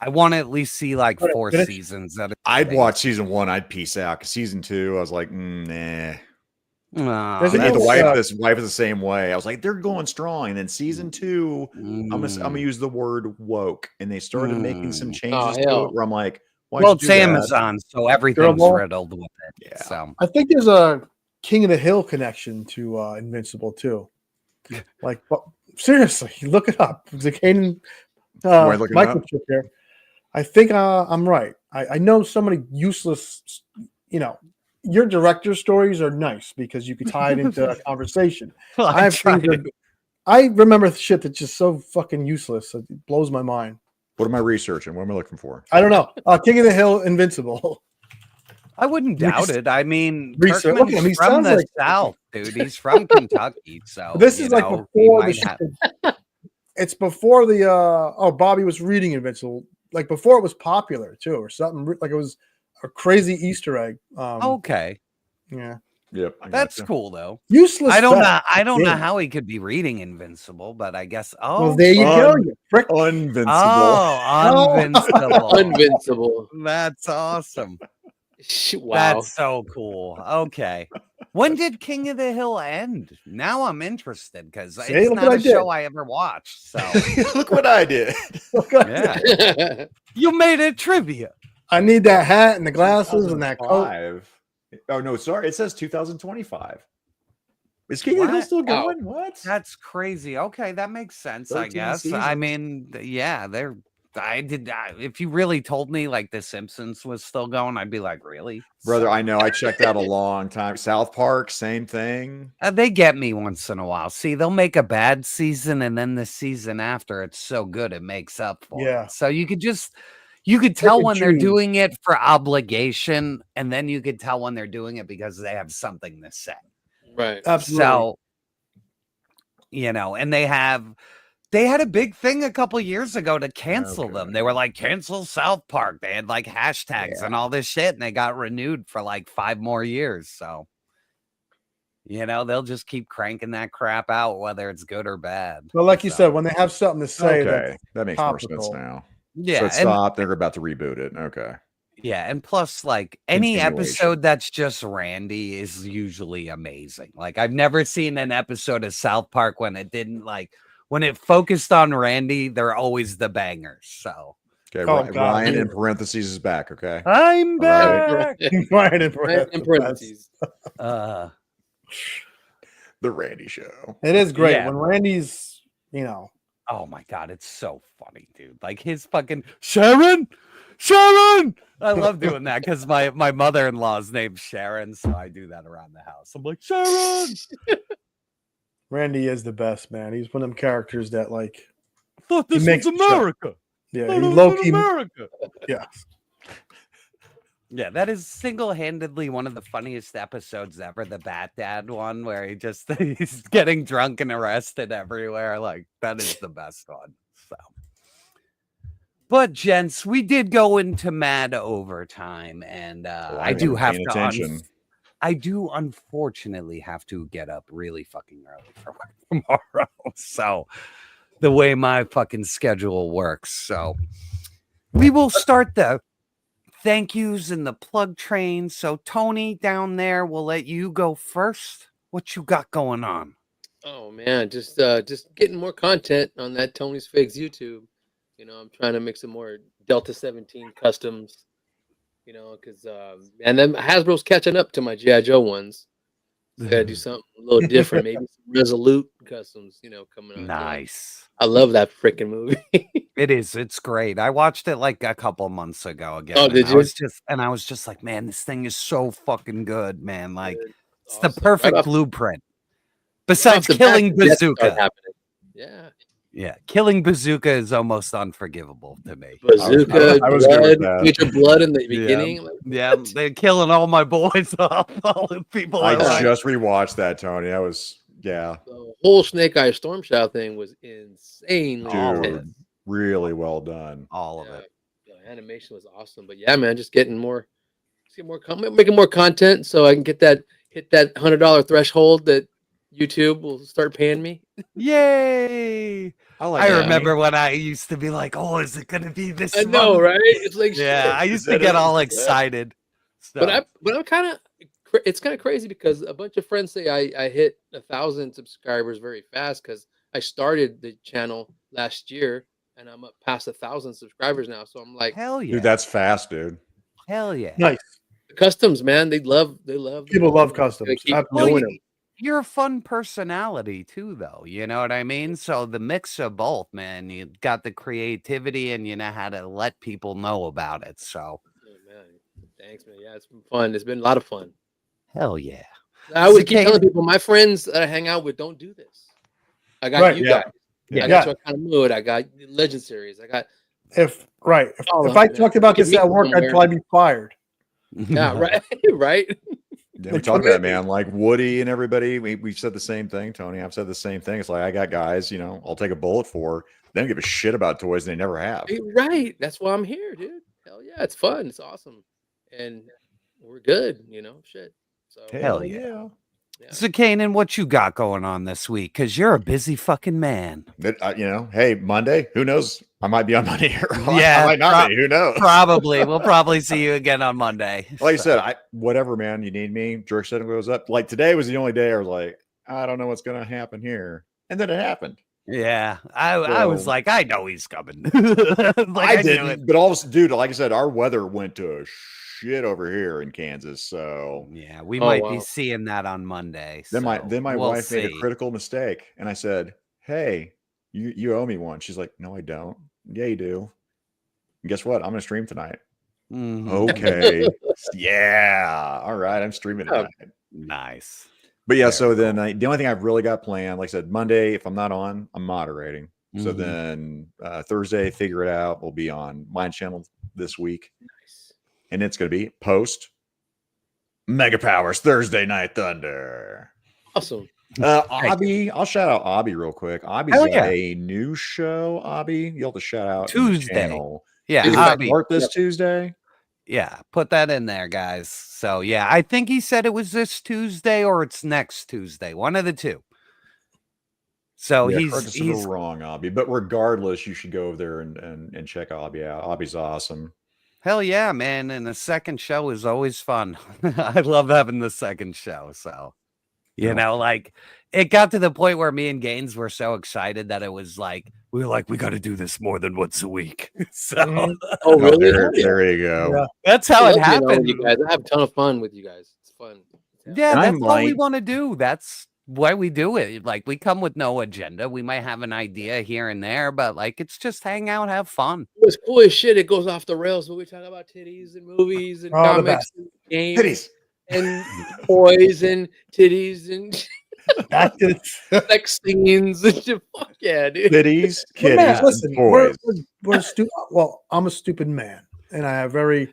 I want to at least see like 4 seasons. I'd watch season 1. I'd peace out. Cause season 2, I was like, nah. The wife is the same way. I was like, they're going strong. And then season 2, I'm gonna use the word woke, and they started making some changes to it where I'm like, it's Amazon, so everything's riddled with it. Yeah. So I think there's a King of the Hill connection to Invincible too. Like, seriously, look it up. Zakainen, microchip here. I think I'm right. I know so many useless, your director stories are nice because you could tie it into a conversation. Well, I remember shit that's just so fucking useless. It blows my mind. What am I researching? What am I looking for? I don't know. King of the Hill, Invincible. I wouldn't doubt it. I mean, research. Look at him. He sounds like South, dude. He's from Kentucky, so this is like before the. It's before the. Bobby was reading Invincible. Like before it was popular too, or something like it was a crazy Easter egg. Okay. Yeah. Yep. That's cool though. Useless. I don't know how he could be reading Invincible, but I guess. Oh, well, there you go. You prick. Invincible. Oh, Invincible. Invincible. That's awesome. Wow. That's so cool. Okay. When did King of the Hill end? Now I'm interested because it's not a show I ever watched. So look what I did. Yeah. You made it trivia. I need that hat and the glasses and that coat. Oh no, sorry. It says 2025. Is King of the Hill still going? What? That's crazy. Okay, that makes sense, I guess. Seasons. I mean, yeah, if you really told me like The Simpsons was still going, I'd be like, really? Brother, I know. I checked out a long time. South Park, same thing. They get me once in a while. See, they'll make a bad season, and then the season after, it's so good it makes up for it. So you could tell when they're doing it for obligation, and then you could tell when they're doing it because they have something to say. Right. Absolutely. So, and they had a big thing a couple years ago to cancel them. They were like, cancel South Park. They had like hashtags and all this shit, and they got renewed for like 5 more years. So, they'll just keep cranking that crap out, whether it's good or bad. Well, like you said, when they have something to say, that makes more sense now. Yeah. So it stopped. They're about to reboot it. Okay. Yeah, and plus, like, any episode that's just Randy is usually amazing. Like, I've never seen an episode of South Park when it didn't, like, when it focused on Randy, they're always the bangers. So, okay, Ryan in parentheses is back. Okay, I'm back. Ryan in parentheses. The Randy Show. It is great when Randy's, Oh my god, it's so funny, dude. Like his fucking Sharon. I love doing that because my mother-in-law's name's Sharon, so I do that around the house. I'm like, Sharon. Randy is the best, man. He's one of them characters that like. I thought this was America. Yeah, he low-key America. Yeah. Yeah, that is single-handedly one of the funniest episodes ever. The Bat Dad one, where he's getting drunk and arrested everywhere. Like that is the best one. So. But gents, we did go into mad overtime, and I do have to. I do unfortunately have to get up really fucking early for work tomorrow. So the way my fucking schedule works, so we will start the thank yous and the plug train. So Tony down there, we'll let you go first. What you got going on? Oh man, just getting more content on that Tony's Figs YouTube. I'm trying to make some more Delta 17 customs, because and then Hasbro's catching up to my G.I. Joe ones. So gotta do something a little different, maybe some Resolute customs, coming out. Nice. I love that freaking movie. It's great. I watched it like a couple months ago again. Oh, did you? I was just like, man, this thing is so fucking good, man. Like it's the perfect blueprint. Besides killing Bazooka. Yeah. Yeah, killing Bazooka is almost unforgivable to me. Bazooka, I was good with blood, that. major blood in the beginning. Like, Yeah, they're killing all my boys off. All the people I I like. just rewatched that, Tony. I was the whole Snake Eye Storm Shadow thing was insanely dude, intense. really well done. All of it. The animation was awesome, but yeah, man, just getting more, making more content so I can hit that $100 threshold that YouTube will start paying me. Yay! I that. remember when I used to be like, "Oh, is it gonna be this?" I know, month?" right? It's like Yeah, shit. I used to get all excited. But I'm kind of, it's kind of crazy because a bunch of friends say I hit 1,000 subscribers very fast because I started the channel last year and I'm up past 1,000 subscribers now. So I'm like, hell yeah, Dude, that's fast, dude. hell yeah. Nice. The customs, man. They love People love customs. They keep Absolutely. doing them. You're a fun personality too, though. You know what I mean? So the mix of both, man. You got the creativity and you know how to let people know about it. So, Oh, man. Thanks, man. Yeah, it's been fun. It's been a lot of fun. hell yeah. I would keep telling people, my friends that I hang out with, don't do this. I got you guys. I got your kind of mood. I got Legend Series. I got If I talked about this at work, I'd probably be fired. Yeah, right, right. Yeah, we talked about that, man. Like Woody and everybody, we've said the same thing, Tony. I've said the same thing. It's like I got guys, you know, I'll take a bullet for. They don't give a shit about toys, and they never have. Right. That's why I'm here, dude. Hell yeah, it's fun. It's awesome, and we're good. You know, shit. So Hell yeah. Zakainen, what you got going on this week? Because you're a busy fucking man. You know, hey, Monday, who knows? I might be on Monday. Yeah, I might not be. Who knows? Probably. We'll probably see you again on Monday. Like I said, whatever, man. You need me. Jerk setting goes up. Like today was the only day I was like, I don't know what's gonna happen here, and then it happened. Yeah, I was like, I know he's coming. I didn't, but all of a sudden, dude, like I said, our weather went to shit over here in Kansas. So yeah, we might be seeing that on Monday. Then my we'll wife made a see. critical mistake, and I said, "Hey, you owe me one." She's like, "No, I don't." Yeah, you do. And guess what? I'm gonna stream tonight. Okay. Yeah. All right. I'm streaming tonight. Nice. But yeah, so then the only thing I've really got planned, like I said, Monday, if I'm not on, I'm moderating. So then Thursday, figure it out. We'll be on my channel this week. Nice. And it's going to be post Mega Powers Thursday Night Thunder. Awesome. Abby, I'll shout out Abby real quick. Abby's got a new show, Abby. You'll have to shout out Tuesday. Channel. Yeah, Is Abby. that this Tuesday? Yeah, put that in there, guys. So yeah, I think he said it was this Tuesday or it's next Tuesday, one of the two. So yeah, he's wrong, Abby. But regardless, you should go over there and check Abby out. Abby's awesome. Hell yeah, man! And the second show is always fun. I love having the second show. So you know, like it got to the point where me and Gaines were so excited that it was like we got to do this more than once a week. So oh really? There you go. Yeah. That's how it happened. You guys, I have a ton of fun with you guys. It's fun. Yeah, that's what we want to do. That's why we do it. Like we come with no agenda. We might have an idea here and there, but like it's just hang out, have fun. It's cool as shit. It goes off the rails, but we talk about titties and movies and comics and games. Titties. And toys and titties and sex scenes and shit. Fuck yeah, dude. Titties, kitties, Man, listen, boys. we're stupid. Well, I'm a stupid man, and I have very,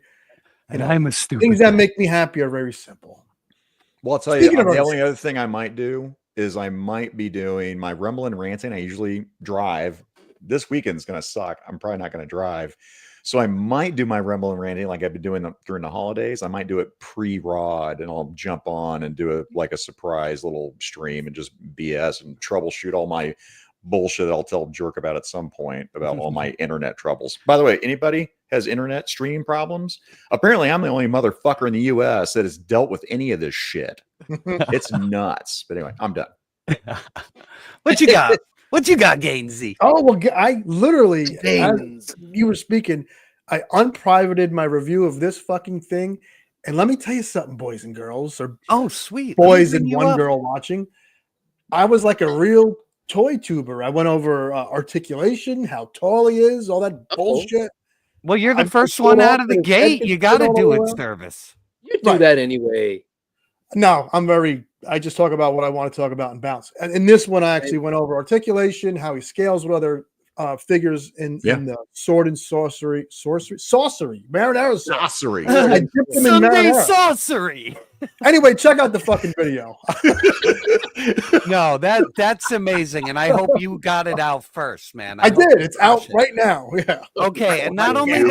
I'm a stupid things that make me happy are very simple. Well, I'll tell you, the only other thing I might do is I might be doing my rumble and ranting. I usually drive. This weekend's going to suck. I'm probably not going to drive. So I might do my rumble and ranting like I've been doing during the holidays. I might do it pre-rod and I'll jump on and do a surprise little stream and just BS and troubleshoot all my bullshit that I'll tell Jerk about at some point about all my internet troubles. By the way, anybody has internet streaming problems? Apparently I'm the only motherfucker in the US that has dealt with any of this shit. It's nuts. But anyway, I'm done. What you got? What you got, Gainesy? Oh, well, I literally, as you were speaking, I unprivated my review of this fucking thing. And let me tell you something, boys and girls, or sweet boys and one girl watching. I was like a real toy tuber. I went over articulation, how tall he is, all that bullshit. Well, you're the first one out of the gate. You got to do it service. You do that anyway. No, I'm very I just talk about what I want to talk about and bounce. And in this one, I actually went over articulation, how he scales with other figures in the sword and sorcery, marinara sorcery. I dipped him in Sunday marinara. sorcery. Anyway, check out the fucking video. No, that's amazing, and I hope you got it out first, man. I did. It's out right now. Yeah. Okay, and not only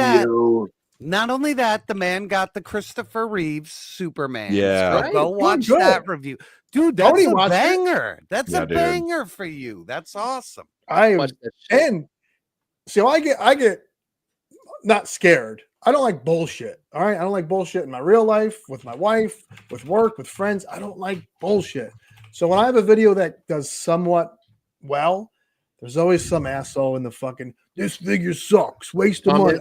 that, the man got the Christopher Reeves Superman. Yeah. So go watch that review, dude. That's a banger. That's a banger for you. That's awesome. I get not scared. I don't like bullshit. All right. I don't like bullshit in my real life, with my wife, with work, with friends. I don't like bullshit. So when I have a video that does somewhat well, there's always some asshole in the fucking, this figure sucks, waste of money.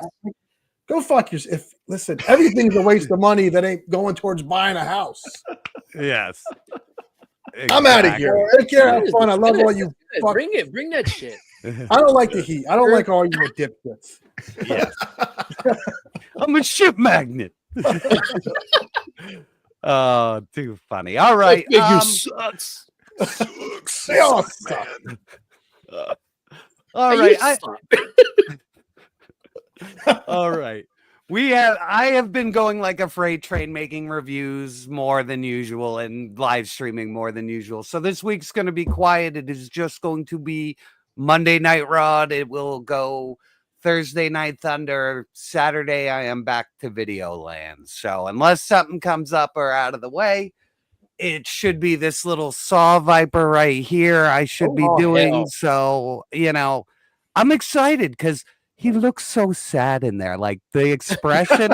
Go fuck yourself. Listen, everything's a waste of money that ain't going towards buying a house. Yes. Exactly. I'm out of here. Take care. Have fun. I love all you. Bring that shit. I don't like the heat. I don't like all you dipshits. Yes. I'm a ship magnet. Oh, too funny. All right. Sucks. They all suck. All right. All right. I have been going like a freight train, making reviews more than usual and live streaming more than usual. So this week's going to be quiet. It is just going to be Monday Night Raw. It will go Thursday Night Thunder. Saturday, I am back to Video Land. So unless something comes up or out of the way, it should be this little Saw Viper right here I should be doing. Hell. So, I'm excited because he looks so sad in there. Like the expression,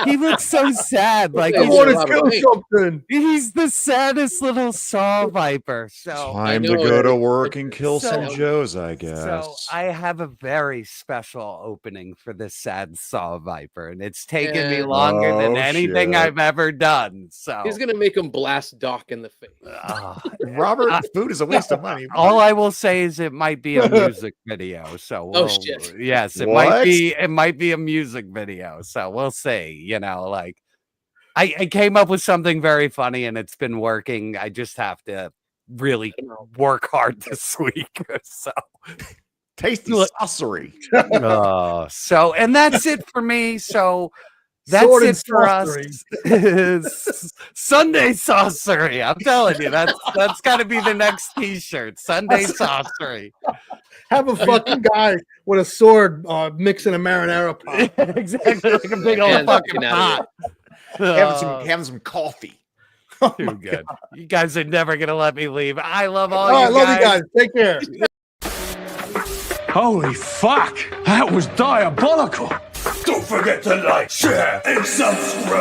he looks so sad. Like I want to kill something. He's the saddest little Saw Viper. So time to go to work and kill some Joes, I guess. So I have a very special opening for this sad Saw Viper, and it's taken me longer than anything I've ever done. So he's gonna make him blast Doc in the face. Robert, food is a waste of money. All I will say is it might be a music video. So shit. Yes, it might be a music video. So we'll see. Like I came up with something very funny and it's been working. I just have to really work hard this week. So tasty sorcery. So and that's it for me. So that's Sword it for us. Sunday sorcery. I'm telling you, that's got to be the next T-shirt. Sunday sorcery. Have a fucking guy with a sword mixing a marinara pot. Exactly, like a big old fucking pot. Having some coffee. Too good. You guys are never gonna let me leave. I love all I you love guys. you guys. Take care. Holy fuck! That was diabolical! Don't forget to like, share, and subscribe!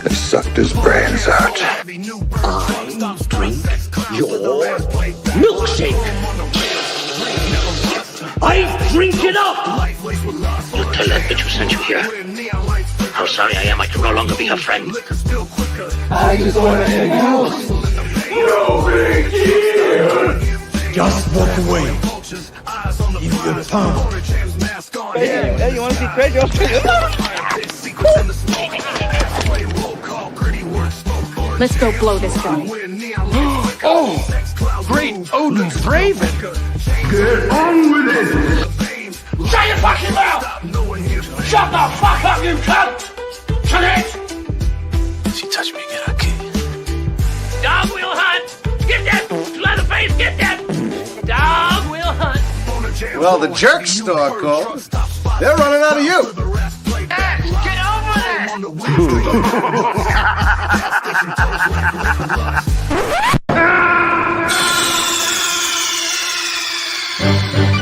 I sucked his brains out. I drink your milkshake. I drink it up! You tell that bitch who sent you here how sorry I am I can no longer be her friend. I just want to hang out. No big deal. Just walk away. Give your time. Hey, you want to see Craig? Let's go blow this guy. Oh, great Odin's Raven. Get on with it. Shut your fucking mouth! Shut the fuck up, you cunt! Shut it! She touched me again, I can't. Dog will hunt! Get that! Leatherface, get that! Dog will hunt! Well, the jerk store called. They're running out of you. Get over there!